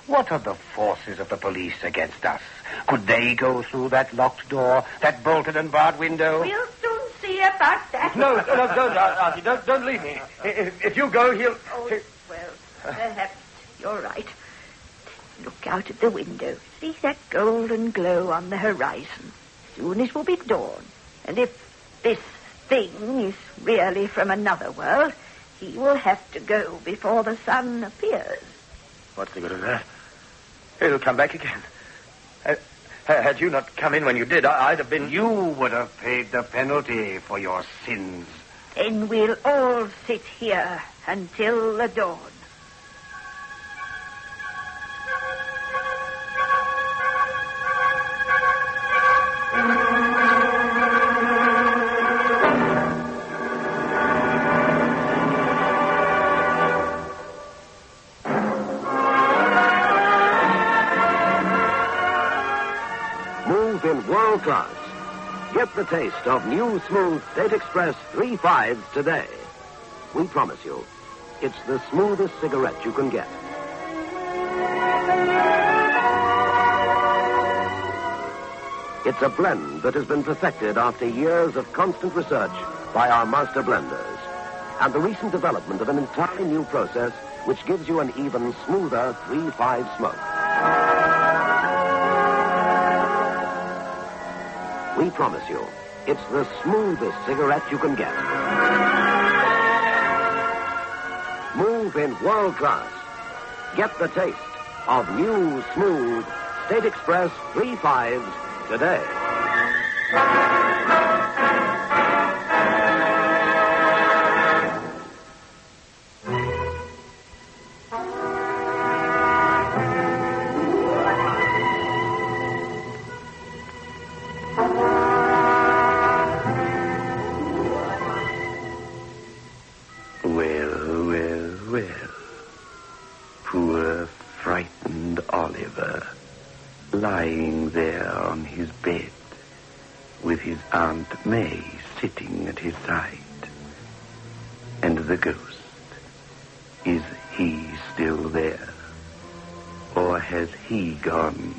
What are the forces of the police against us? Could they go through that locked door, that bolted and barred window? We'll soon see about that. No, don't, Auntie. Don't leave me. If you go, he'll... Oh, well, perhaps you're right. Look out at the window. See that golden glow on the horizon. Soon it will be dawn. And if this thing is really from another world, he will have to go before the sun appears. What's the good of that? He'll come back again. Had you not come in when you did, I'd have been... You would have paid the penalty for your sins. Then we'll all sit here until the dawn. In world class. Get the taste of new smooth State Express 3 5s today. We promise you, it's the smoothest cigarette you can get. It's a blend that has been perfected after years of constant research by our master blenders. And the recent development of an entirely new process which gives you an even smoother 3-5 smoke. We promise you, it's the smoothest cigarette you can get. Move in world class. Get the taste of new, smooth State Express 3/5s today. Poor, frightened Oliver, lying there on his bed, with his Aunt May sitting at his side. And the ghost, is he still there? Or has he gone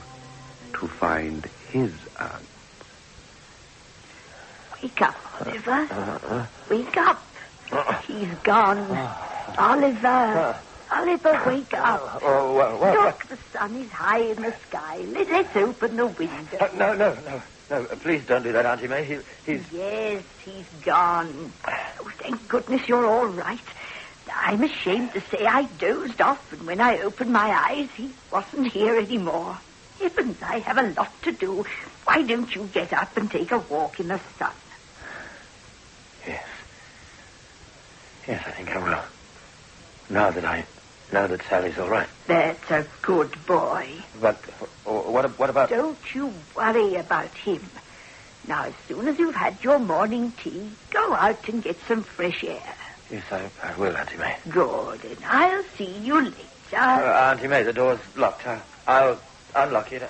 to find his aunt? Wake up, Oliver. Wake up. He's gone. Oliver. Oliver, wake up. Look, the sun is high in the sky. Let's open the window. No. Please don't do that, Auntie May. He's... Yes, he's gone. Oh, thank goodness you're all right. I'm ashamed to say I dozed off, and when I opened my eyes, he wasn't here anymore. Heavens, I have a lot to do. Why don't you get up and take a walk in the sun? Yes, I think I will. Now that I know that Sally's all right. That's a good boy. But what about... Don't you worry about him. Now, as soon as you've had your morning tea, go out and get some fresh air. Yes, I will, Auntie May. Good, and I'll see you later. Auntie May, the door's locked. I'll unlock it.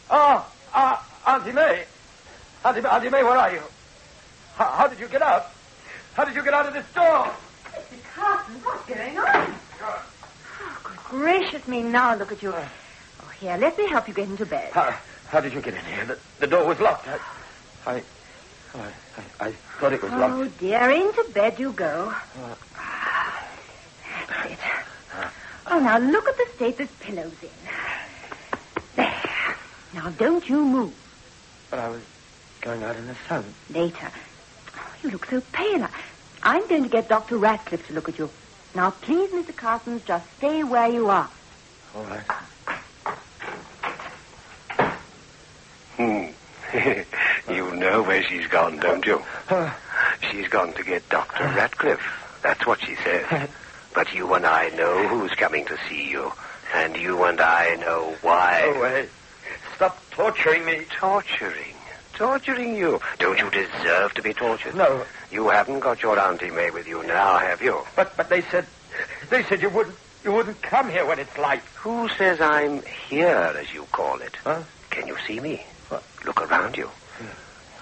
Auntie May! Auntie May, where are you? How did you get out? How did you get out of this door? Mr. Carson, what's going on? Oh, good gracious me, now look at you. Oh, here, let me help you get into bed. How did you get in here? The door was locked. I thought it was locked. Oh, dear, into bed you go. That's it. Oh, now look at the state this pillow's in. There. Now, don't you move. But I was going out in the sun. Later. Oh, you look so pale. I'm going to get Dr. Ratcliffe to look at you. Now, please, Mr. Carson, just stay where you are. All right. You know where she's gone, don't you? She's gone to get Dr. Ratcliffe. That's what she says. But you and I know who's coming to see you. And you and I know why. Oh, wait. Stop torturing me. Torturing you? Don't you deserve to be tortured? No. You haven't got your Auntie May with you now, have you? But they said you wouldn't come here when it's light. Who says I'm here, as you call it? Huh? Can you see me? What? Look around you.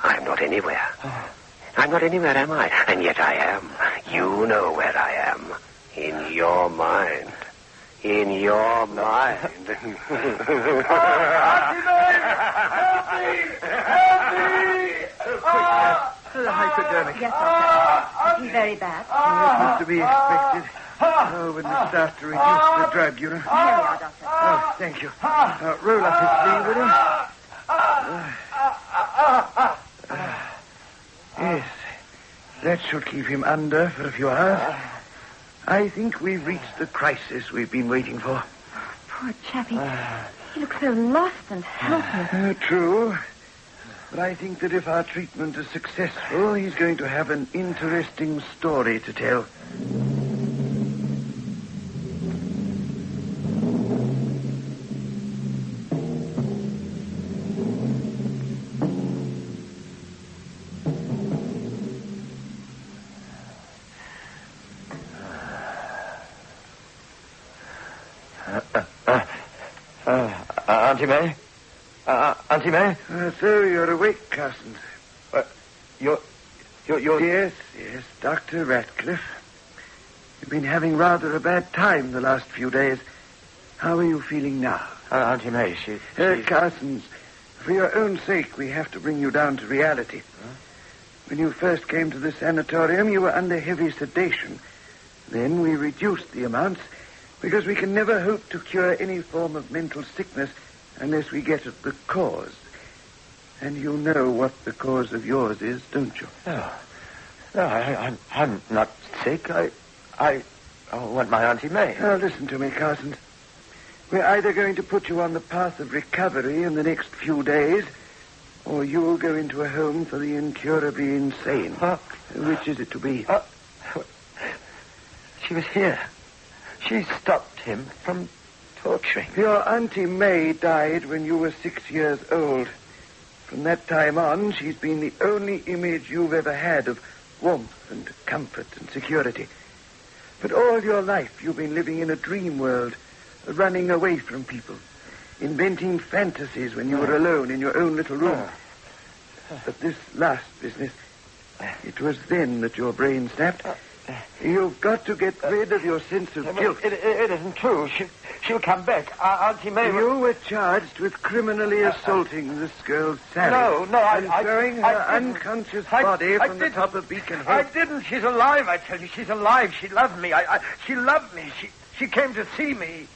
I'm not anywhere. I'm not anywhere, am I? And yet I am. You know where I am. In your mind. In your mind. Auntie May! Help me! Hypodermic. Yes, doctor. Is he very bad? That's to be expected. Oh, when we start to reduce the drug, you know. Here we are, doctor. Oh, thank you. Roll up his sleeve, will you? Yes, that should keep him under for a few hours. I think we've reached the crisis we've been waiting for. Poor chappie. He looks so lost and helpless. True. But I think that if our treatment is successful, he's going to have an interesting story to tell. Auntie May? Auntie May? So you're awake, Carson. You're... Yes, Dr. Ratcliffe. You've been having rather a bad time the last few days. How are you feeling now? Auntie May, she's... Carson, for your own sake, we have to bring you down to reality. Huh? When you first came to the sanatorium, you were under heavy sedation. Then we reduced the amounts because we can never hope to cure any form of mental sickness unless we get at the cause. And you know what the cause of yours is, don't you? No, I'm not sick. I want my Auntie May. Now, listen to me, Carson. We're either going to put you on the path of recovery in the next few days, or you'll go into a home for the incurably insane. Which is it to be? She was here. She stopped him from torturing. Your Auntie May died when you were 6 years old. From that time on, she's been the only image you've ever had of warmth and comfort and security. But all your life, you've been living in a dream world, running away from people, inventing fantasies when you were alone in your own little room. But this last business, it was then that your brain snapped. You've got to get rid of your sense of guilt. It isn't true. She'll come back. Auntie May... You were charged with criminally assaulting this girl, Sally. No, and throwing her unconscious body from the top of Beacon Hill. I didn't. She's alive, I tell you. She's alive. She loved me. She loved me. She came to see me.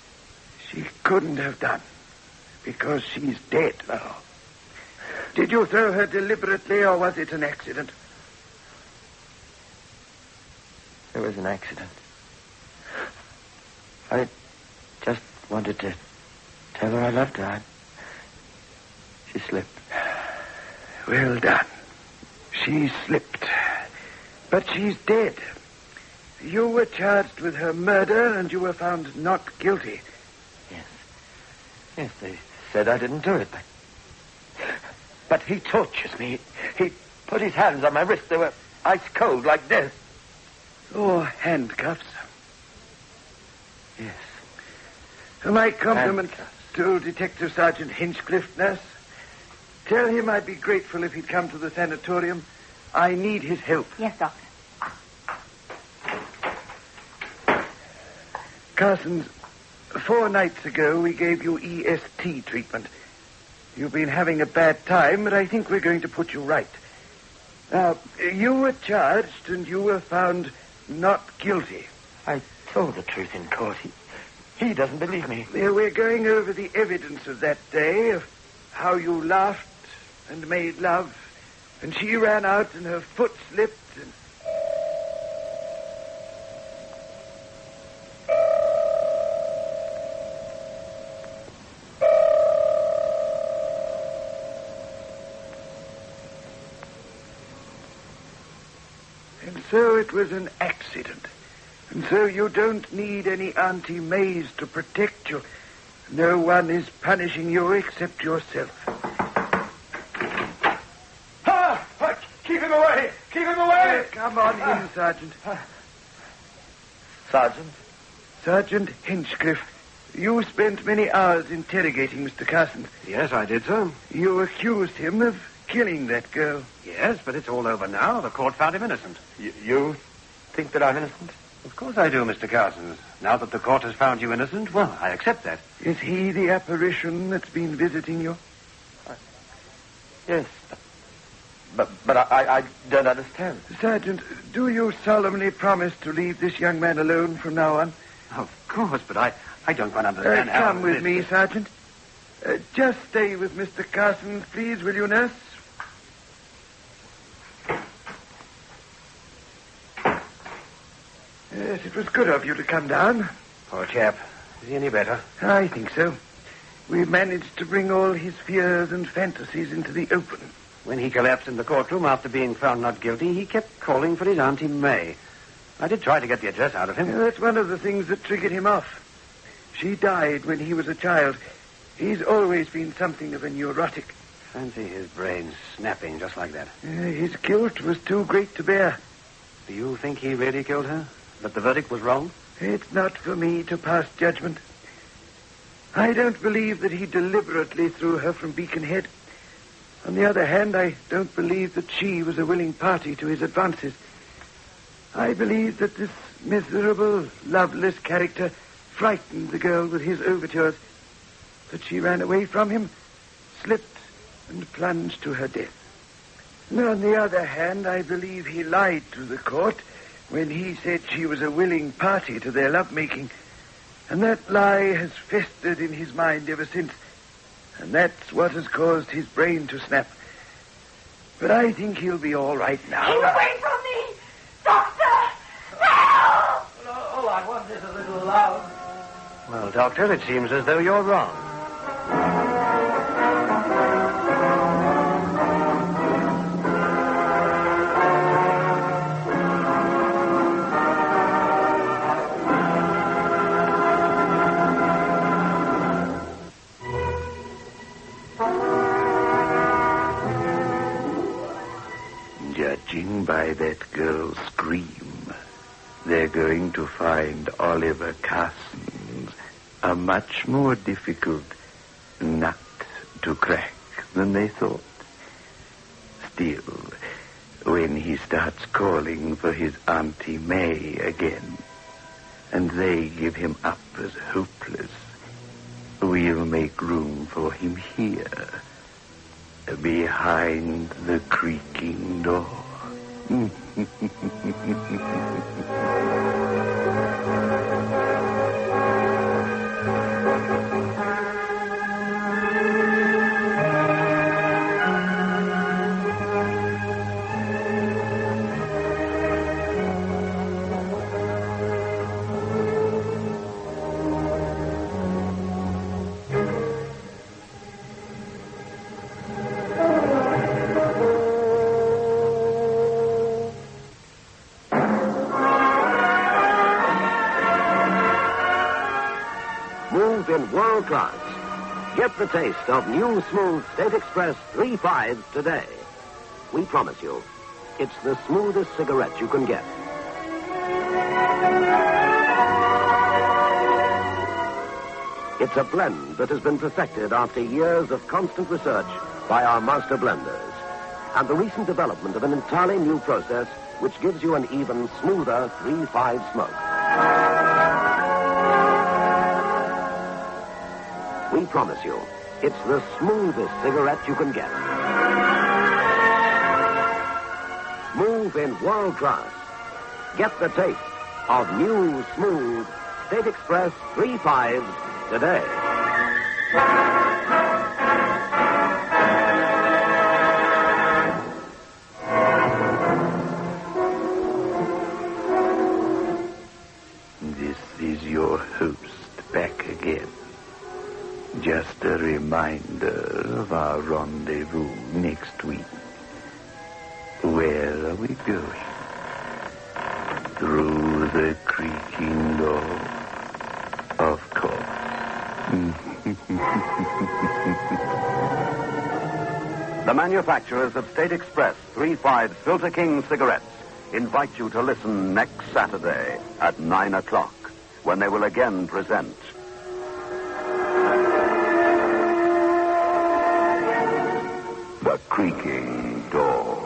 She couldn't have done, because she's dead now. Did you throw her deliberately, or was it an accident? It was an accident. I just wanted to tell her I loved her. She slipped. Well done. She slipped. But she's dead. You were charged with her murder, and you were found not guilty. Yes, they said I didn't do it. But he tortures me. He put his hands on my wrists. They were ice cold like this. Oh, handcuffs. Yes. My compliments to Detective Sergeant Hinchcliffe, nurse. Tell him I'd be grateful if he'd come to the sanatorium. I need his help. Yes, Doctor. Carson's, 4 nights ago we gave you EST treatment. You've been having a bad time, but I think we're going to put you right. Now, you were charged and you were found not guilty. I told the truth in court. He doesn't believe me. We're going over the evidence of that day, of how you laughed and made love, and she ran out and her foot slipped and... And so it was an accident. And so you don't need any Auntie Mays to protect you. No one is punishing you except yourself. Keep him away! Keep him away! Come on in, Sergeant. Sergeant? Sergeant Hinchcliffe, you spent many hours interrogating Mr. Carson. Yes, I did, sir. You accused him of killing that girl. Yes, but it's all over now. The court found him innocent. You think that I'm innocent? Of course I do, Mr. Carson. Now that the court has found you innocent, well, I accept that. Is he the apparition that's been visiting you? Yes. But I don't understand. Sergeant, do you solemnly promise to leave this young man alone from now on? Of course, but I don't quite understand how... Come with me, Sergeant. Just stay with Mr. Carson, please, will you, nurse? Yes, it was good of you to come down. Poor chap. Is he any better? I think so. We managed to bring all his fears and fantasies into the open. When he collapsed in the courtroom after being found not guilty, he kept calling for his Auntie May. I did try to get the address out of him. That's one of the things that triggered him off. She died when he was a child. He's always been something of a neurotic. Fancy his brain snapping just like that. His guilt was too great to bear. Do you think he really killed her? That the verdict was wrong? It's not for me to pass judgment. I don't believe that he deliberately threw her from Beacon Head. On the other hand, I don't believe that she was a willing party to his advances. I believe that this miserable, loveless character frightened the girl with his overtures, that she ran away from him, slipped, and plunged to her death. And on the other hand, I believe he lied to the court when he said she was a willing party to their lovemaking. And that lie has festered in his mind ever since. And that's what has caused his brain to snap. But I think he'll be all right now. Keep away from me! Doctor! Help! All I want is a little love. Well, Doctor, it seems as though you're wrong. Judging by that girl's scream, they're going to find Oliver Carson's a much more difficult nut to crack than they thought. Still, when he starts calling for his Auntie May again, and they give him up as hopeless, we'll make room for him here, behind the creaking door. In world class. Get the taste of new smooth State Express 3/5 today. We promise you, it's the smoothest cigarette you can get. It's a blend that has been perfected after years of constant research by our master blenders, and the recent development of an entirely new process which gives you an even smoother 3/5 smoke. We promise you, it's the smoothest cigarette you can get. Smooth in world class. Get the taste of new, smooth State Express 3/5 today. This is your host back again. Just a reminder of our rendezvous next week. Where are we going? Through the creaking door? Of course. The manufacturers of State Express 3/5 Filter King cigarettes invite you to listen next Saturday at 9 o'clock when they will again present The Creaking Door.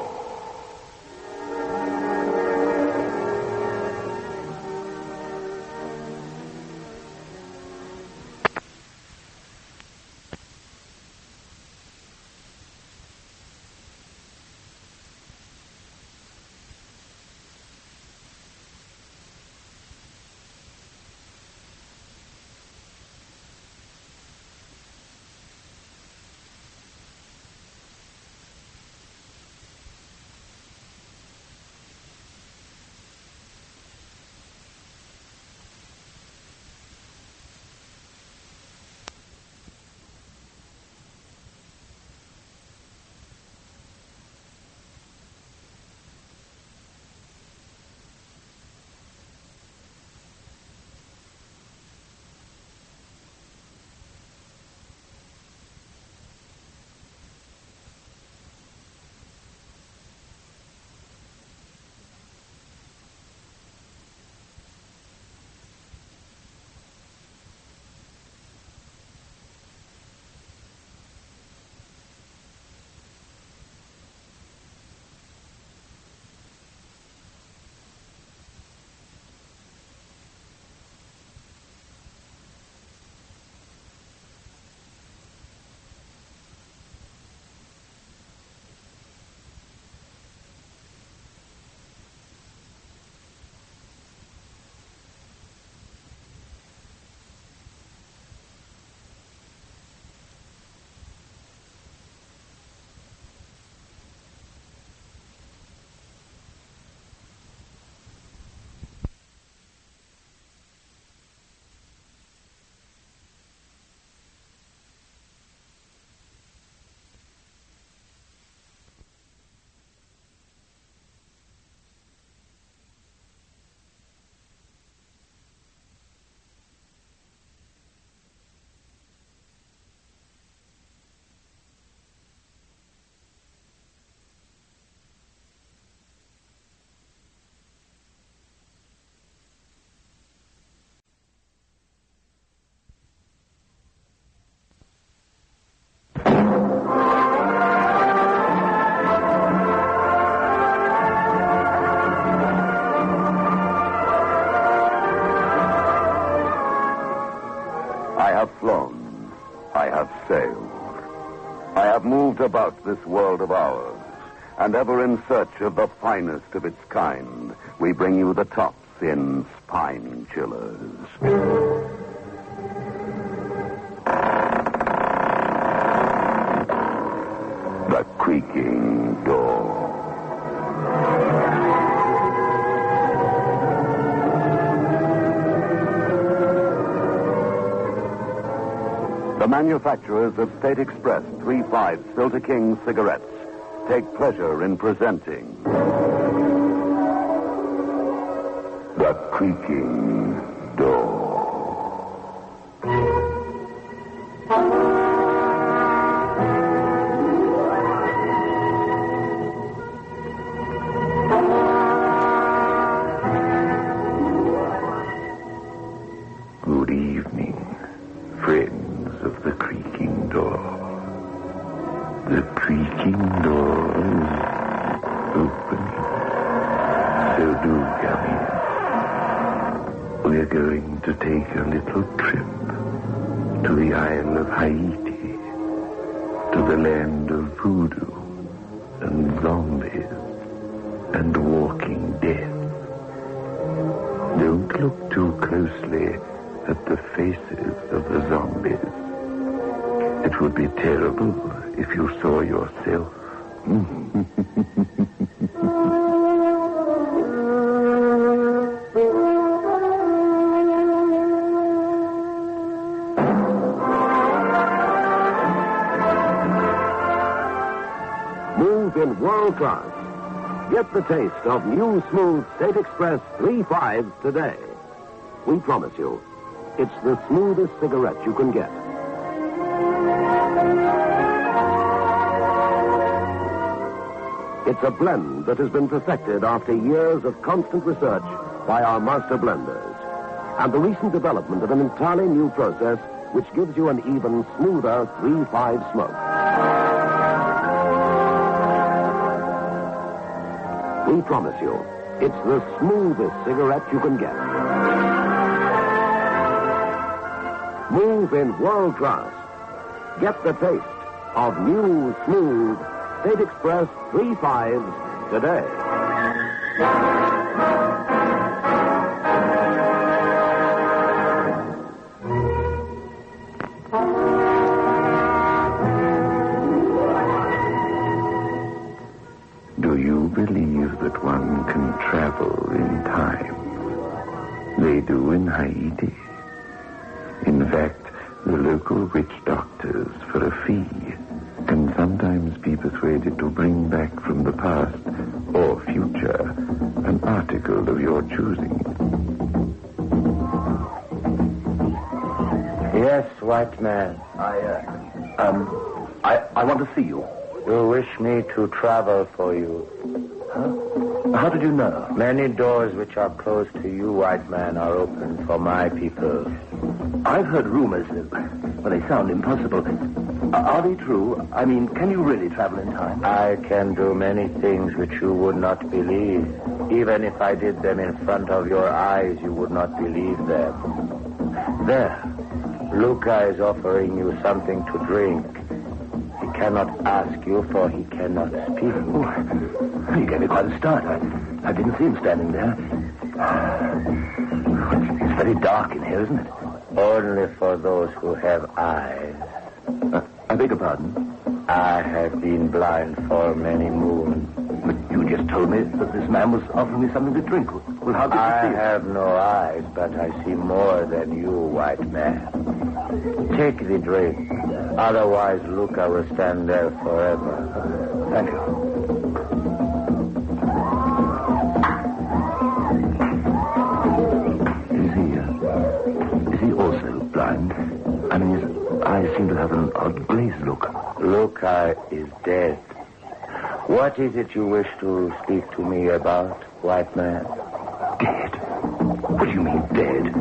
I have moved about this world of ours, and ever in search of the finest of its kind, we bring you the tops in spine chillers. The Creaking Door. The manufacturers of State Express 3.5 Filter King cigarettes take pleasure in presenting The Creaking Door. Good evening, friends of the Creaking Door. The Creaking Door is opening. So do come in. We're going to take a little trip to the Isle of Haiti, to the land of voodoo and zombies and walking death. Don't look too closely at the faces of the zombies. It would be terrible if you saw yourself. Move in world class. Get the taste of new smooth State Express 3.5s today. We promise you, it's the smoothest cigarette you can get. It's a blend that has been perfected after years of constant research by our master blenders. And the recent development of an entirely new process which gives you an even smoother 3.5 smoke. We promise you, it's the smoothest cigarette you can get. Move in world class. Get the taste of new, smooth State Express 3.5s today. Do you believe that one can travel in time? They do in Haiti. In fact, the local witch doctors, for a fee, can sometimes be persuaded to bring back from the past or future an article of your choosing. Yes, white man. I want to see you. You wish me to travel for you. Huh? How did you know? Many doors which are closed to you, white man, are open for my people. I've heard rumors, but they sound impossible. Are they true? I mean, can you really travel in time? I can do many things which you would not believe. Even if I did them in front of your eyes, you would not believe them. There, Luca is offering you something to drink. He cannot ask you, for he cannot speak. Oh, he gave me quite a start. I didn't see him standing there. It's very dark in here, isn't it? Only for those who have eyes. I beg your pardon? I have been blind for many moons. But you just told me that this man was offering me something to drink. Well, how did you see it? I have no eyes, but I see more than you, white man. Take the drink. Otherwise, Luca will stand there forever. Thank you. Is he also blind? I mean, his eyes seem to have an odd glazed look. Luca is dead. What is it you wish to speak to me about, white man? Dead? What do you mean, dead?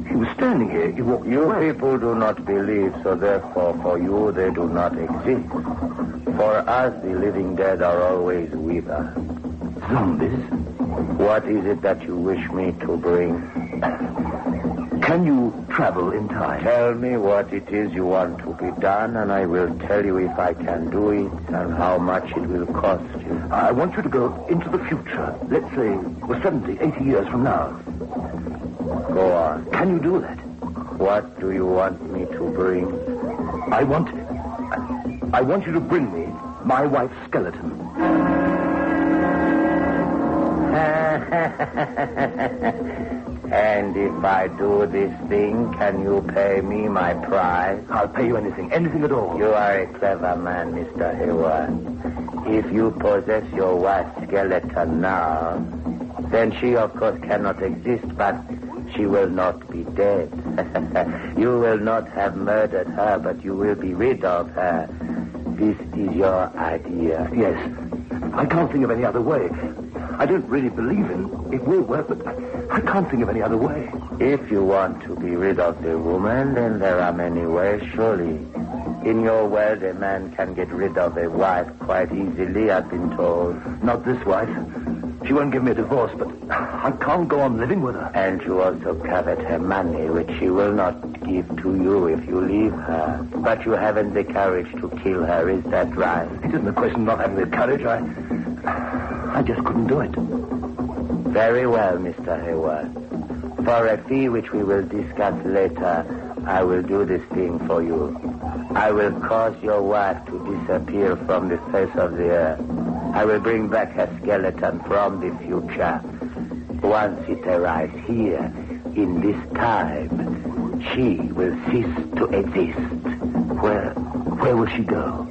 He was standing here. He walked You away. people do not believe, so therefore for you they do not exist. For us, the living dead are always with us. Zombies? What is it that you wish me to bring? Can you travel in time? Tell me what it is you want to be done, and I will tell you if I can do it and how much it will cost you. I want you to go into the future. Let's say, 70, 80 years from now. Go on. Can you do that? What do you want me to bring? I want you to bring me my wife's skeleton. And if I do this thing, can you pay me my price? I'll pay you anything at all. You are a clever man, Mr. Hayward. If you possess your wife's skeleton now, then she, of course, cannot exist, but she will not be dead. You will not have murdered her, but you will be rid of her. This is your idea. Yes. I can't think of any other way. I don't really believe it will work, but I can't think of any other way. If you want to be rid of the woman, then there are many ways, surely. In your world, a man can get rid of a wife quite easily, I've been told. Not this wife. She won't give me a divorce, but I can't go on living with her. And you also covet her money, which she will not give to you if you leave her. But you haven't the courage to kill her, is that right? It isn't a question of not having the courage. I just couldn't do it. Very well, Mr. Hayward. For a fee which we will discuss later, I will do this thing for you. I will cause your wife to disappear from the face of the earth. I will bring back her skeleton from the future. Once it arrives here, in this time, she will cease to exist. Where will she go?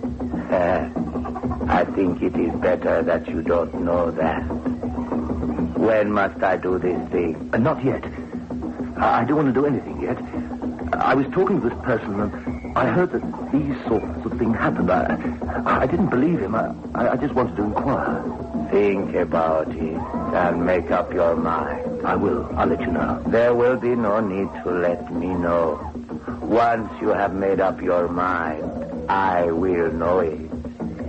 I think it is better that you don't know that. When must I do this thing? Not yet. I don't want to do anything yet. I was talking to this person, and I heard that these sorts of things happened. I didn't believe him. I just wanted to inquire. Think about it and make up your mind. I will. I'll let you know. There will be no need to let me know. Once you have made up your mind, I will know it.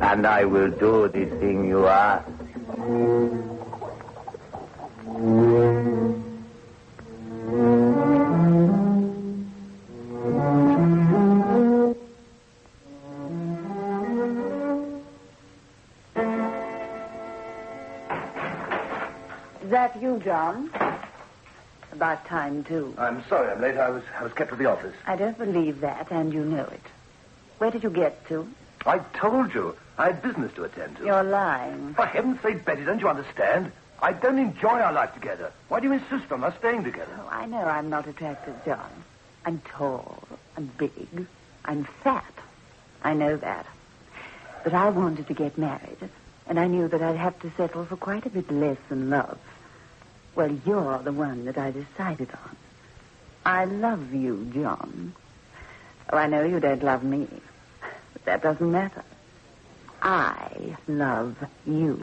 And I will do the thing you ask. Is that you, John? About time, too. I'm sorry I'm late. I was kept at the office. I don't believe that, and you know it. Where did you get to? I told you. I had business to attend to. You're lying. For heaven's sake, Betty, don't you understand? I don't enjoy our life together. Why do you insist on us staying together? Oh, I know I'm not attractive, John. I'm tall. I'm big. I'm fat. I know that. But I wanted to get married, and I knew that I'd have to settle for quite a bit less than love. Well, you're the one that I decided on. I love you, John. Oh, I know you don't love me, but that doesn't matter. I love you.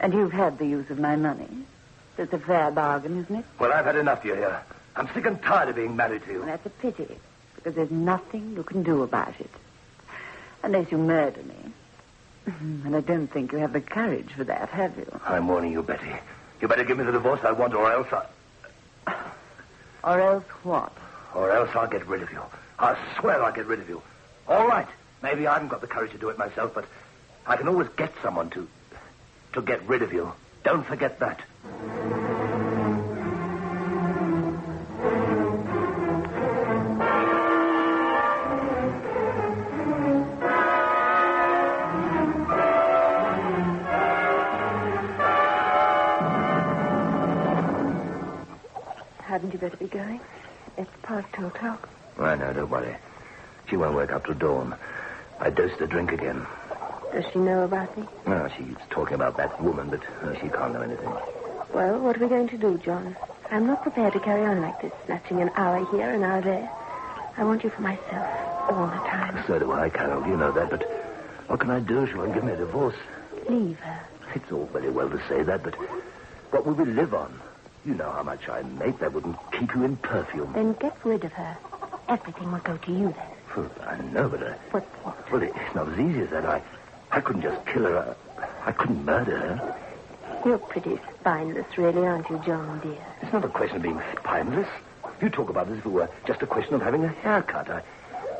And you've had the use of my money. It's a fair bargain, isn't it? Well, I've had enough, you hear. I'm sick and tired of being married to you. Well, that's a pity, because there's nothing you can do about it. Unless you murder me. And I don't think you have the courage for that, have you? I'm warning you, Betty. You better give me the divorce I want, or else Or else what? Or else I'll get rid of you. I swear I'll get rid of you. All right. Maybe I haven't got the courage to do it myself, but I can always get someone to get rid of you. Don't forget that. Hadn't you better be going? It's past 2 o'clock. I know, don't worry. She won't wake up till dawn. I dosed her drink again. Does she know about me? No, she's talking about that woman, but she can't know anything. Well, what are we going to do, John? I'm not prepared to carry on like this, snatching an hour here, an hour there. I want you for myself, all the time. So do I, Carol. You know that, but what can I do? She won't give me a divorce. Leave her. It's all very well to say that, but what will we live on? You know how much I make. That wouldn't keep you in perfume. Then get rid of her. Everything will go to you then. Well, I know, but But what? Well, it's not as easy as that. I couldn't just kill her. I couldn't murder her. You're pretty spineless, really, aren't you, John, dear? It's not a question of being spineless. You talk about it as if it were just a question of having a haircut.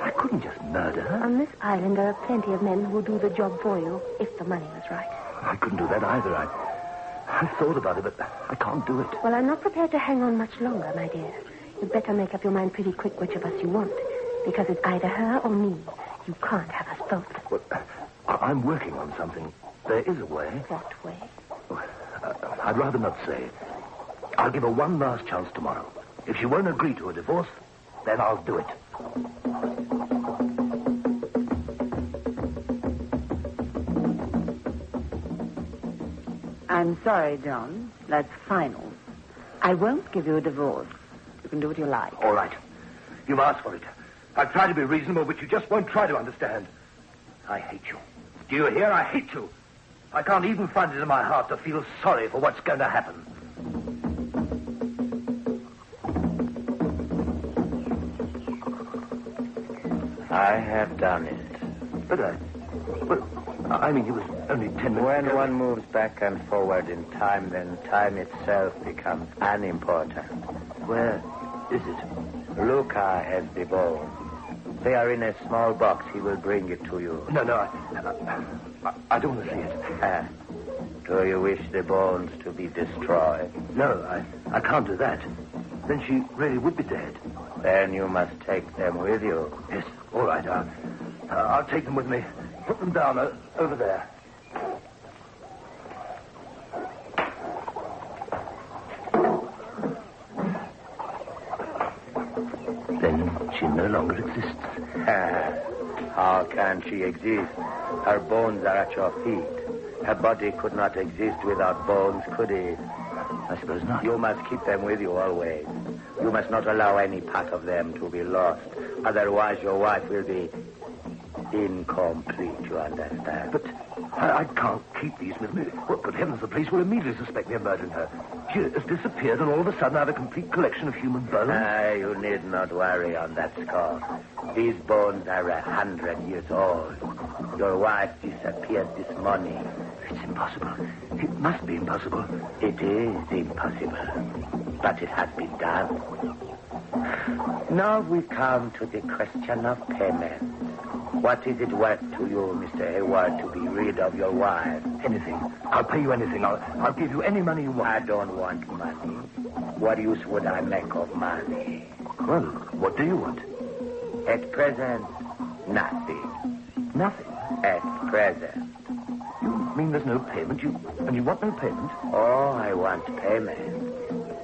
I couldn't just murder her. On this island, there are plenty of men who do the job for you, if the money was right. I couldn't do that either. I thought about it, but I can't do it. Well, I'm not prepared to hang on much longer, my dear. You'd better make up your mind pretty quick which of us you want. Because it's either her or me. You can't have us both. Well, I'm working on something. There is a way. What way? I'd rather not say. I'll give her one last chance tomorrow. If she won't agree to a divorce, then I'll do it. I'm sorry, John. That's final. I won't give you a divorce. You can do what you like. All right. You've asked for it. I've tried to be reasonable, but you just won't try to understand. I hate you. Do you hear? I hate you. I can't even find it in my heart to feel sorry for what's going to happen. I have done it. But I mean, it was only 10 minutes When ago. one moves back and forward in time, then time itself becomes unimportant. Where is it? Luca has the bones. They are in a small box. He will bring it to you. No, I don't want to see it. Do you wish the bones to be destroyed? No, I can't do that. Then she really would be dead. Then you must take them with you. Yes, all right. I'll take them with me. Put them down over there. Then she no longer exists. How can she exist? Her bones are at your feet. Her body could not exist without bones, could it? I suppose not. You must keep them with you always. You must not allow any part of them to be lost. Otherwise, your wife will be incomplete, you understand? But I can't keep these with me. Well, good heavens, the police will immediately suspect me of murdering her. She has disappeared, and all of a sudden I have a complete collection of human bones. You need not worry on that score. These bones are 100 years old. Your wife disappeared this morning. It's impossible. It must be impossible. It is impossible. But it has been done. Now we come to the question of payment. What is it worth to you, Mr. Hayward, to be rid of your wife? Anything. I'll pay you anything. I'll give you any money you want. I don't want money. What use would I make of money? Well, what do you want? At present, nothing. Nothing? At present. You mean there's no payment? You want no payment? Oh, I want payment.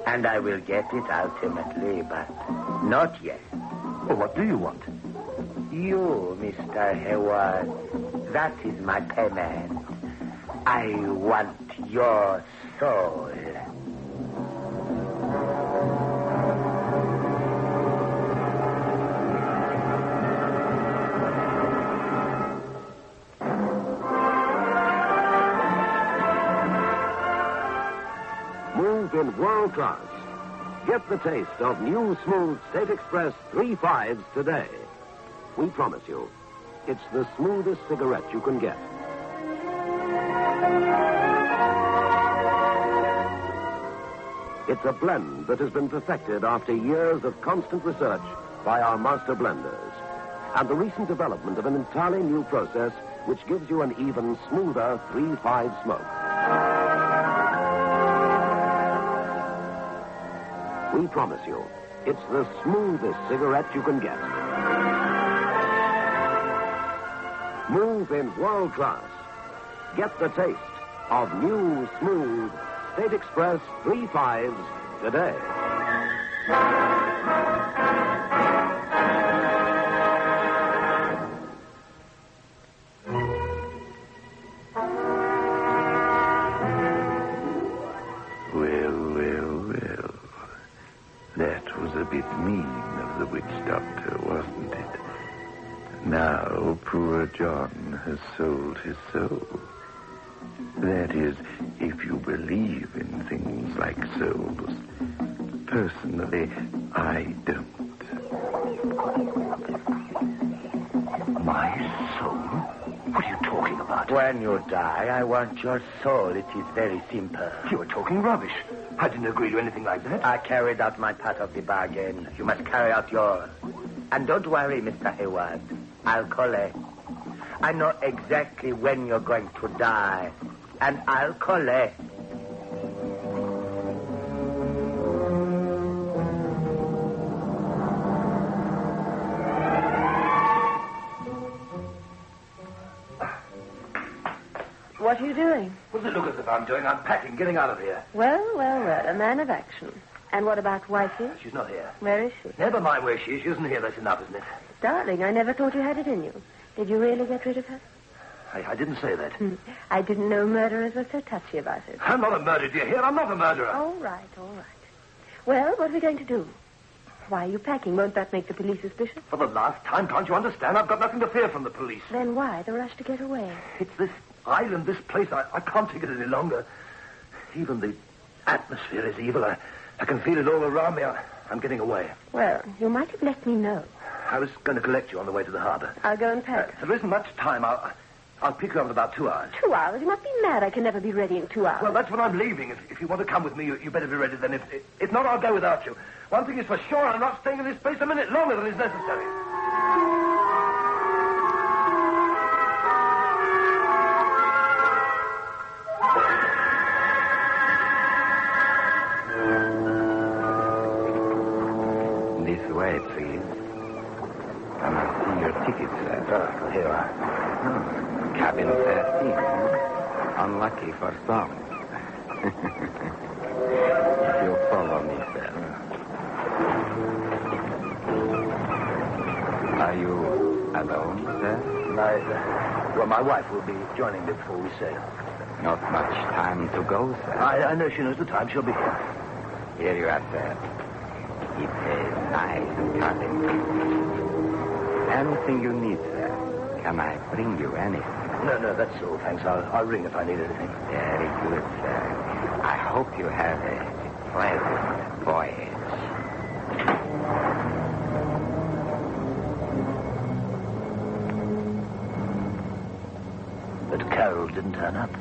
And I will get it ultimately, but not yet. Well, what do you want? You, Mr. Hayward. That is my payment. I want your soul. Move in world class. Get the taste of new smooth State Express 3 5s today. We promise you, it's the smoothest cigarette you can get. It's a blend that has been perfected after years of constant research by our master blenders. And the recent development of an entirely new process which gives you an even smoother 3-5 smoke. We promise you, it's the smoothest cigarette you can get. Move in world class. Get the taste of new, smooth State Express 3 5s today. Well. That was a bit mean of the witch doctor, wasn't it? Now, poor John has sold his soul. That is, if you believe in things like souls. Personally, I don't. My soul? What are you talking about? When you die, I want your soul. It is very simple. You are talking rubbish. I didn't agree to anything like that. I carried out my part of the bargain. You must carry out yours. And don't worry, Mr. Hayward. I'll collect. I know exactly when you're going to die. And I'll collect. What are you doing? What's it look as if I'm doing? I'm packing, getting out of here. Well, a man of action. And what about wifey? She's not here. Where is she? Never mind where she is. She isn't here. That's enough, isn't it? Darling, I never thought you had it in you. Did you really get rid of her? I didn't say that. I didn't know murderers were so touchy about it. I'm not a murderer, do you hear? I'm not a murderer. All right. Well, what are we going to do? Why are you packing? Won't that make the police suspicious? For the last time, can't you understand? I've got nothing to fear from the police. Then why the rush to get away? It's this island, this place. I can't take it any longer. Even the atmosphere is evil. I can feel it all around me. I'm getting away. Well, you might have let me know. I was going to collect you on the way to the harbor. I'll go and pack. There isn't much time. I'll pick you up in about 2 hours. 2 hours? You must be mad. I can never be ready in 2 hours. Well, that's when I'm leaving. If you want to come with me, you better be ready then. If not, I'll go without you. One thing is for sure, I'm not staying in this place a minute longer than is necessary. This way, please. Can I see your ticket, sir? Here are. Cabin 13. Unlucky for some. If you'll follow me, sir. Are you alone, sir? My wife will be joining me before we sail. Not much time to go, sir. I know she knows the time. She'll be here. Here you are, sir. It's a nice cabin. Anything you need, sir. Can I bring you anything? No, that's all, thanks. I'll ring if I need anything. Very good, sir. I hope you have a pleasant voyage. But Carol didn't turn up.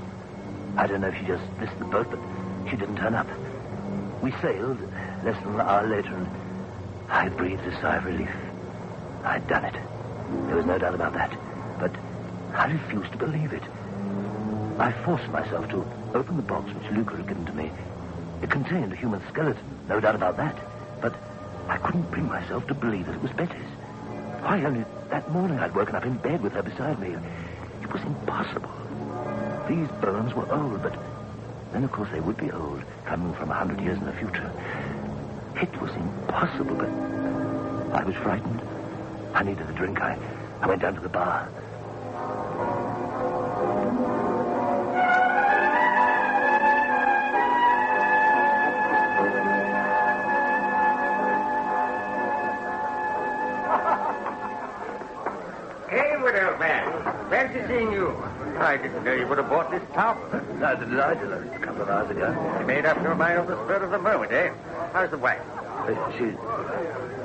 I don't know if she just missed the boat, but she didn't turn up. We sailed less than an hour later, and I breathed a sigh of relief. I'd done it. There was no doubt about that. But I refused to believe it. I forced myself to open the box which Luca had given to me. It contained a human skeleton, no doubt about that. But I couldn't bring myself to believe that it was Betty's. Why, only that morning I'd woken up in bed with her beside me. It was impossible. These bones were old, but then, of course, they would be old, coming from 100 years in the future. It was impossible, but I was frightened. I needed a drink. I went down to the bar. Haywood, old man. Fancy seeing you. I didn't know you would have bought this towel. Neither did I till a couple of hours ago. You made up your mind on the spur of the moment, eh? How's the wife?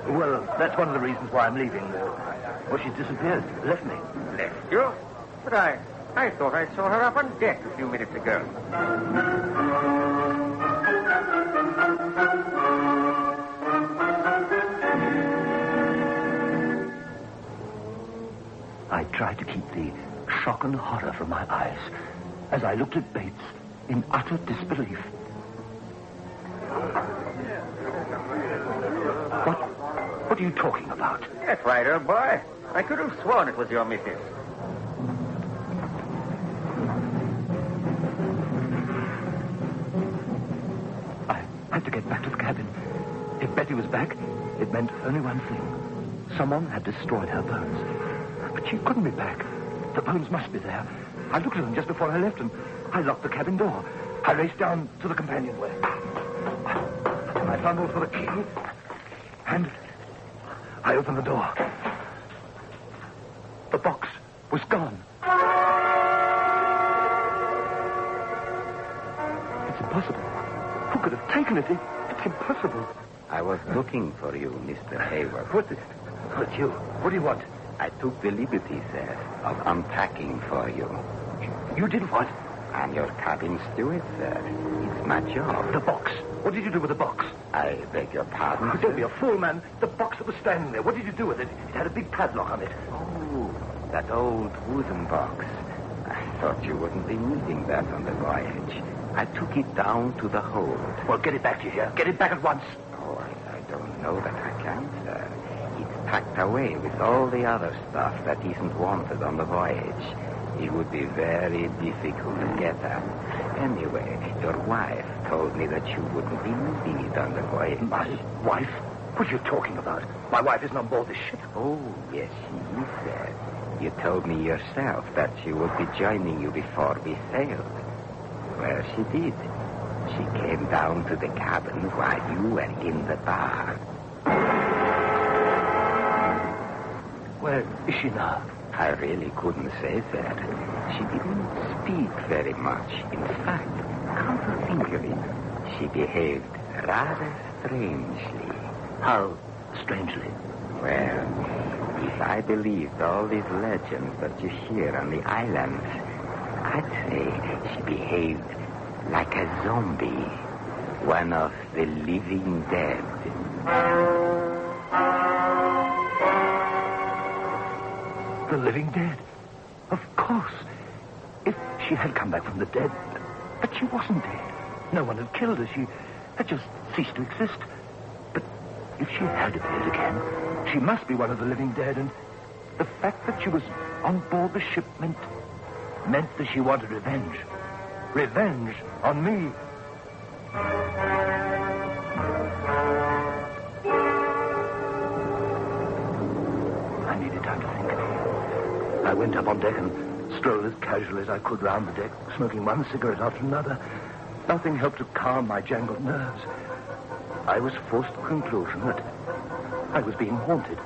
Well, that's one of the reasons why I'm leaving. Well, she's disappeared. Left me. Left you? But I thought I saw her up on deck a few minutes ago. I tried to keep the shock and horror from my eyes as I looked at Bates in utter disbelief. What are you talking about? That's right, old boy. I could have sworn it was your missus. I had to get back to the cabin. If Betty was back, it meant only one thing. Someone had destroyed her bones. But she couldn't be back. The bones must be there. I looked at them just before I left, and I locked the cabin door. I raced down to the companionway. I fumbled for the key, and I opened the door. The box was gone. It's impossible. Who could have taken it? It's impossible. I was looking for you, Mr. Hayward. What you? What do you want? I took the liberty, sir, of unpacking for you. You did what? I'm your cabin steward, sir. It's my job. The box. What did you do with the box? I beg your pardon? Oh, don't be a fool, man. The box that was standing there. What did you do with it? It had a big padlock on it. Oh, that old wooden box. I thought you wouldn't be needing that on the voyage. I took it down to the hold. Well, get it back, you hear? Get it back at once. Oh, I don't know that I can, sir. It's packed away with all the other stuff that isn't wanted on the voyage. It would be very difficult to get at. Anyway, your wife told me that you wouldn't be needed on the voyage. My wife? What are you talking about? My wife isn't on board this ship. Oh, yes, she said. You told me yourself that she would be joining you before we sailed. Well, she did. She came down to the cabin while you were in the bar. Where is she now? I really couldn't say that. She didn't speak very much. In fact, come to think of it, she behaved rather strangely. How strangely? Well, if I believed all these legends that you hear on the islands, I'd say she behaved like a zombie, one of the living dead. The living dead? Of course. If she had come back from the dead, but she wasn't dead. No one had killed her. She had just ceased to exist. But if she had appeared again, she must be one of the living dead, and the fact that she was on board the ship meant that she wanted revenge. Revenge on me. I needed time to think. I went up on deck and strolled as casually as I could round the deck, smoking one cigarette after another. Nothing helped to calm my jangled nerves. I was forced to the conclusion that I was being haunted.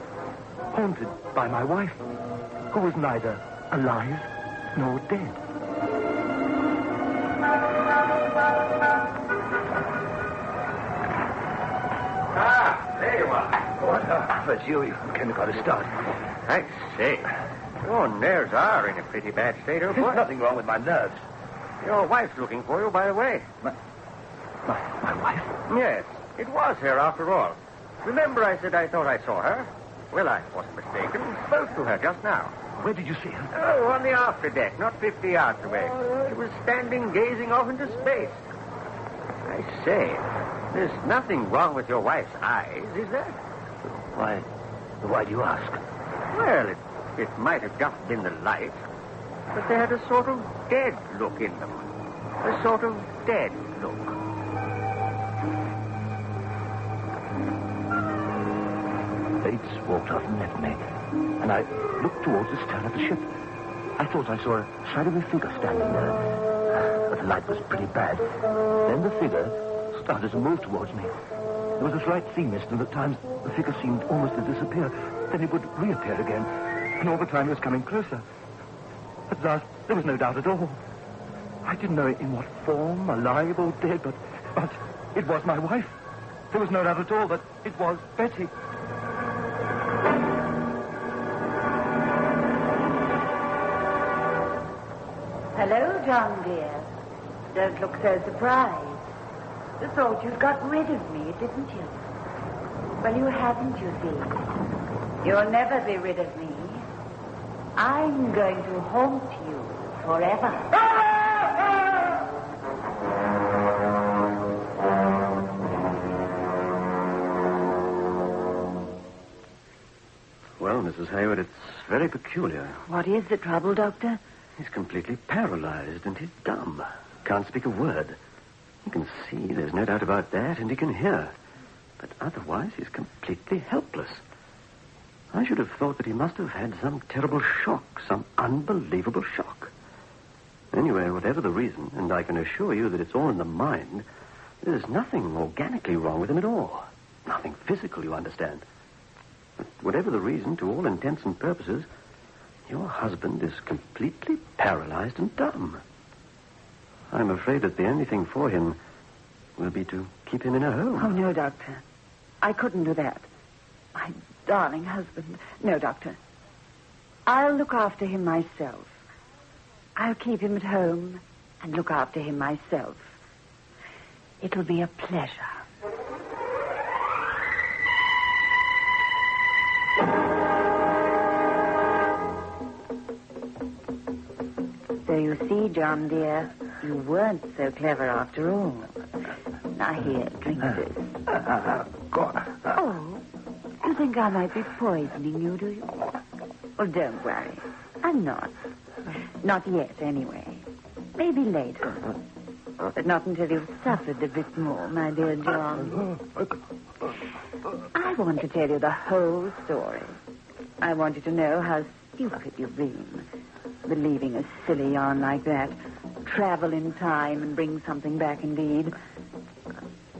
Haunted by my wife, who was neither alive nor dead. Ah, there you are. What? That's you came to got a start. I say, your nerves are in a pretty bad state, old boy. There's nothing wrong with my nerves. Your wife's looking for you, by the way. My wife? Yes, it was her after all. Remember I said I thought I saw her? Well, I wasn't mistaken. Spoke to her just now. Where did you see her? Oh, on the after deck, not 50 yards away. She was standing gazing off into space. I say, there's nothing wrong with your wife's eyes, is there? Why do you ask? Well, it might have just been the light, but they had a sort of dead look in them. A sort of dead look. Bates walked off and left me, and I looked towards the stern of the ship. I thought I saw a shadowy figure standing there, but the light was pretty bad. Then the figure started to move towards me. There was a slight sea mist, and at times the figure seemed almost to disappear. Then it would reappear again, and all the time it was coming closer. At last, there was no doubt at all. I didn't know in what form, alive or dead, but it was my wife. There was no doubt at all that it was Betty. Hello, John, dear. Don't look so surprised. You thought you'd got rid of me, didn't you? Well, you haven't, you see. You'll never be rid of me. I'm going to haunt you forever. Well, Mrs. Hayward, it's very peculiar. What is the trouble, Doctor? He's completely paralyzed and he's dumb. Can't speak a word. He can see, there's no doubt about that, and he can hear. But otherwise, he's completely helpless. I should have thought that he must have had some terrible shock, some unbelievable shock. Anyway, whatever the reason, and I can assure you that it's all in the mind, there's nothing organically wrong with him at all. Nothing physical, you understand. But whatever the reason, to all intents and purposes, your husband is completely paralyzed and dumb. I'm afraid that the only thing for him will be to keep him in a home. Oh, no, Doctor. I couldn't do that. My darling husband. No, Doctor. I'll look after him myself. I'll keep him at home and look after him myself. It'll be a pleasure. So you see, John, dear, you weren't so clever after all. Now here, drink this. Oh, you think I might be poisoning you, do you? Well, don't worry. I'm not. Not yet, anyway. Maybe later. But not until you've suffered a bit more, my dear John. I want to tell you the whole story. I want you to know how stupid you've been. Believing a silly yarn like that. Travel in time and bring something back indeed.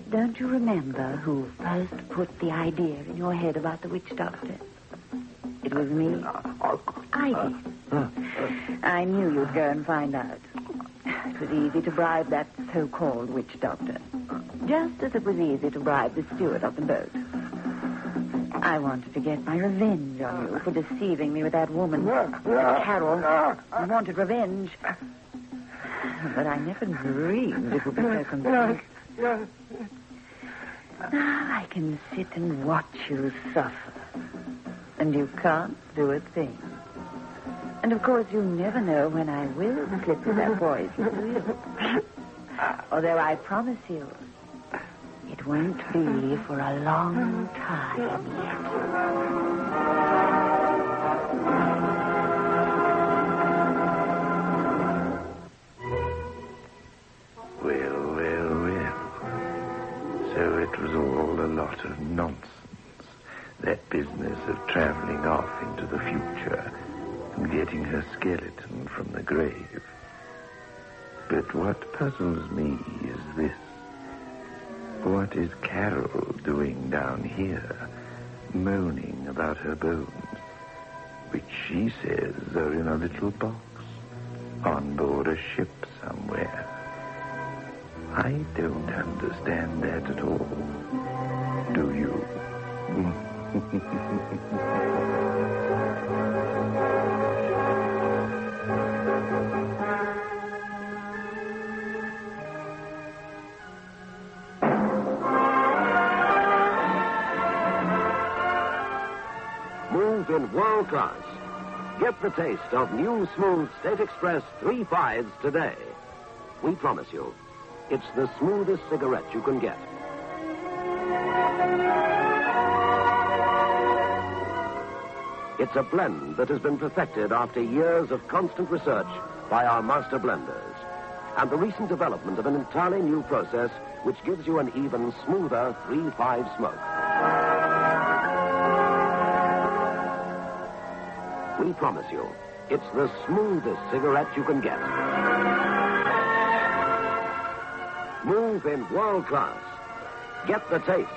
Don't you remember who first put the idea in your head about the witch doctor? It was me. I did. I knew you'd go and find out. It was easy to bribe that so-called witch doctor. Just as it was easy to bribe the steward of the boat. I wanted to get my revenge on you for deceiving me with that woman, Carol. I wanted revenge. But I never dreamed it would be so complete. Now I can sit and watch you suffer. And you can't do a thing. And of course you never know when I will slip you that poison, do you? Although I promise you, it won't be for a long time yet. Well. So it was all a lot of nonsense. That business of traveling off into the future and getting her skeleton from the grave. But what puzzles me is this. What is Carol doing down here, moaning about her bones, which she says are in a little box on board a ship somewhere? I don't understand that at all. Do you? Move in world class. Get the taste of new smooth State Express 3.5s today. We promise you, it's the smoothest cigarette you can get. It's a blend that has been perfected after years of constant research by our master blenders. And the recent development of an entirely new process which gives you an even smoother 3.5 smoke. We promise you, it's the smoothest cigarette you can get. Move in world class. Get the taste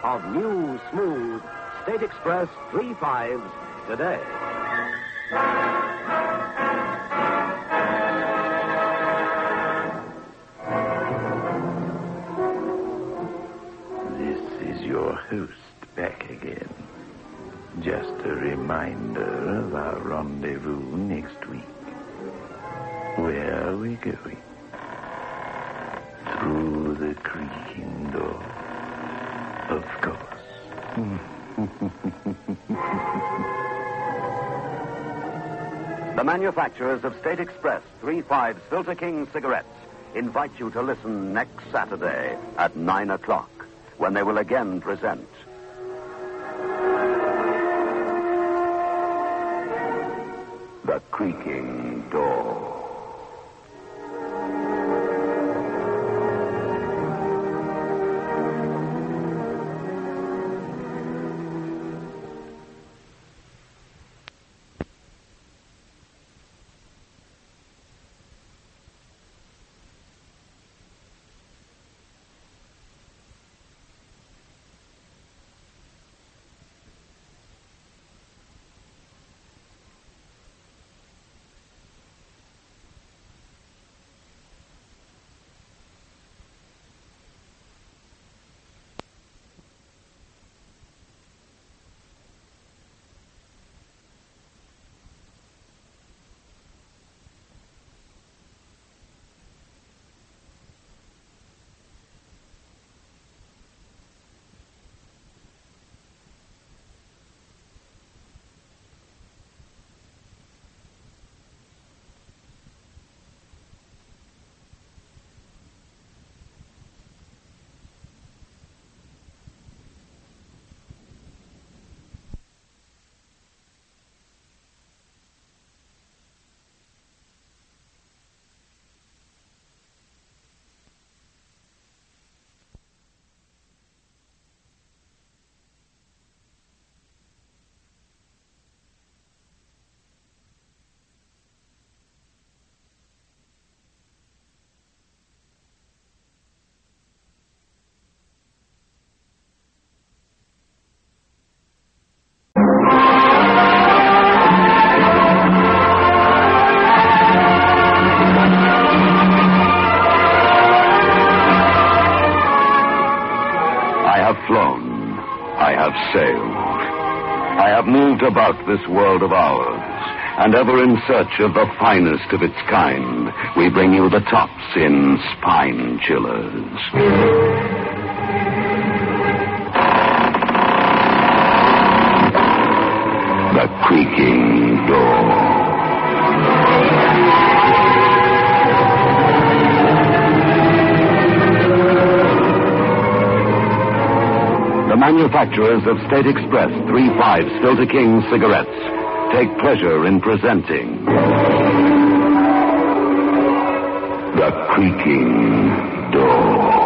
of new, smooth State Express 3.5s today. This is your host back again. Just a reminder of our rendezvous next week. Where are we going? Through the creaking door. Of course. The manufacturers of State Express 3.5 Filter King cigarettes invite you to listen next Saturday at 9 o'clock when they will again present The Creaking Door. have sailed. I have moved about this world of ours, and ever in search of the finest of its kind, we bring you the tops in spine chillers. The Creaking Door. The manufacturers of State Express 3.5 Filter King cigarettes take pleasure in presenting The Creaking Door.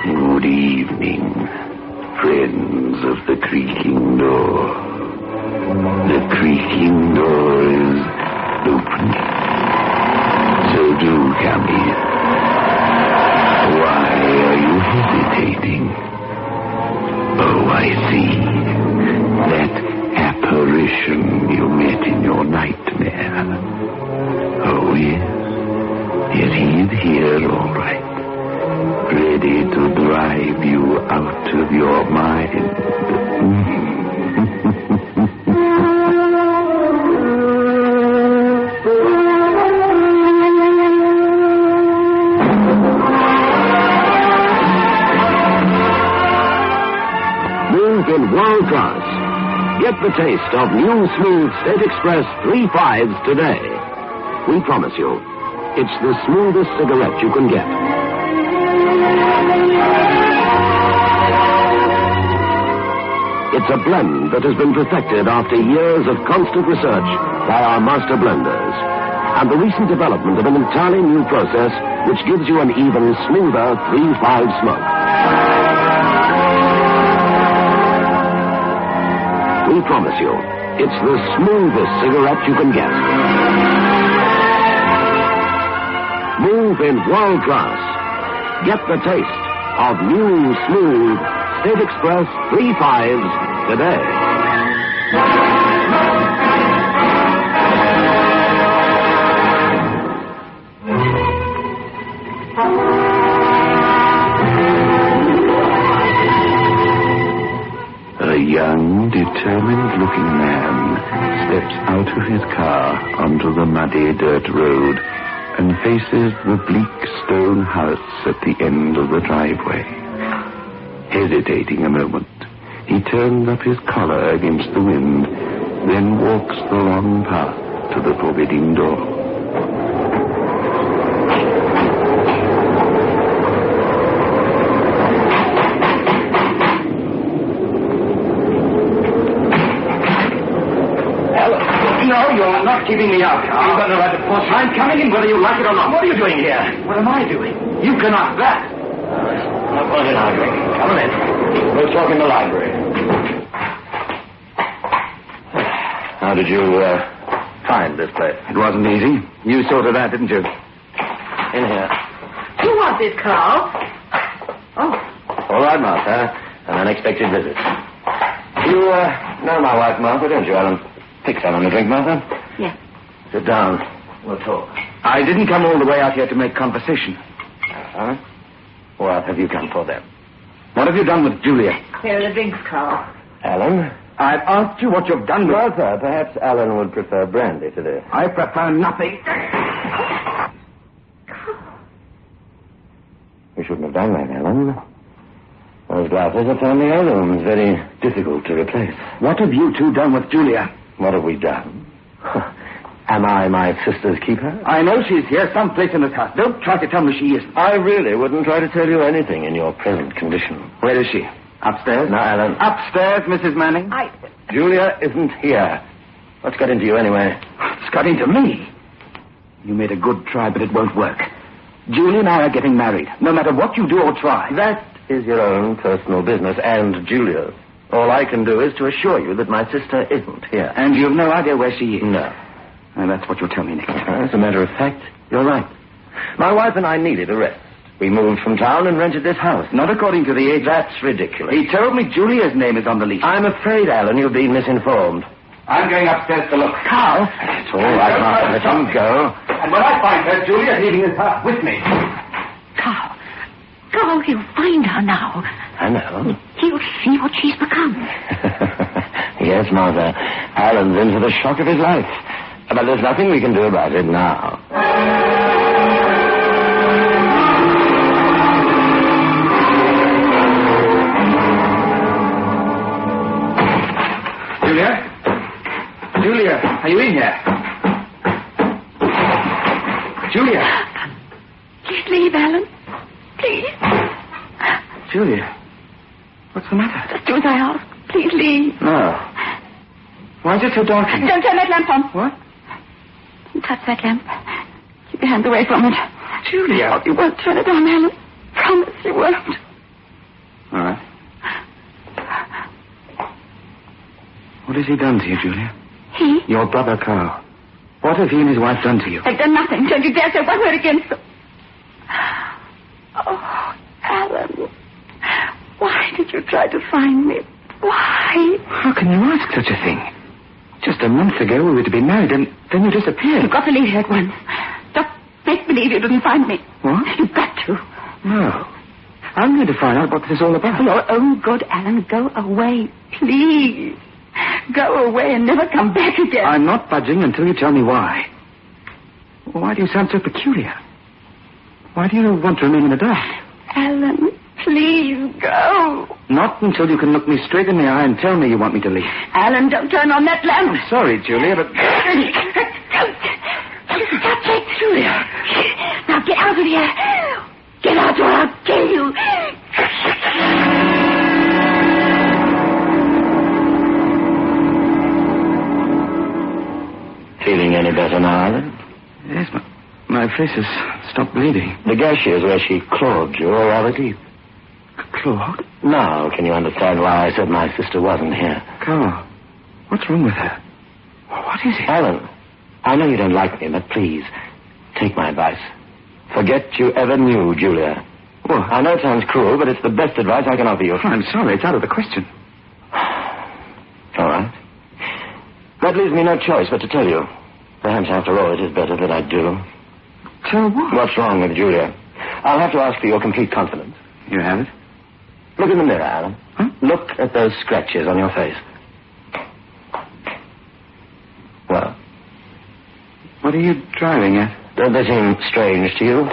Good evening, friends of the Creaking Door. The Creaking Door is open. So do come in. Why are you hesitating? Oh, I see. That apparition you met in your nightmare. Oh, yes. Yes, he's here, all right. Ready to drive you out of your mind. Move in world class. Get the taste of new smooth State Express 3.5s today. We promise you, it's the smoothest cigarette you can get. It's a blend that has been perfected after years of constant research by our master blenders. And the recent development of an entirely new process which gives you an even smoother 3.5 smoke. We promise you, it's the smoothest cigarette you can get. Move in world class. Get the taste of new, smooth State Express 3.5s today. A young, determined-looking man steps out of his car onto the muddy dirt road and faces the bleak stone house at the end of the driveway. Hesitating a moment, he turns up his collar against the wind, then walks the long path to the forbidding door. No, you're not keeping me out. You've got no right to force. I'm coming in whether you like it or not. What are you doing here? What am I doing? You can ask that. No point in arguing. Come on in. We'll talk in the library. How did you find this place? It wasn't easy. You sorted that, didn't you? In here. Who was this, Carl? Oh. All right, Martha. An unexpected visit. You know my wife, Martha, don't you, Alan? Fix Alan a drink, Martha. Yes. Sit down. We'll talk. I didn't come all the way out here to make conversation. Uh-huh. What have you come for, then? What have you done with Julia? Here are the drinks, Carl. Alan? I've asked you what you've done with... Martha, perhaps Alan would prefer brandy to this. I prefer nothing. You shouldn't have done that, Alan. Those glasses are family heirlooms, very difficult to replace. What have you two done with Julia? What have we done? Am I my sister's keeper? I know she's here someplace in this house. Don't try to tell me she isn't. I really wouldn't try to tell you anything in your present condition. Where is she? Upstairs? No, Alan. Upstairs, Mrs. Manning? Julia isn't here. What's got into you anyway? It's got into me. You made a good try, but it won't work. Julia and I are getting married, no matter what you do or try. That is your own personal business, and Julia's. All I can do is to assure you that my sister isn't here. And you've no idea where she is? No. And that's what you'll tell me next time. As a matter of fact, you're right. My wife and I needed a rest. We moved from town and rented this house. Not according to the age. That's ridiculous. He told me Julia's name is on the lease. I'm afraid, Alan, you've been misinformed. I'm going upstairs to look. Carl. It's all right, Martha. Let him go. And when I find her, Julia's leaving his house with me. Carl. Carl, he'll find her now. I know. He'll see what she's become. Yes, Martha. Alan's in for the shock of his life. But there's nothing we can do about it now. Julia? Julia, are you in here? Julia? Please leave, Alan. Please. Julia? What's the matter? Just do as I ask. Please leave. No. Why is it so dark? Don't turn that lamp on. What? Don't touch that lamp. Keep your hands away from it. Julia. Oh, you won't turn it on, Alan. Promise you won't. All right. What has he done to you, Julia? He? Your brother, Carl. What have he and his wife done to you? They've done nothing. Don't you dare say one word against them. Oh, Alan. Why did you try to find me? Why? How can you ask such a thing? Just a month ago we were to be married, and then you disappeared. You've got to leave here at once. Just make believe you didn't find me. What? You've got to. No. I'm going to find out what this is all about. For your own good, Alan, go away, please. Go away and never come back again. I'm not budging until you tell me why. Why do you sound so peculiar? Why do you want to remain in the dark? Alan, please go. Not until you can look me straight in the eye and tell me you want me to leave. Alan, don't turn on that lamp. I'm sorry, Julia, but... Stop it, Julia. Now get out of here. Get out or I'll kill you. Feeling any better now, Alan? Yes, my face has stopped bleeding. The gashes where she clawed you are rather deep. Claude? Now, can you understand why I said my sister wasn't here? Carl, what's wrong with her? What is it? Alan, I know you don't like me, but please, take my advice. Forget you ever knew Julia. What? I know it sounds cruel, but it's the best advice I can offer you. I'm sorry, it's out of the question. All right. That leaves me no choice but to tell you. Perhaps, after all, it is better that I do. Tell what? What's wrong with Julia? I'll have to ask for your complete confidence. You have it? Look in the mirror, Alan. Huh? Look at those scratches on your face. Well? What are you driving at? Don't they seem strange to you?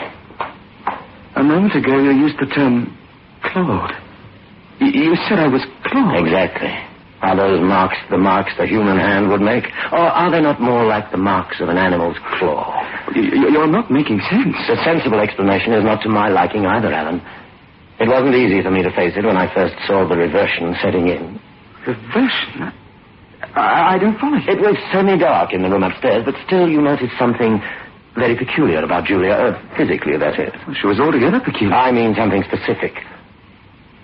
A moment ago you used the term Claude. You said I was Claude. Exactly. Are those marks the marks the human hand would make? Or are they not more like the marks of an animal's claw? You're not making sense. The sensible explanation is not to my liking either, Alan. It wasn't easy for me to face it when I first saw the reversion setting in. Reversion? I don't follow you. It was semi-dark in the room upstairs, but still you noticed something very peculiar about Julia. Physically, that is. Well, she was altogether peculiar. I mean something specific.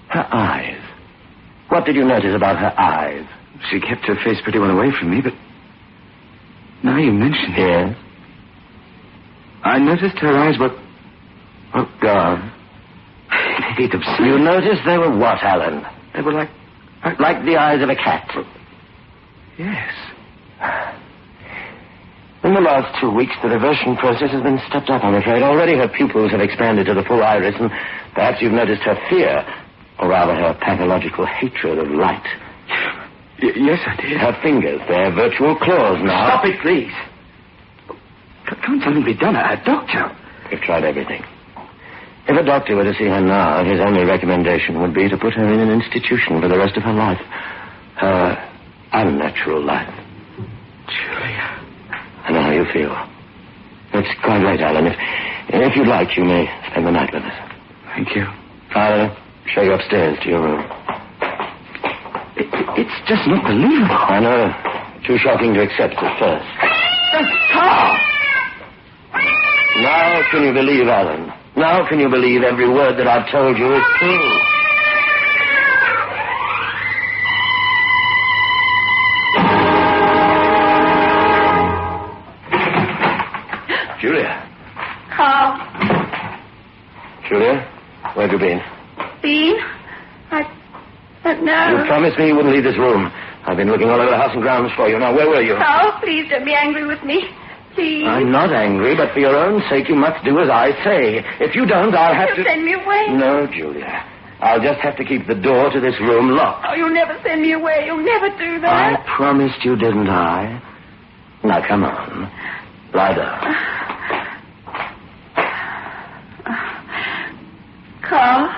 Her eyes. What did you notice about her eyes? She kept her face pretty well away from me, but now you mention it. Yes? I noticed her eyes were... Oh, God. It's absurd. You noticed they were what, Alan? They were like the eyes of a cat. Yes. In the last 2 weeks, the reversion process has been stepped up, I'm afraid. Already her pupils have expanded to the full iris, and perhaps you've noticed her fear, or rather her pathological hatred of light. Yes, I did. Her fingers, they're virtual claws now. Stop it, please. Can't something be done? A doctor? We've tried everything. If a doctor were to see her now, his only recommendation would be to put her in an institution for the rest of her life. Her unnatural life. Julia. I know how you feel. It's quite late, Alan. If you'd like, you may spend the night with us. Thank you. I'll show you upstairs to your room. It's just not believable. I know. Too shocking to accept at first. Carl! Now can you believe, Alan? Now can you believe every word that I've told you is true? Julia. Carl. Julia, where have you been? Been? I don't know. You promised me you wouldn't leave this room. I've been looking all over the house and grounds for you. Now, where were you? Oh, please don't be angry with me. Please. I'm not angry, but for your own sake, you must do as I say. If you don't, I'll have to... You'll send me away. No, Julia. I'll just have to keep the door to this room locked. Oh, you'll never send me away. You'll never do that. I promised you, didn't I? Now, come on. Lie down. Carl,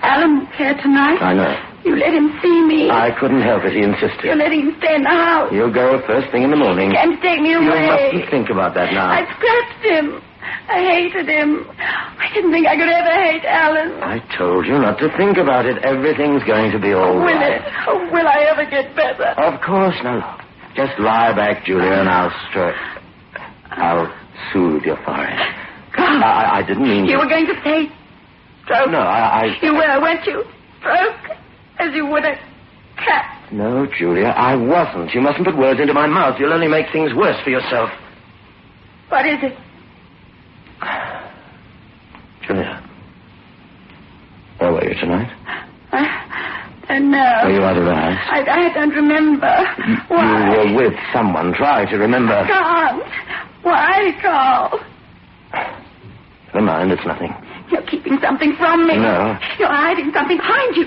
Alan was here tonight. I know. You let him see me. I couldn't help it. He insisted. You're letting him stay in the house. You'll go first thing in the morning. He can't take me away. You mustn't think about that now. I scratched him. I hated him. I didn't think I could ever hate Alan. I told you not to think about it. Everything's going to be all Will right. it? Oh, will I ever get better? Of course. Now, look. Just lie back, Julia, and I'll soothe your forehead. I didn't mean You to... were going to say stroke. No, You were, weren't you? Stroke, as you would a cat. No, Julia, I wasn't. You mustn't put words into my mouth. You'll only make things worse for yourself. What is it? Julia, where were you tonight? I don't know. Were you out of the house? I don't remember. Why? You were with someone. Try to remember. I can't. Why, Carl? Never mind, it's nothing. You're keeping something from me. No. You're hiding something behind you.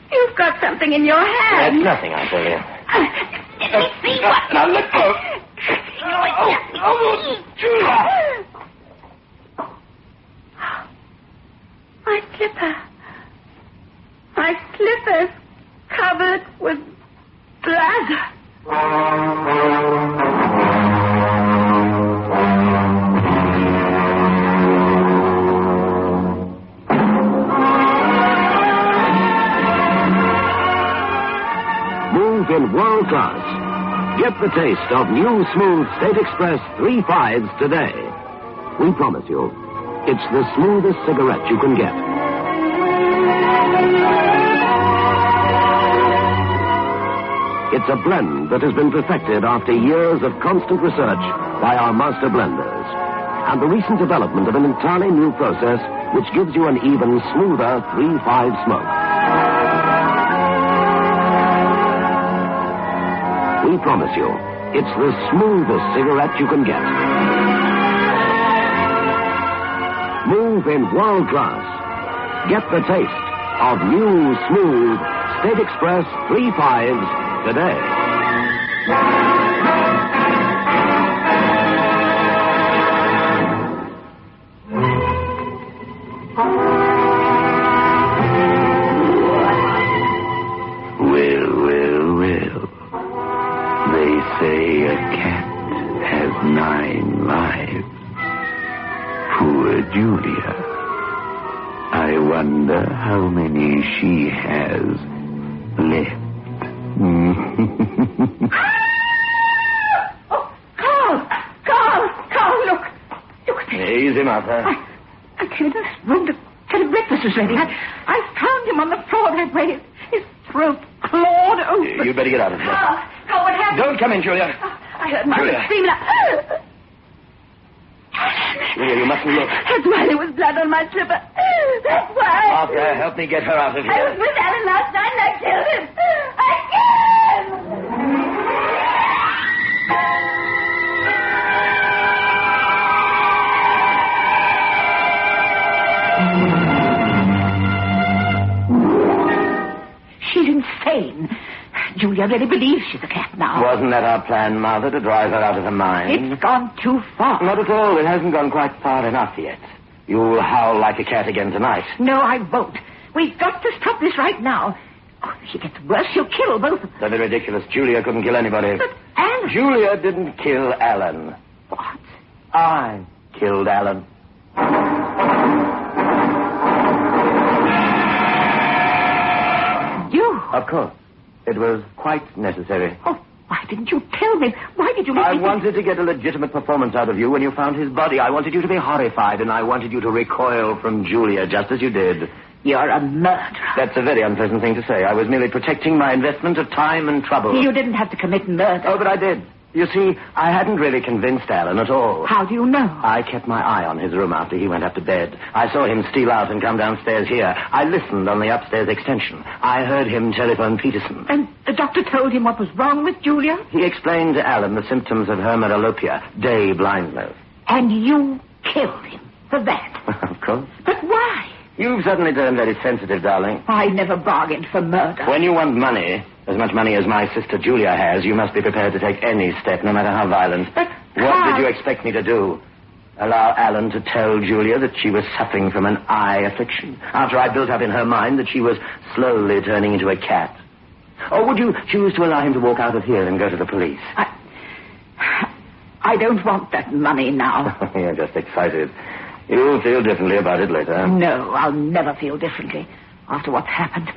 You've got something in your hand. That's nothing, I tell you. Let me see what... Now, let go. Julia! My slipper. My slipper's covered with blood. Move in world class. Get the taste of new smooth State Express 3/5s today. We promise you, it's the smoothest cigarette you can get. It's a blend that has been perfected after years of constant research by our master blenders. And the recent development of an entirely new process which gives you an even smoother 3/5 smoke. We promise you, it's the smoothest cigarette you can get. Move in world class. Get the taste of new, smooth State Express 3/5s today. Well. They say a cat has 9 lives. Poor Julia. I wonder how many she has left. Carl, look. Look at this. Easy, Martha. I came in this room to tell him breakfast was ready. I found him on the floor that way. His throat clawed open. You better get out of here. Carl, what happened? Don't come in, Julia. I heard Mother Julia. scream. Julia, you mustn't look. That's why there was blood on my slipper. That's why. Martha, help me get her out of I here. was with Alan last night and I killed him. I killed him. She's insane. Julia really believes she's a cat now. Wasn't that our plan, Martha, to drive her out of her mind? It's gone too far. Not at all. It hasn't gone quite far enough yet. You'll howl like a cat again tonight. No, I won't. We've got to stop this right now. Oh, if she gets worse, she'll kill both of them. That'd be ridiculous. Julia couldn't kill anybody. But Alan... Julia didn't kill Alan. What? I killed Alan. You? Of course. It was quite necessary. Oh, why didn't you tell me? Why did you let I me... wanted to get a legitimate performance out of you when you found his body. I wanted you to be horrified, and I wanted you to recoil from Julia, just as you did. You're a murderer. That's a very unpleasant thing to say. I was merely protecting my investment of time and trouble. You didn't have to commit murder. Oh, but I did. You see, I hadn't really convinced Alan at all. How do you know? I kept my eye on his room after he went up to bed. I saw him steal out and come downstairs here. I listened on the upstairs extension. I heard him telephone Peterson. And the doctor told him what was wrong with Julia? He explained to Alan the symptoms of her metalopia, day blindness. And you killed him for that? Of course. But why? You've suddenly turned very sensitive, darling. I never bargained for murder. When you want money, as much money as my sister Julia has, you must be prepared to take any step, no matter how violent. But what did you expect me to do? Allow Alan to tell Julia that she was suffering from an eye affliction, after I built up in her mind that she was slowly turning into a cat? Or would you choose to allow him to walk out of here and go to the police? I don't want that money now. You're just excited. You'll feel differently about it later. No, I'll never feel differently after what's happened.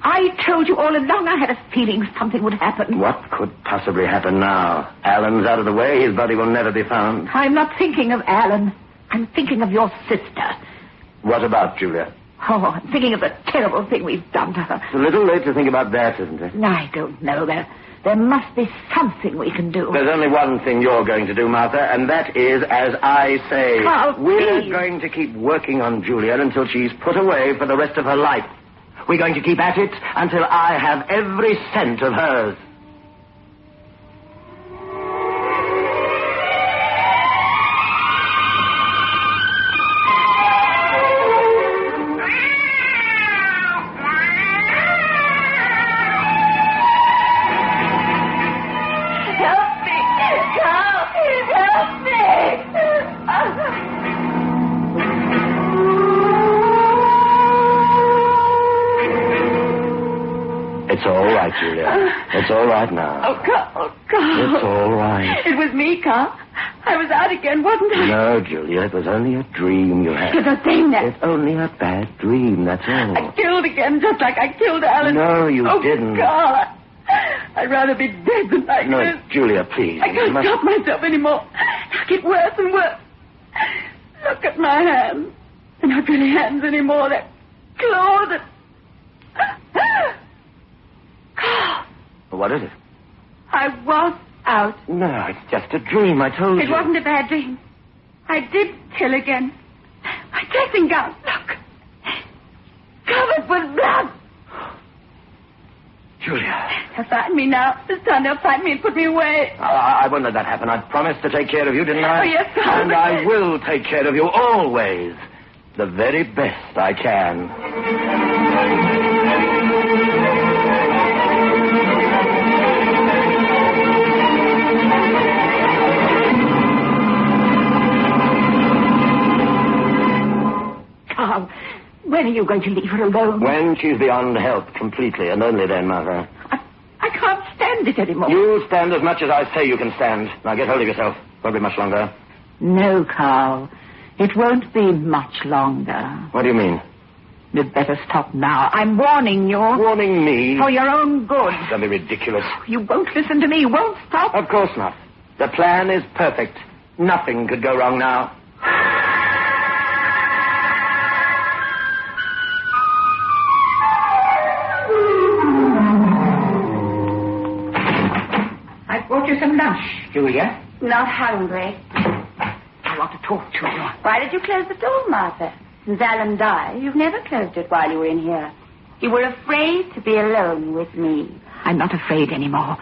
I told you all along I had a feeling something would happen. What could possibly happen now? Alan's out of the way. His body will never be found. I'm not thinking of Alan. I'm thinking of your sister. What about Julia? Oh, I'm thinking of the terrible thing we've done to her. It's a little late to think about that, isn't it? I don't know. There must be something we can do. There's only one thing you're going to do, Martha, and that is as I say. Carl, we're please. going to keep working on Julia until she's put away for the rest of her life. We're going to keep at it until I have every cent of hers. It's all right, Julia. It's all right now. Oh, Carl. It's all right. It was me, Carl. I was out again, wasn't I? No, Julia, it was only a dream you had. You're not saying that. It's only a bad dream, that's all. I killed again, just like I killed Alan. No, you didn't. Oh, God. I'd rather be dead than like No, this. Julia, please. I can't stop myself anymore. I get worse and worse. Look at my hands. They're not really hands anymore. They're claws and... Carl. What is it? I was out. No, it's just a dream, I told you. It wasn't a bad dream. I did kill again. My dressing gown, look. Covered with blood. Julia. They'll find me now. This time they'll find me and put me away. I won't let that happen. I promised to take care of you, didn't I? Oh, yes, Carl. And I will take care of you always. The very best I can. Carl, when are you going to leave her alone? When she's beyond help completely, and only then, Mother. I can't stand it anymore. You stand as much as I say you can stand. Now get hold of yourself. Won't be much longer. No, Carl. It won't be much longer. What do you mean? You'd better stop now. I'm warning you. Warning me? For your own good. Don't be ridiculous. You won't listen to me. You won't stop. Of course not. The plan is perfect. Nothing could go wrong now. I brought you some lunch, Julia. Not hungry. I want to talk to you. Why did you close the door, Martha? Since Alan died, you've never closed it while you were in here. You were afraid to be alone with me. I'm not afraid anymore.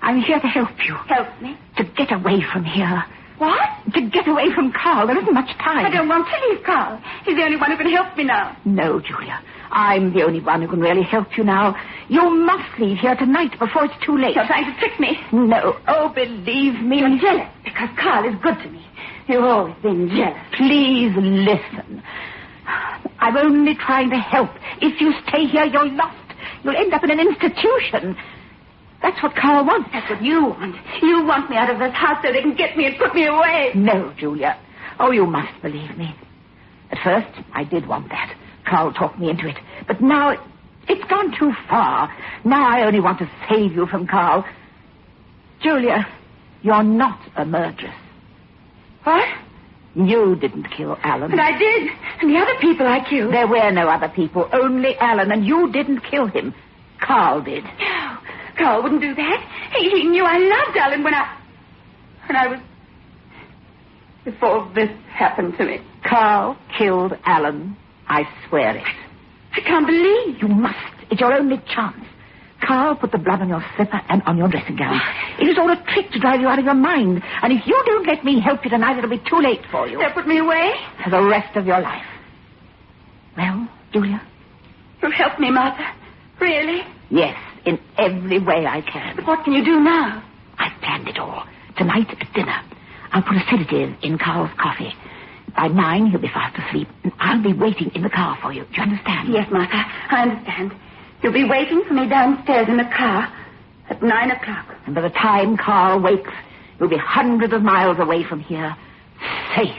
I'm here to help you. Help me? To get away from here. What? To get away from Carl. There isn't much time. I don't want to leave Carl. He's the only one who can help me now. No, Julia. I'm the only one who can really help you now. You must leave here tonight before it's too late. You're trying to trick me. No. Oh, believe me. You're jealous because Carl is good to me. You've always been jealous. Please listen. I'm only trying to help. If you stay here, you're lost. You'll end up in an institution. That's what Carl wants. That's what you want. You want me out of this house so they can get me and put me away. No, Julia. Oh, you must believe me. At first, I did want that. Carl talked me into it. But now, it's gone too far. Now I only want to save you from Carl. Julia, you're not a murderess. What? You didn't kill Alan. But I did. And the other people I killed. There were no other people. Only Alan. And you didn't kill him. Carl did. No. Carl wouldn't do that. He knew I loved Alan when I... And I was... Before this happened to me. Carl killed Alan. I swear it. I can't believe. You must. It's your only chance. Carl put the blood on your slipper and on your dressing gown. It is all a trick to drive you out of your mind. And if you don't let me help you tonight, it'll be too late for you. They'll put me away? For the rest of your life. Well, Julia? You'll help me, Martha. Really? Yes, in every way I can. But what can you do now? I've planned it all. Tonight at dinner, I'll put a sedative in Carl's coffee. By 9, he'll be fast asleep, and I'll be waiting in the car for you. Do you understand? Yes, Martha, I understand. You'll be waiting for me downstairs in the car at 9 o'clock. And by the time Carl wakes, you'll be hundreds of miles away from here, safe.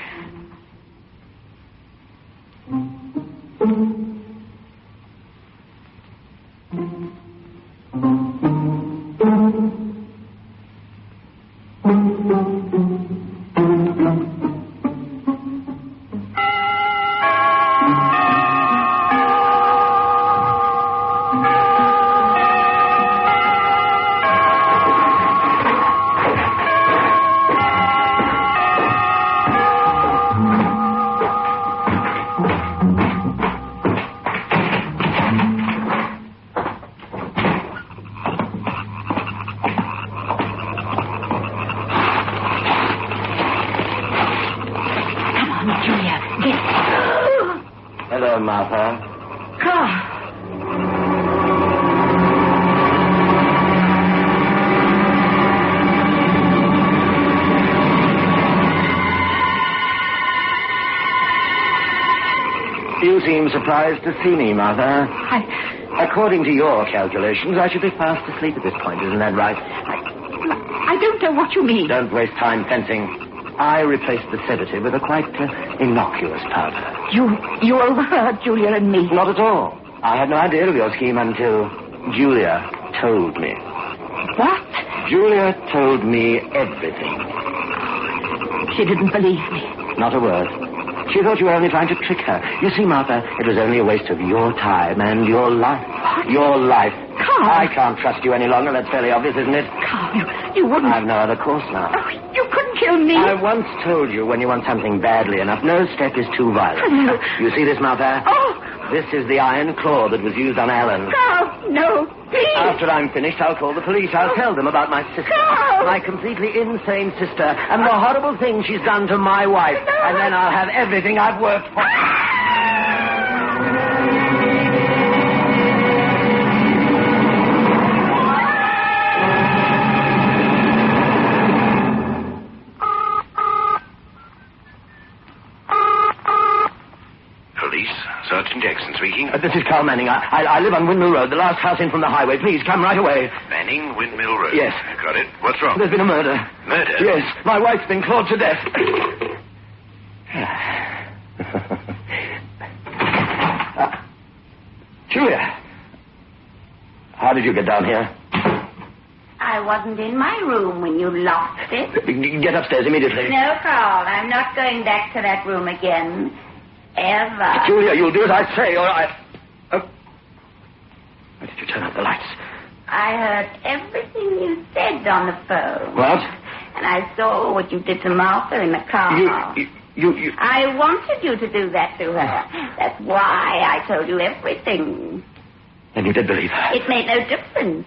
Hello, Martha. Carl. You seem surprised to see me, Martha. According to your calculations, I should be fast asleep at this point. Isn't that right? I don't know what you mean. Don't waste time fencing. I replaced the sedative with a quite innocuous powder. You overheard Julia and me. Not at all. I had no idea of your scheme until Julia told me. What? Julia told me everything. She didn't believe me. Not a word. She thought you were only trying to trick her. You see, Martha, it was only a waste of your time and your life. What? Your life. Carl. I can't trust you any longer. That's fairly obvious, isn't it? Carl, you wouldn't... I've no other course now. Oh, you couldn't kill me. I once told you when you want something badly enough, no step is too violent. You see this, Martha? Oh! This is the iron claw that was used on Alan. Carl, no, please. After I'm finished, I'll call the police. I'll tell them about my sister. Carl! My completely insane sister, and the horrible thing she's done to my wife. No. And then I'll have everything I've worked for. Sergeant Jackson speaking. This is Carl Manning. I live on Windmill Road, the last house in from the highway. Please, come right away. Manning, Windmill Road. Yes. Got it. What's wrong? There's been a murder. Murder? Yes. My wife's been clawed to death. Julia. How did you get down here? I wasn't in my room when you locked it. Get upstairs immediately. No, Carl, I'm not going back to that room again. Ever. Julia, you'll do as I say, or I... Oh. Why did you turn out the lights? I heard everything you said on the phone. What? And I saw what you did to Martha in the car. You... I wanted you to do that to her. That's why I told you everything. And you did believe her? It made no difference.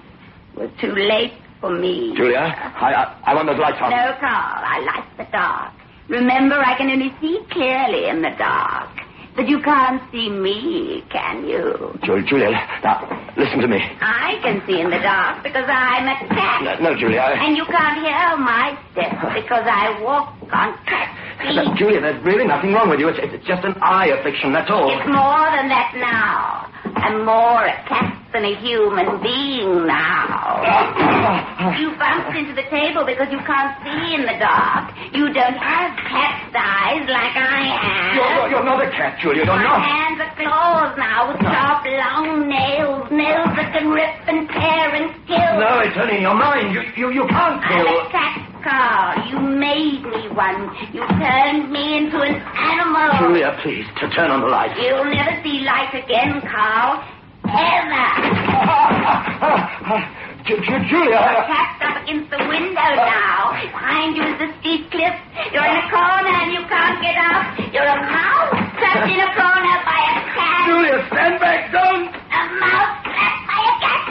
It was too late for me. Julia, I want those lights on. No, Carl, I like the dark. Remember, I can only see clearly in the dark. But you can't see me, can you? Julia, now, listen to me. I can see in the dark because I'm a cat. No, Julia. And you can't hear my steps because I walk on cat feet. Julia, there's really nothing wrong with you. It's just an eye affliction, that's all. It's more than that now. I'm more a cat than a human being now. You bumped into the table because you can't see in the dark. You don't have cat's eyes like I have. You're not a cat, Julia. You're My not. hands are claws now with sharp, long nails. Nails that can rip and tear and kill. No, it's only in your mind. You can't kill. I'm a cat, Carl. You made me one. You turned me into an animal. Julia, please, to turn on the lights. You'll never see light again, Carl. Ever. Julia. You're tapped up against the window now. Behind you is the steep cliff. You're in a corner and you can't get out. You're a mouse trapped in a corner by a cat. Julia, stand back, don't! A mouse trapped by a cat.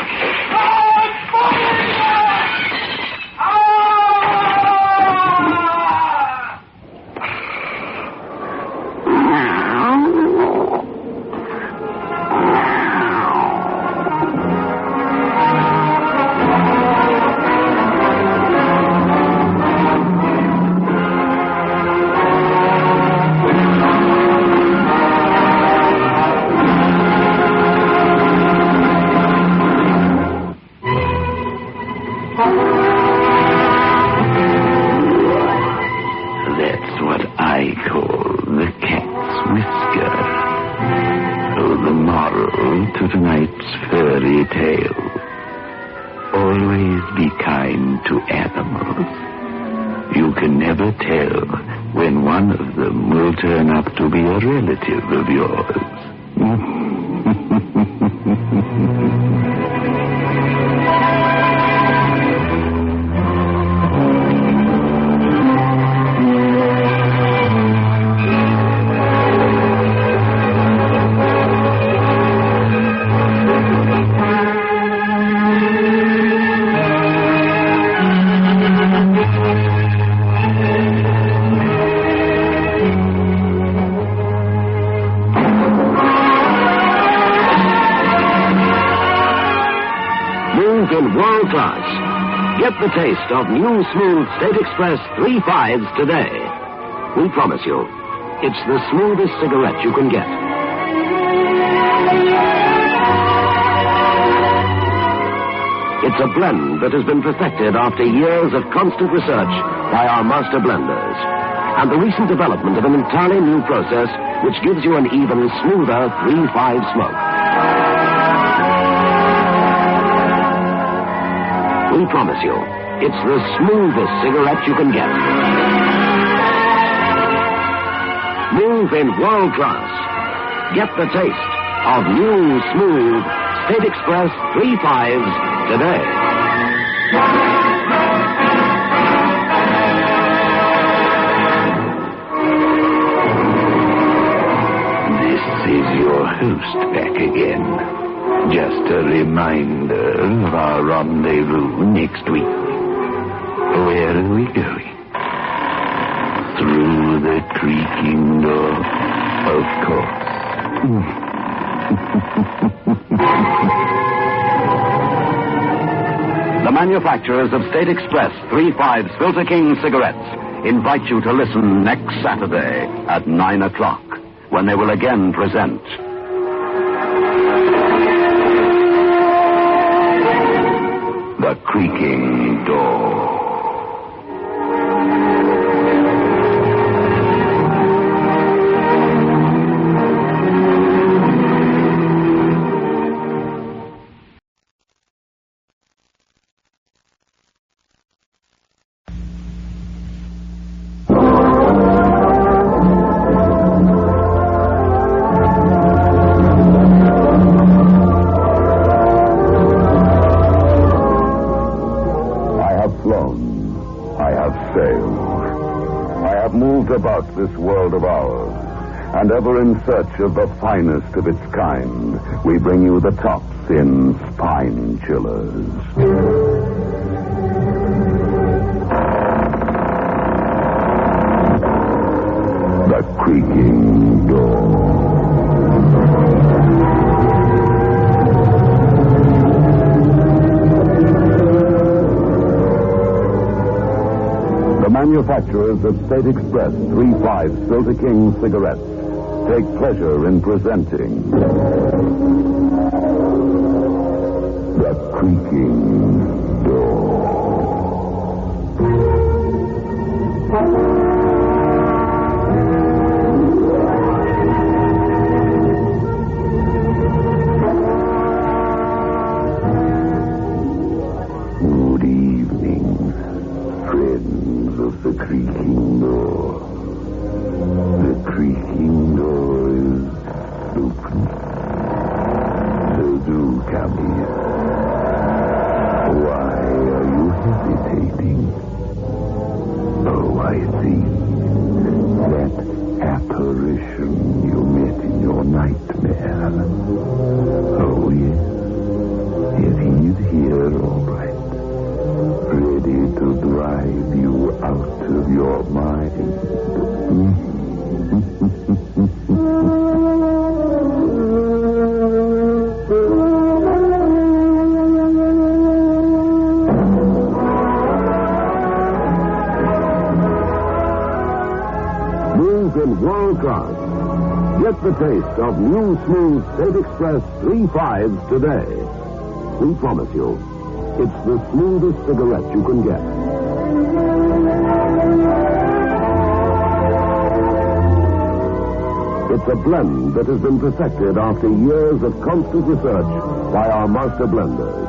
That's what I call the cat's whisker. So the moral to tonight's fairy tale. Always be kind to animals. You can never tell when one of them will turn up to be a relative of yours. In world class. Get the taste of new smooth State Express 3/5s today. We promise you, it's the smoothest cigarette you can get. It's a blend that has been perfected after years of constant research by our master blenders. And the recent development of an entirely new process which gives you an even smoother 3/5 smoke. We promise you, it's the smoothest cigarette you can get. Move in world class. Get the taste of new, smooth State Express 3/5s today. This is your host back again. Just a reminder of our rendezvous next week. Where are we going? Through the creaking door, of course. The manufacturers of State Express 3/5 Filter King cigarettes invite you to listen next Saturday at 9 o'clock when they will again present The Creaking Door. About this world of ours, and ever in search of the finest of its kind, we bring you the tops in spine chillers. The Creaking Door. Manufacturers of State Express 3/5 Filter King cigarettes take pleasure in presenting The Creaking Door. Good evening, friends of the Creaking Door. The Creaking Door is open. So do come here. Why are you hesitating? Oh, I see. That apparition you met in your nightmare. Oh, yes. Yes, he's here, all right. Ready to drive you out of your mind. In world class. Get the taste of new smooth State Express 3.5s today. We promise you, it's the smoothest cigarette you can get. It's a blend that has been perfected after years of constant research by our master blenders.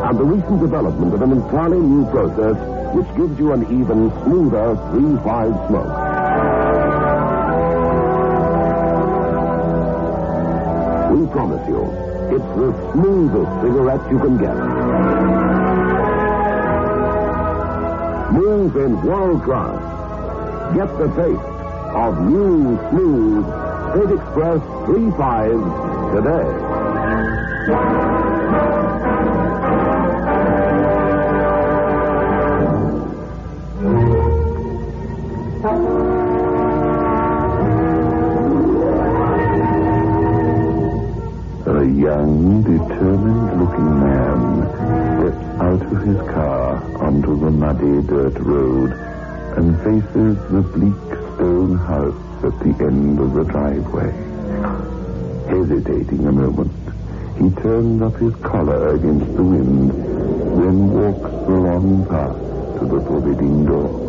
And the recent development of an entirely new process which gives you an even smoother 3.5 smoke. We promise you, it's the smoothest cigarette you can get. Smooth in world class. Get the taste of new, smooth State Express 3.5s today. A young, determined-looking man steps out of his car onto the muddy dirt road and faces the bleak stone house at the end of the driveway. Hesitating a moment, he turns up his collar against the wind, then walks the long path to the forbidding door.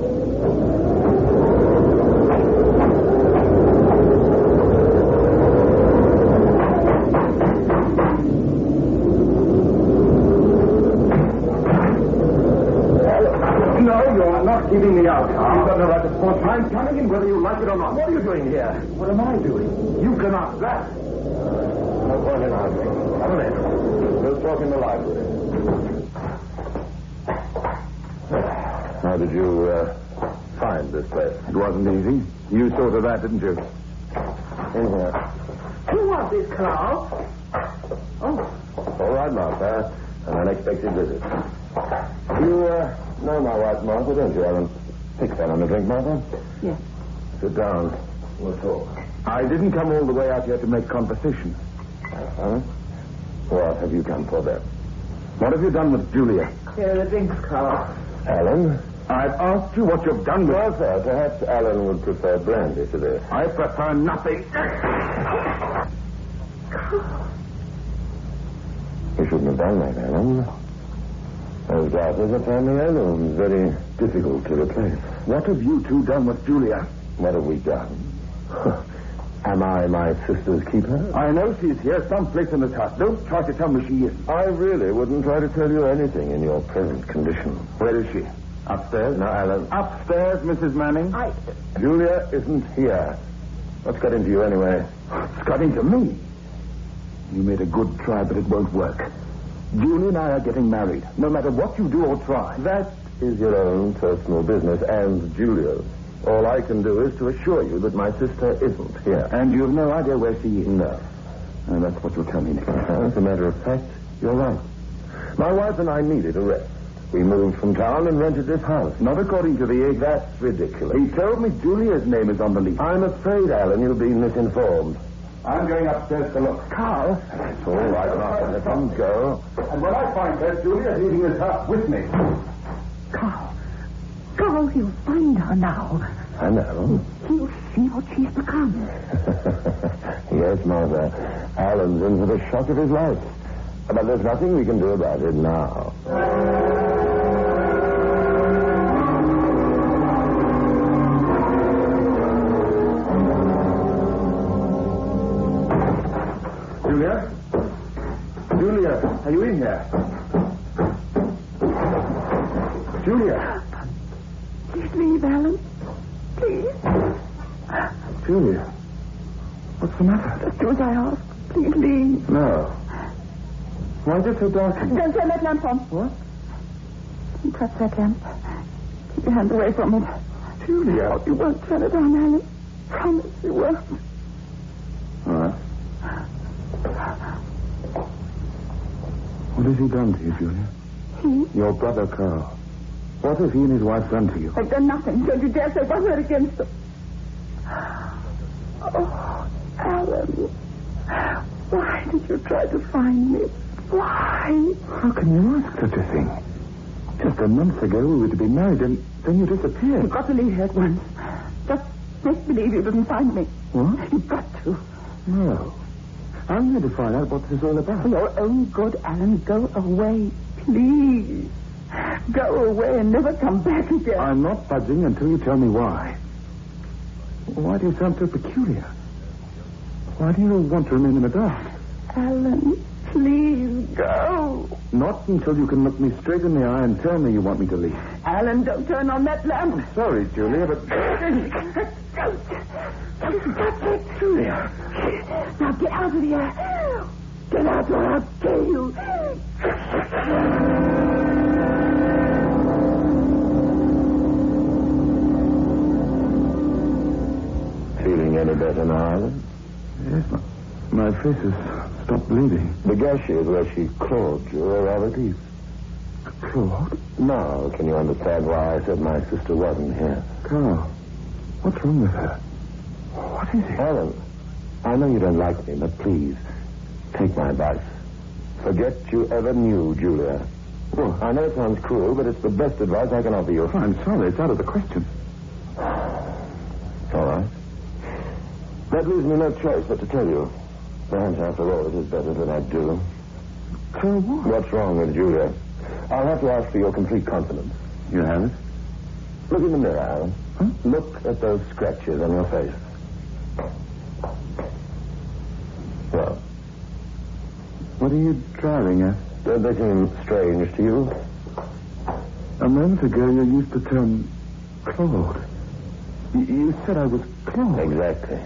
Keeping me out. You've got no right to force me. I'm coming in whether you like it or not. What are you doing here? What am I doing? You can ask that. No point in arguing. Come in. We'll talk in the library. How did you find this place? It wasn't easy. You saw to that, didn't you? In here. Who was this, Carl? Oh. All right, Martha. An unexpected visit. You, know my wife, Martha, don't you, Alan? Take that on a drink, Martha. Yes. Sit down. We'll talk. I didn't come all the way out here to make conversation. Uh-huh. What have you come for, then? What have you done with Julia? Here are the drinks, Carl. Alan? I've asked you what you've done with her. Martha, perhaps Alan would prefer brandy to this. I prefer nothing. You shouldn't have done that, Alan. Those glasses are family heirlooms, very difficult to replace. What have you two done with Julia? What have we done? Am I my sister's keeper? I know she's here someplace in this house. Don't try to tell me she isn't. I really wouldn't try to tell you anything in your present condition. Where is she? Upstairs? No, Alan. Upstairs, Mrs. Manning? Julia isn't here. What's got into you anyway? It's got into me. You made a good try, but it won't work. Julie and I are getting married, no matter what you do or try. That is your own personal business and Julia's. All I can do is to assure you that my sister isn't here. And you have no idea where she is? No. And that's what you'll tell me next time. As a matter of fact, you're right. My wife and I needed a rest. We moved from town and rented this house. Not according to the age. That's ridiculous. He told me Julia's name is on the lease. I'm afraid, Alan, you'll be misinformed. I'm going upstairs to look. Carl? It's all right, Martha. Let him go. And when I find her, Julia's leaving this house with me. Carl, he'll find her now. I know. He'll see what she's become. Yes, Martha. Alan's in for the shock of his life. But there's nothing we can do about it now. Julia? Julia, are you in here? Julia? Please leave, Alan. Please. Julia? What's the matter? Just do as I ask. Please leave. No. Why is it so dark? Don't turn that lamp on. What? Don't touch that lamp. Keep your hands away from it. Julia. Oh, you won't turn it on, Alan. Promise you won't. All right. What has he done to you, Julia? He? Your brother, Carl. What have he and his wife done to you? They've done nothing. Don't you dare say one word against them. Oh, Alan. Why did you try to find me? Why? How can you ask such a thing? Just a month ago we were to be married, and then you disappeared. You've got to leave here at once. Just make believe you didn't find me. What? You've got to. No. I'm going to find out what this is all about. For your own good, Alan, go away, please. Go away and never come back again. I'm not budging until you tell me why. Why do you sound so peculiar? Why do you want to remain in the dark? Alan, please go. Not until you can look me straight in the eye and tell me you want me to leave. Alan, don't turn on that lamp. I'm sorry, Julia, but... Stop it, Julia. Now get out of here. Get out or I'll kill you. Feeling any better now, Alan? Yes, my face has stopped bleeding. The gashes where she clawed you are rather deep. Claude? Now, can you understand why I said my sister wasn't here? Carl, what's wrong with her? What is it? Alan, I know you don't like me, but please, take my advice. Forget you ever knew Julia. Well, I know it sounds cruel, but it's the best advice I can offer you. I'm sorry, it's out of the question. All right. That leaves me no choice but to tell you. Perhaps, after all, it is better that I do. Tell what? What's wrong with Julia? I'll have to ask for your complete confidence. You have it? Look in the mirror, Alan. Huh? Look at those scratches on your face. Well? What are you driving at? Don't they seem strange to you? A moment ago you used the term Claude. You said I was Claude. Exactly.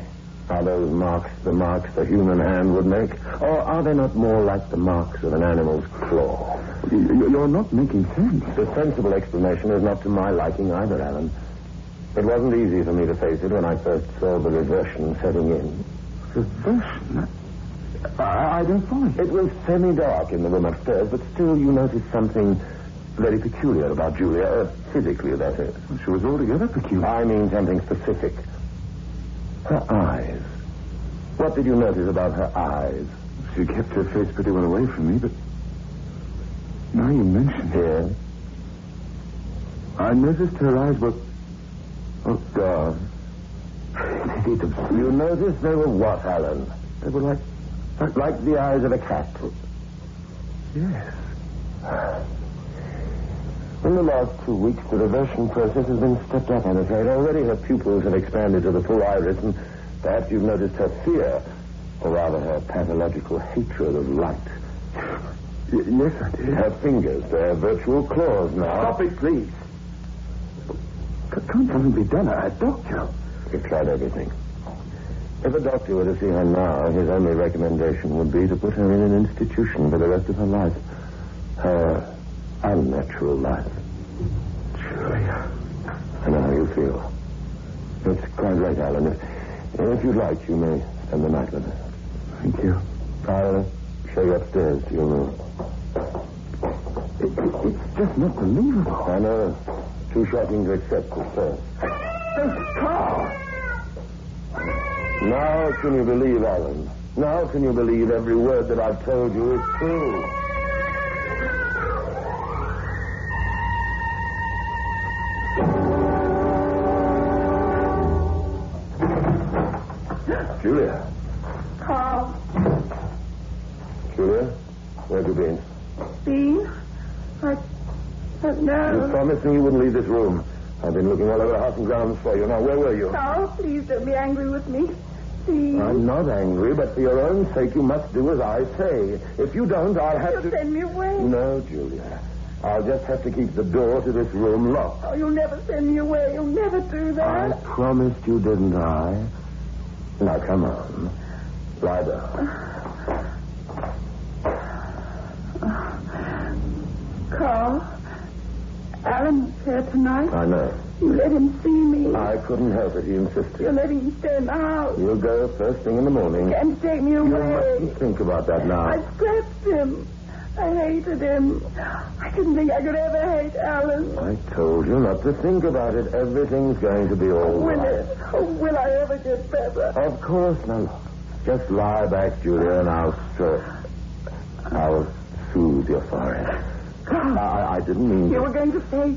Are those marks the marks the human hand would make? Or are they not more like the marks of an animal's claw? You're not making sense. The sensible explanation is not to my liking either, Alan. It wasn't easy for me to face it when I first saw the reversion setting in. Reversion? I don't follow. It was semi-dark in the room upstairs, but still you noticed something very peculiar about Julia. Physically, that is. She was altogether peculiar. I mean something specific. Her eyes. What did you notice about her eyes? She kept her face pretty well away from me, but now you mention it. Yes. I noticed her eyes were... Oh, God. You noticed they were what, Alan? They were like the eyes of a cat. Yes. In the last 2 weeks, the reversion process has been stepped up, I'm afraid. Already her pupils have expanded to the full iris, and perhaps you've noticed her fear, or rather her pathological hatred of light. Yes, I did. Her fingers, they're virtual claws now. Stop it, please. Can't something be done? A doctor? We've tried everything. If a doctor were to see her now, his only recommendation would be to put her in an institution for the rest of her life. Her unnatural life. Julia. I know how you feel. It's quite right, Alan. If you'd like, you may spend the night with her. Thank you. I'll show you upstairs to your room. It's just not believable. I know. Too shocking to accept at first. Carl! Now can you believe, Alan? Now can you believe every word that I've told you is true? Julia. Carl. Julia, where have you been? Been? I don't know. You promised me you wouldn't leave this room. I've been looking all over the house and grounds for you. Now, where were you? Carl, please don't be angry with me. Please. I'm not angry, but for your own sake, you must do as I say. If you don't, I'll have You'll send me away. No, Julia. I'll just have to keep the door to this room locked. Oh, you'll never send me away. You'll never do that. I promised you, didn't I? Now, come on. Lie down. Carl, tonight? I know. You let him see me. I couldn't help it. He insisted. You're letting him stay in the house. You'll go first thing in the morning. You can't take me away. You mustn't think about that now. I scratched him. I hated him. I didn't think I could ever hate Alan. I told you not to think about it. Everything's going to be all Will right. it? Oh, will I ever get better? Of course not. Just lie back, Julia, and I'll soothe your forehead. I didn't mean You to. were going to say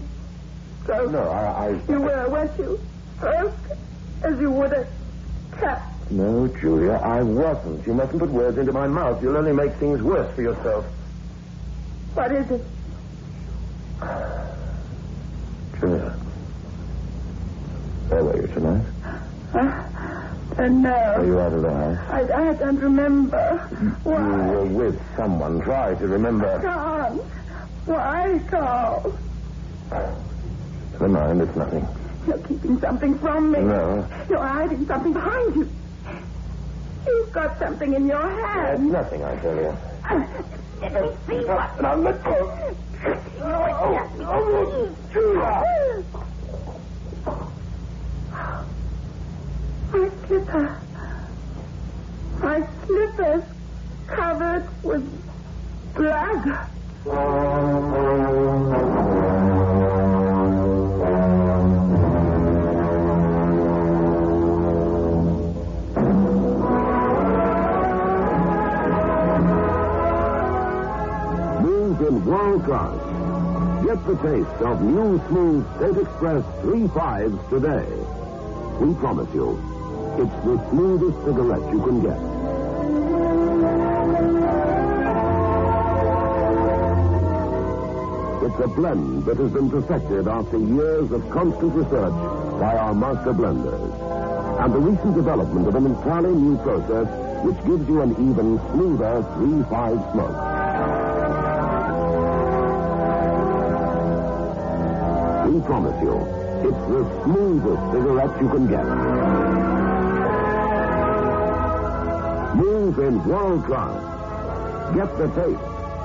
so. No, You were, weren't you? First, as you would a cat. No, Julia, I wasn't. You mustn't put words into my mouth. You'll only make things worse for yourself. What is it? Julia. Where were you tonight? No. Were you out of the house? I don't remember. Why? You were with someone. Try to remember. I can't. Why, Carl? Never mind, it's nothing. You're keeping something from me. No. You're hiding something behind you. You've got something in your hand. It's nothing, I tell you. Let me see what. Now, let go. Julia. My slipper. My slipper's covered with blood. Move in world class. Get the taste of new smooth State Express 3.5s today. We promise you, it's the smoothest cigarette you can get. It's a blend that has been perfected after years of constant research by our master blenders. And the recent development of an entirely new process which gives you an even smoother 3.5 smoke. We promise you, it's the smoothest cigarette you can get. Move in world class. Get the taste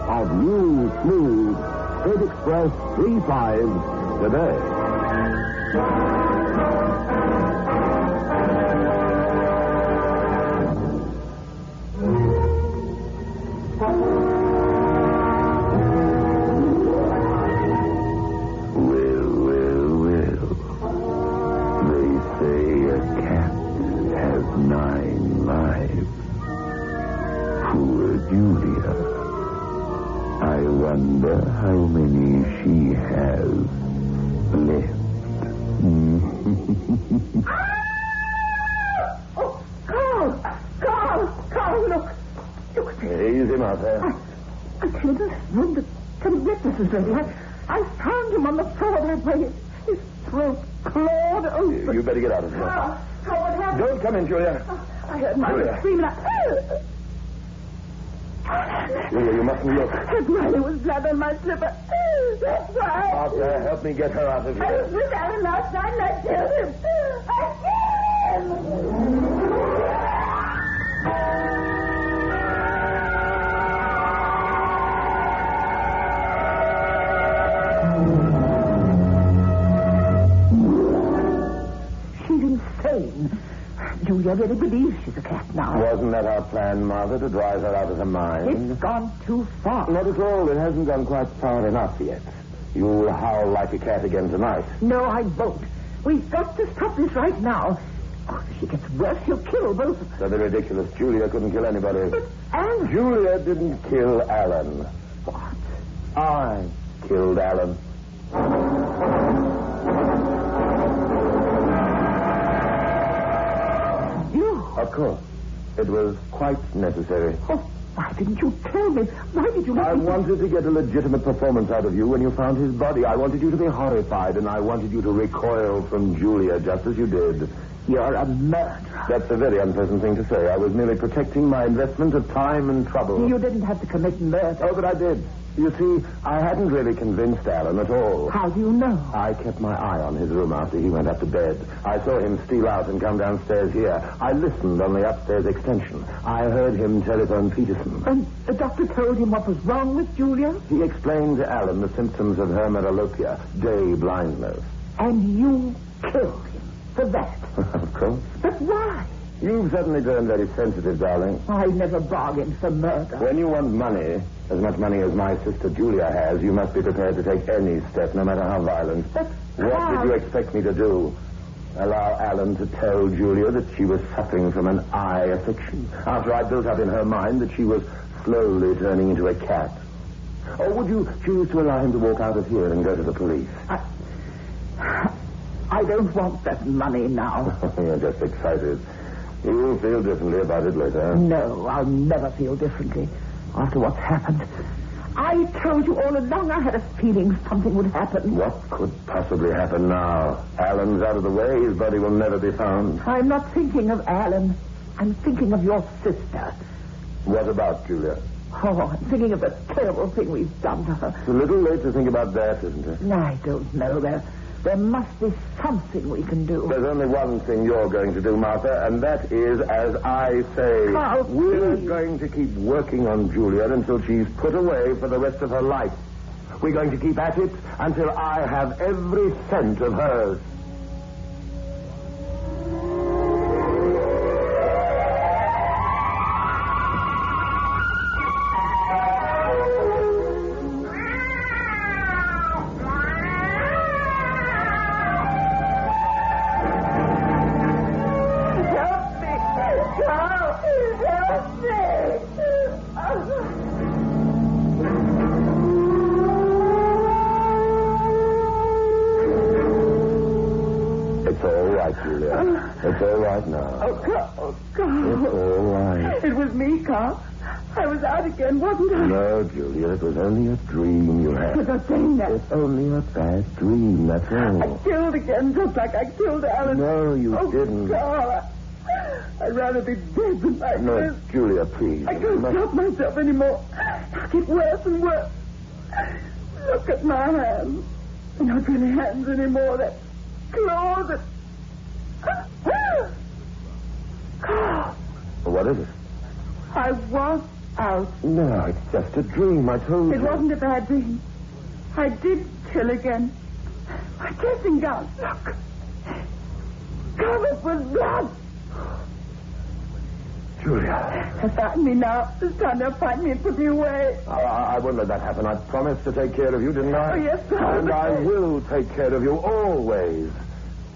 of new, smooth State Express 3.5s today. Julia. I wonder how many she has left. Oh, Carl, look. Easy, Martha. I came to this room to some witnesses ready. I found him on the floor that way. His throat clawed open. You better get out of here. Carl, what happened? Don't come in, Julia. I heard Mother screaming. Julia, you mustn't look. That's why there was blood on my slipper. That's why. Martha, help me get her out of here. I was with Alan last night and I killed him. I killed him. She's insane. Julia really believes she's a cat now. Wasn't that our plan, Martha, to drive her out of her mind? It's gone too far. Not at all. It hasn't gone quite far enough yet. You'll howl like a cat again tonight. No, I won't. We've got to stop this right now. Oh, if she gets worse, he'll kill both of us. That'd be ridiculous. Julia couldn't kill anybody. But Alan... Julia didn't kill Alan. What? I killed Alan. You? Of course. It was quite necessary. Oh, why didn't you tell me? Why did you... I wanted to get a legitimate performance out of you when you found his body. I wanted you to be horrified, and I wanted you to recoil from Julia just as you did. You're a murderer. That's a very unpleasant thing to say. I was merely protecting my investment of time and trouble. You didn't have to commit murder. Oh, but I did. You see, I hadn't really convinced Alan at all. How do you know? I kept my eye on his room after he went up to bed. I saw him steal out and come downstairs here. I listened on the upstairs extension. I heard him telephone Peterson. And the doctor told him what was wrong with Julia? He explained to Alan the symptoms of her metalopia, day blindness. And you killed him for that? Of course. But why? You've suddenly turned very sensitive, darling. I never bargained for murder. When you want money, as much money as my sister Julia has, you must be prepared to take any step, no matter how violent. But what did you expect me to do? Allow Alan to tell Julia that she was suffering from an eye affliction, after I built up in her mind that she was slowly turning into a cat? Or would you choose to allow him to walk out of here and go to the police? I don't want that money now. You're just excited. You'll feel differently about it later. No, I'll never feel differently after what's happened. I told you all along I had a feeling something would happen. What could possibly happen now? Alan's out of the way. His body will never be found. I'm not thinking of Alan. I'm thinking of your sister. What about Julia? Oh, I'm thinking of the terrible thing we've done to her. It's a little late to think about that, isn't it? I don't know. There must be something we can do. There's only one thing you're going to do, Martha, and that is, as I say, Carl, we're please. going to keep working on Julia until she's put away for the rest of her life. We're going to keep at it until I have every cent of hers. It's all right now. Oh, Carl. It's all right. It was me, Carl. I was out again, wasn't I? No, Julia, it was only a dream you had. But not saying that. It's only a bad dream, that's all. I killed again, just like I killed Alan. No, you didn't. Carl, I'd rather be dead than like this. No, Julia, please. I can't stop myself anymore. It'll get worse and worse. Look at my hands. They're not really hands anymore. They're claws and... Carl. What is it? I was out. No, it's just a dream, I told you. It wasn't a bad dream. I did kill again. My dressing gown, look. Covered with blood. Julia. They find me now. This time they'll find me and put me away. I wouldn't let that happen. I promised to take care of you, didn't I? Oh, yes, sir. And I will take care of you always.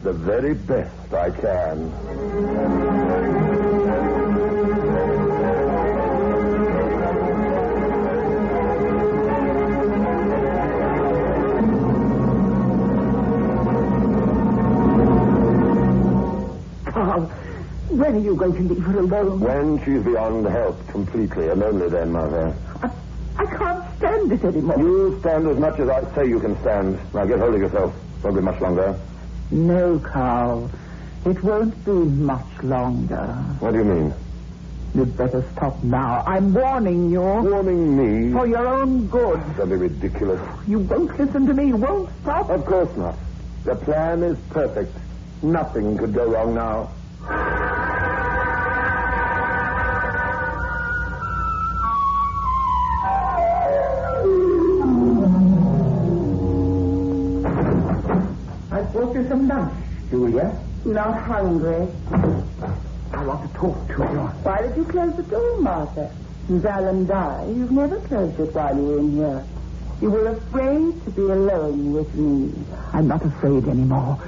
The very best I can. Carl, when are you going to leave her alone? When she's beyond help completely, and only then, Mother. I can't stand it anymore. You stand as much as I say you can stand. Now get hold of yourself. Won't be much longer. No, Carl. It won't be much longer. What do you mean? You'd better stop now. I'm warning you. Warning me? For your own good. Don't be ridiculous. You won't listen to me. You won't stop. Of course not. The plan is perfect. Nothing could go wrong now. I brought you some lunch, Julia. Not hungry. I want to talk to you. Why did you close the door, Martha? Since Alan died, you've never closed it while you were in here. You were afraid to be alone with me. I'm not afraid anymore.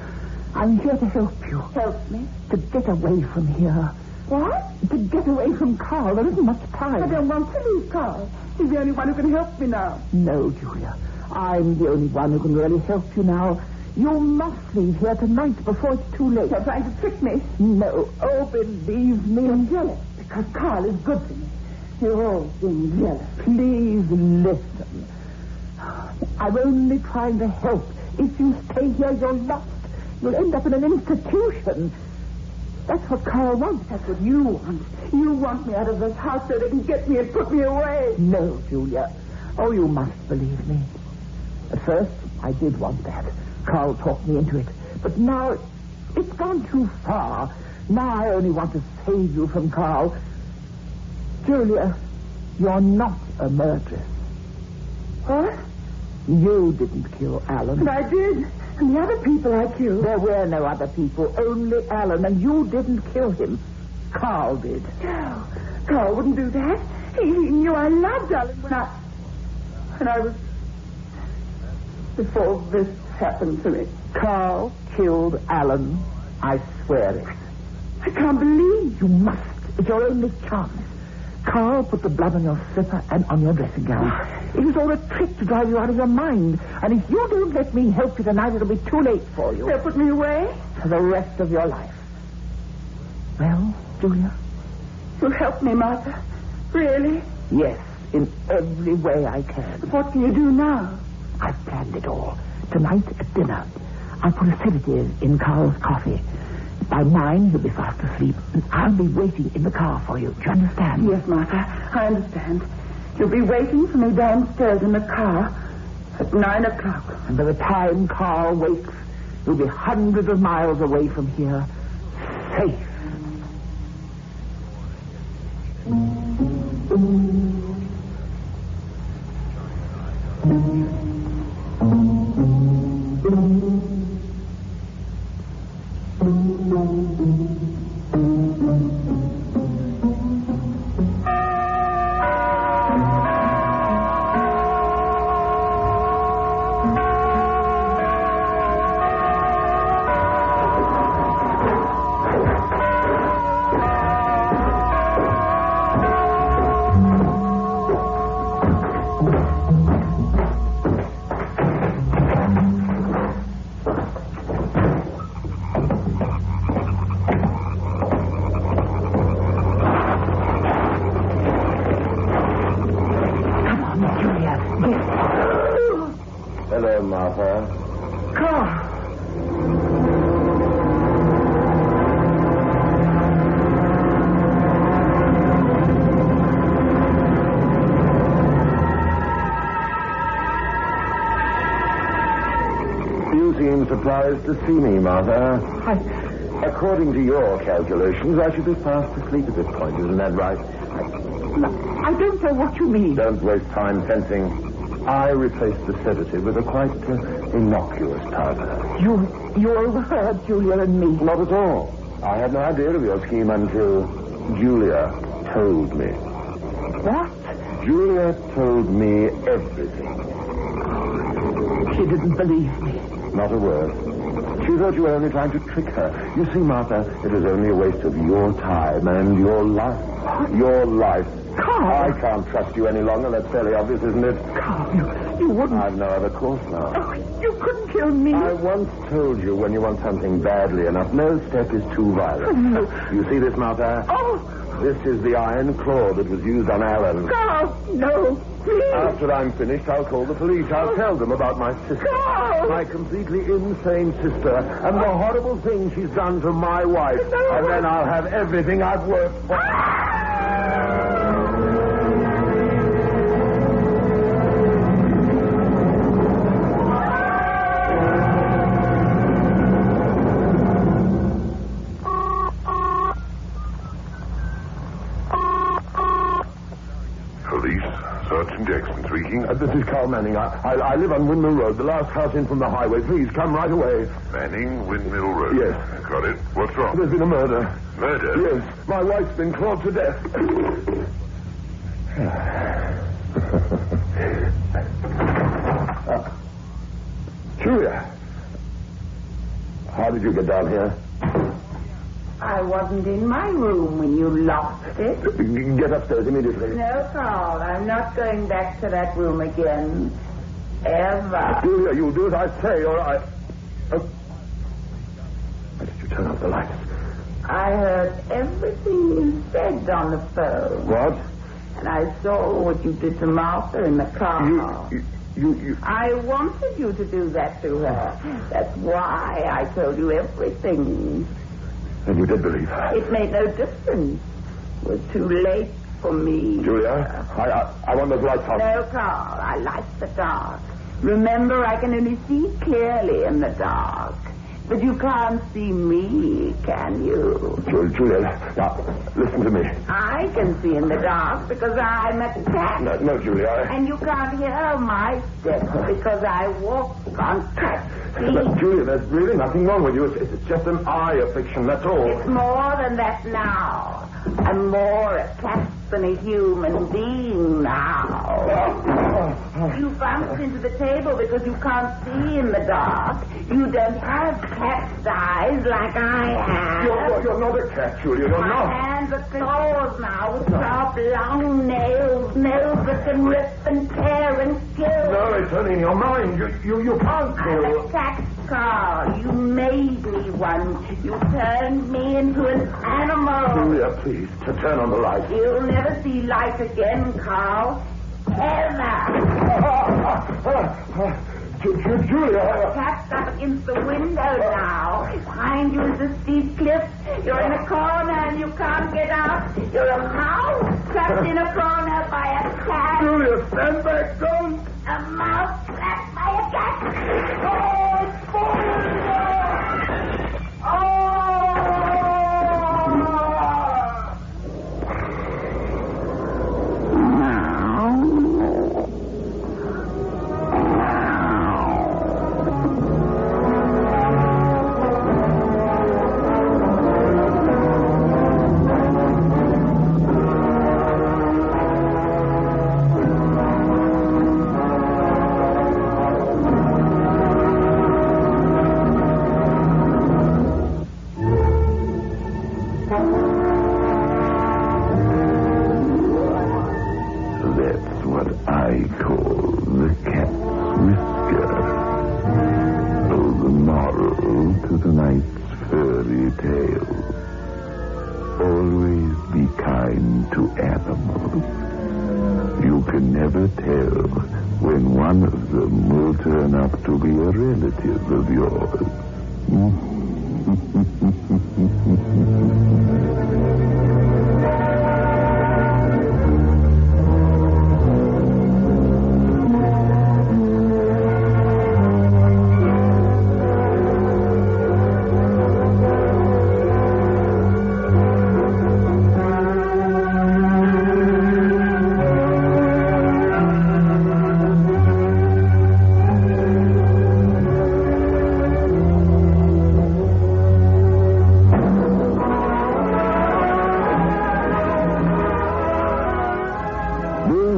I'm here to help you. Help me? To get away from here. What? To get away from Carl. There isn't much time. I don't want to leave Carl. He's the only one who can help me now. No, Julia. I'm the only one who can really help you now. You must leave here tonight before it's too late. You're trying to trick me? No. Oh, believe me. You're jealous because Carl is good to me. You're all being jealous. Please listen. I'm only trying to help. If you stay here, you're lost. You'll end up in an institution. That's what Carl wants. That's what you want. You want me out of this house so they can get me and put me away. No, Julia. Oh, you must believe me. At first, I did want that. Carl talked me into it. But now, it's gone too far. Now I only want to save you from Carl. Julia, you're not a murderess. What? You didn't kill Alan. And I did. And the other people I killed. There were no other people, only Alan, and you didn't kill him. Carl did. No, Carl wouldn't do that. He knew I loved Alan when I was... Before this happened to me. Carl killed Alan. I swear it. I can't believe. You must. It's your only chance. Carl put the blood on your slipper and on your dressing gown. It was all a trick to drive you out of your mind. And if you don't let me help you tonight, it'll be too late for you. They'll put me away? For the rest of your life. Well, Julia? You'll help me, Martha? Really? Yes, in every way I can. But what can you do now? I've planned it all. Tonight at dinner, I'll put a sedative in Carl's coffee. By 9, he'll be fast asleep, and I'll be waiting in the car for you. Do you understand? Yes, Martha, I understand. You'll be waiting for me downstairs in the car at 9 o'clock. And by the time Carl wakes, you'll be hundreds of miles away from here, safe. Hello, Martha. Carl. You seem surprised to see me, Martha. According to your calculations, I should be fast asleep at this point. Isn't that right? I don't know what you mean. Don't waste time fencing. I replaced the sedative with a quite innocuous powder. You overheard Julia and me. Not at all. I had no idea of your scheme until Julia told me. What? Julia told me everything. She didn't believe me. Not a word. She thought you were only trying to trick her. You see, Martha, it was only a waste of your time and your life. Your life. Carl! I can't trust you any longer. That's fairly obvious, isn't it? Carl, you wouldn't... I've no other course now. Oh, you couldn't kill me. I once told you when you want something badly enough, no step is too violent. No. You see this, Martha? Oh! This is the iron claw that was used on Alan. Carl, no, please. After I'm finished, I'll call the police. I'll tell them about my sister. Carl! My completely insane sister and the horrible thing she's done to my wife. No. And then I'll have everything I've worked for. Jackson speaking. This is Carl Manning. I live on Windmill Road, the last house in from the highway. Please, come right away. Manning, Windmill Road. Yes. Got it. What's wrong? There's been a murder. Murder? Yes. My wife's been clawed to death. Julia. How did you get down here? I wasn't in my room when you locked it. Get upstairs immediately. No, Carl, I'm not going back to that room again. Ever. Julia, you'll do as I say, or I... Why did you turn off the lights? I heard everything you said on the phone. What? And I saw what you did to Martha in the car. You... I wanted you to do that to her. That's why I told you everything. And you did believe her? It made no difference. It was too late for me. Julia, I want those lights on. No, Carl. I like the dark. Remember, I can only see clearly in the dark. But you can't see me, can you? Julia, now, listen to me. I can see in the dark because I'm a cat. No, Julia. And you can't hear my steps because I walk on cat feet. Julia, there's really nothing wrong with you. It's just an eye affliction, that's all. It's more than that now. I'm more a cat than a human being now. You bumped into the table because you can't see in the dark. You don't have cat's eyes like I have. You're not a cat, Julia. You're My not. hands are claws now with sharp, long nails that can rip and tear and kill. No, it's only in your mind. You can't kill. I'm a cat, Carl. You made me one. You turned me into an animal. Julia, please, to turn on the light. You'll never see light again, Carl. Ever. Julia. Cat's up against the window now. Behind you is the steep cliff. You're in a corner and you can't get out. You're a mouse trapped in a corner by a cat. Julia, stand back, don't. A mouse trapped by a cat. Oh, it's falling. Oh! That's what I call the cat's whisker. So the moral to tonight's fairy tale. Always be kind to animals. You can never tell when one of them will turn up to be a relative of yours.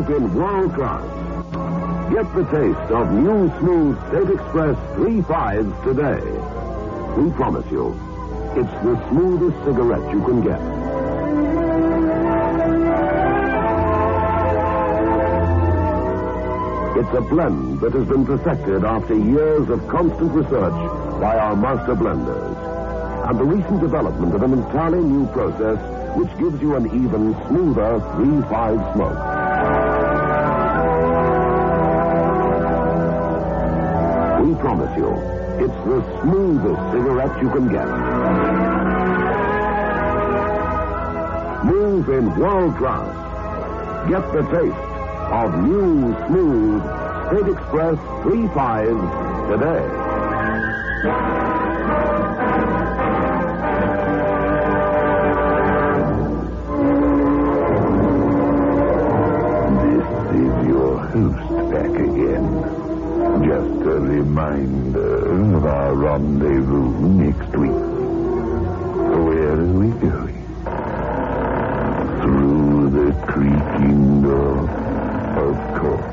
In world class. Get the taste of new smooth State Express 3.5s today. We promise you, it's the smoothest cigarette you can get. It's a blend that has been perfected after years of constant research by our master blenders. And the recent development of an entirely new process which gives you an even smoother 3.5 smoke. We promise you, it's the smoothest cigarette you can get. Move in world class. Get the taste of new, smooth State Express 3.5s today. This is your host back again. Just a reminder of our rendezvous next week. Where are we going? Through the creaking door, of course.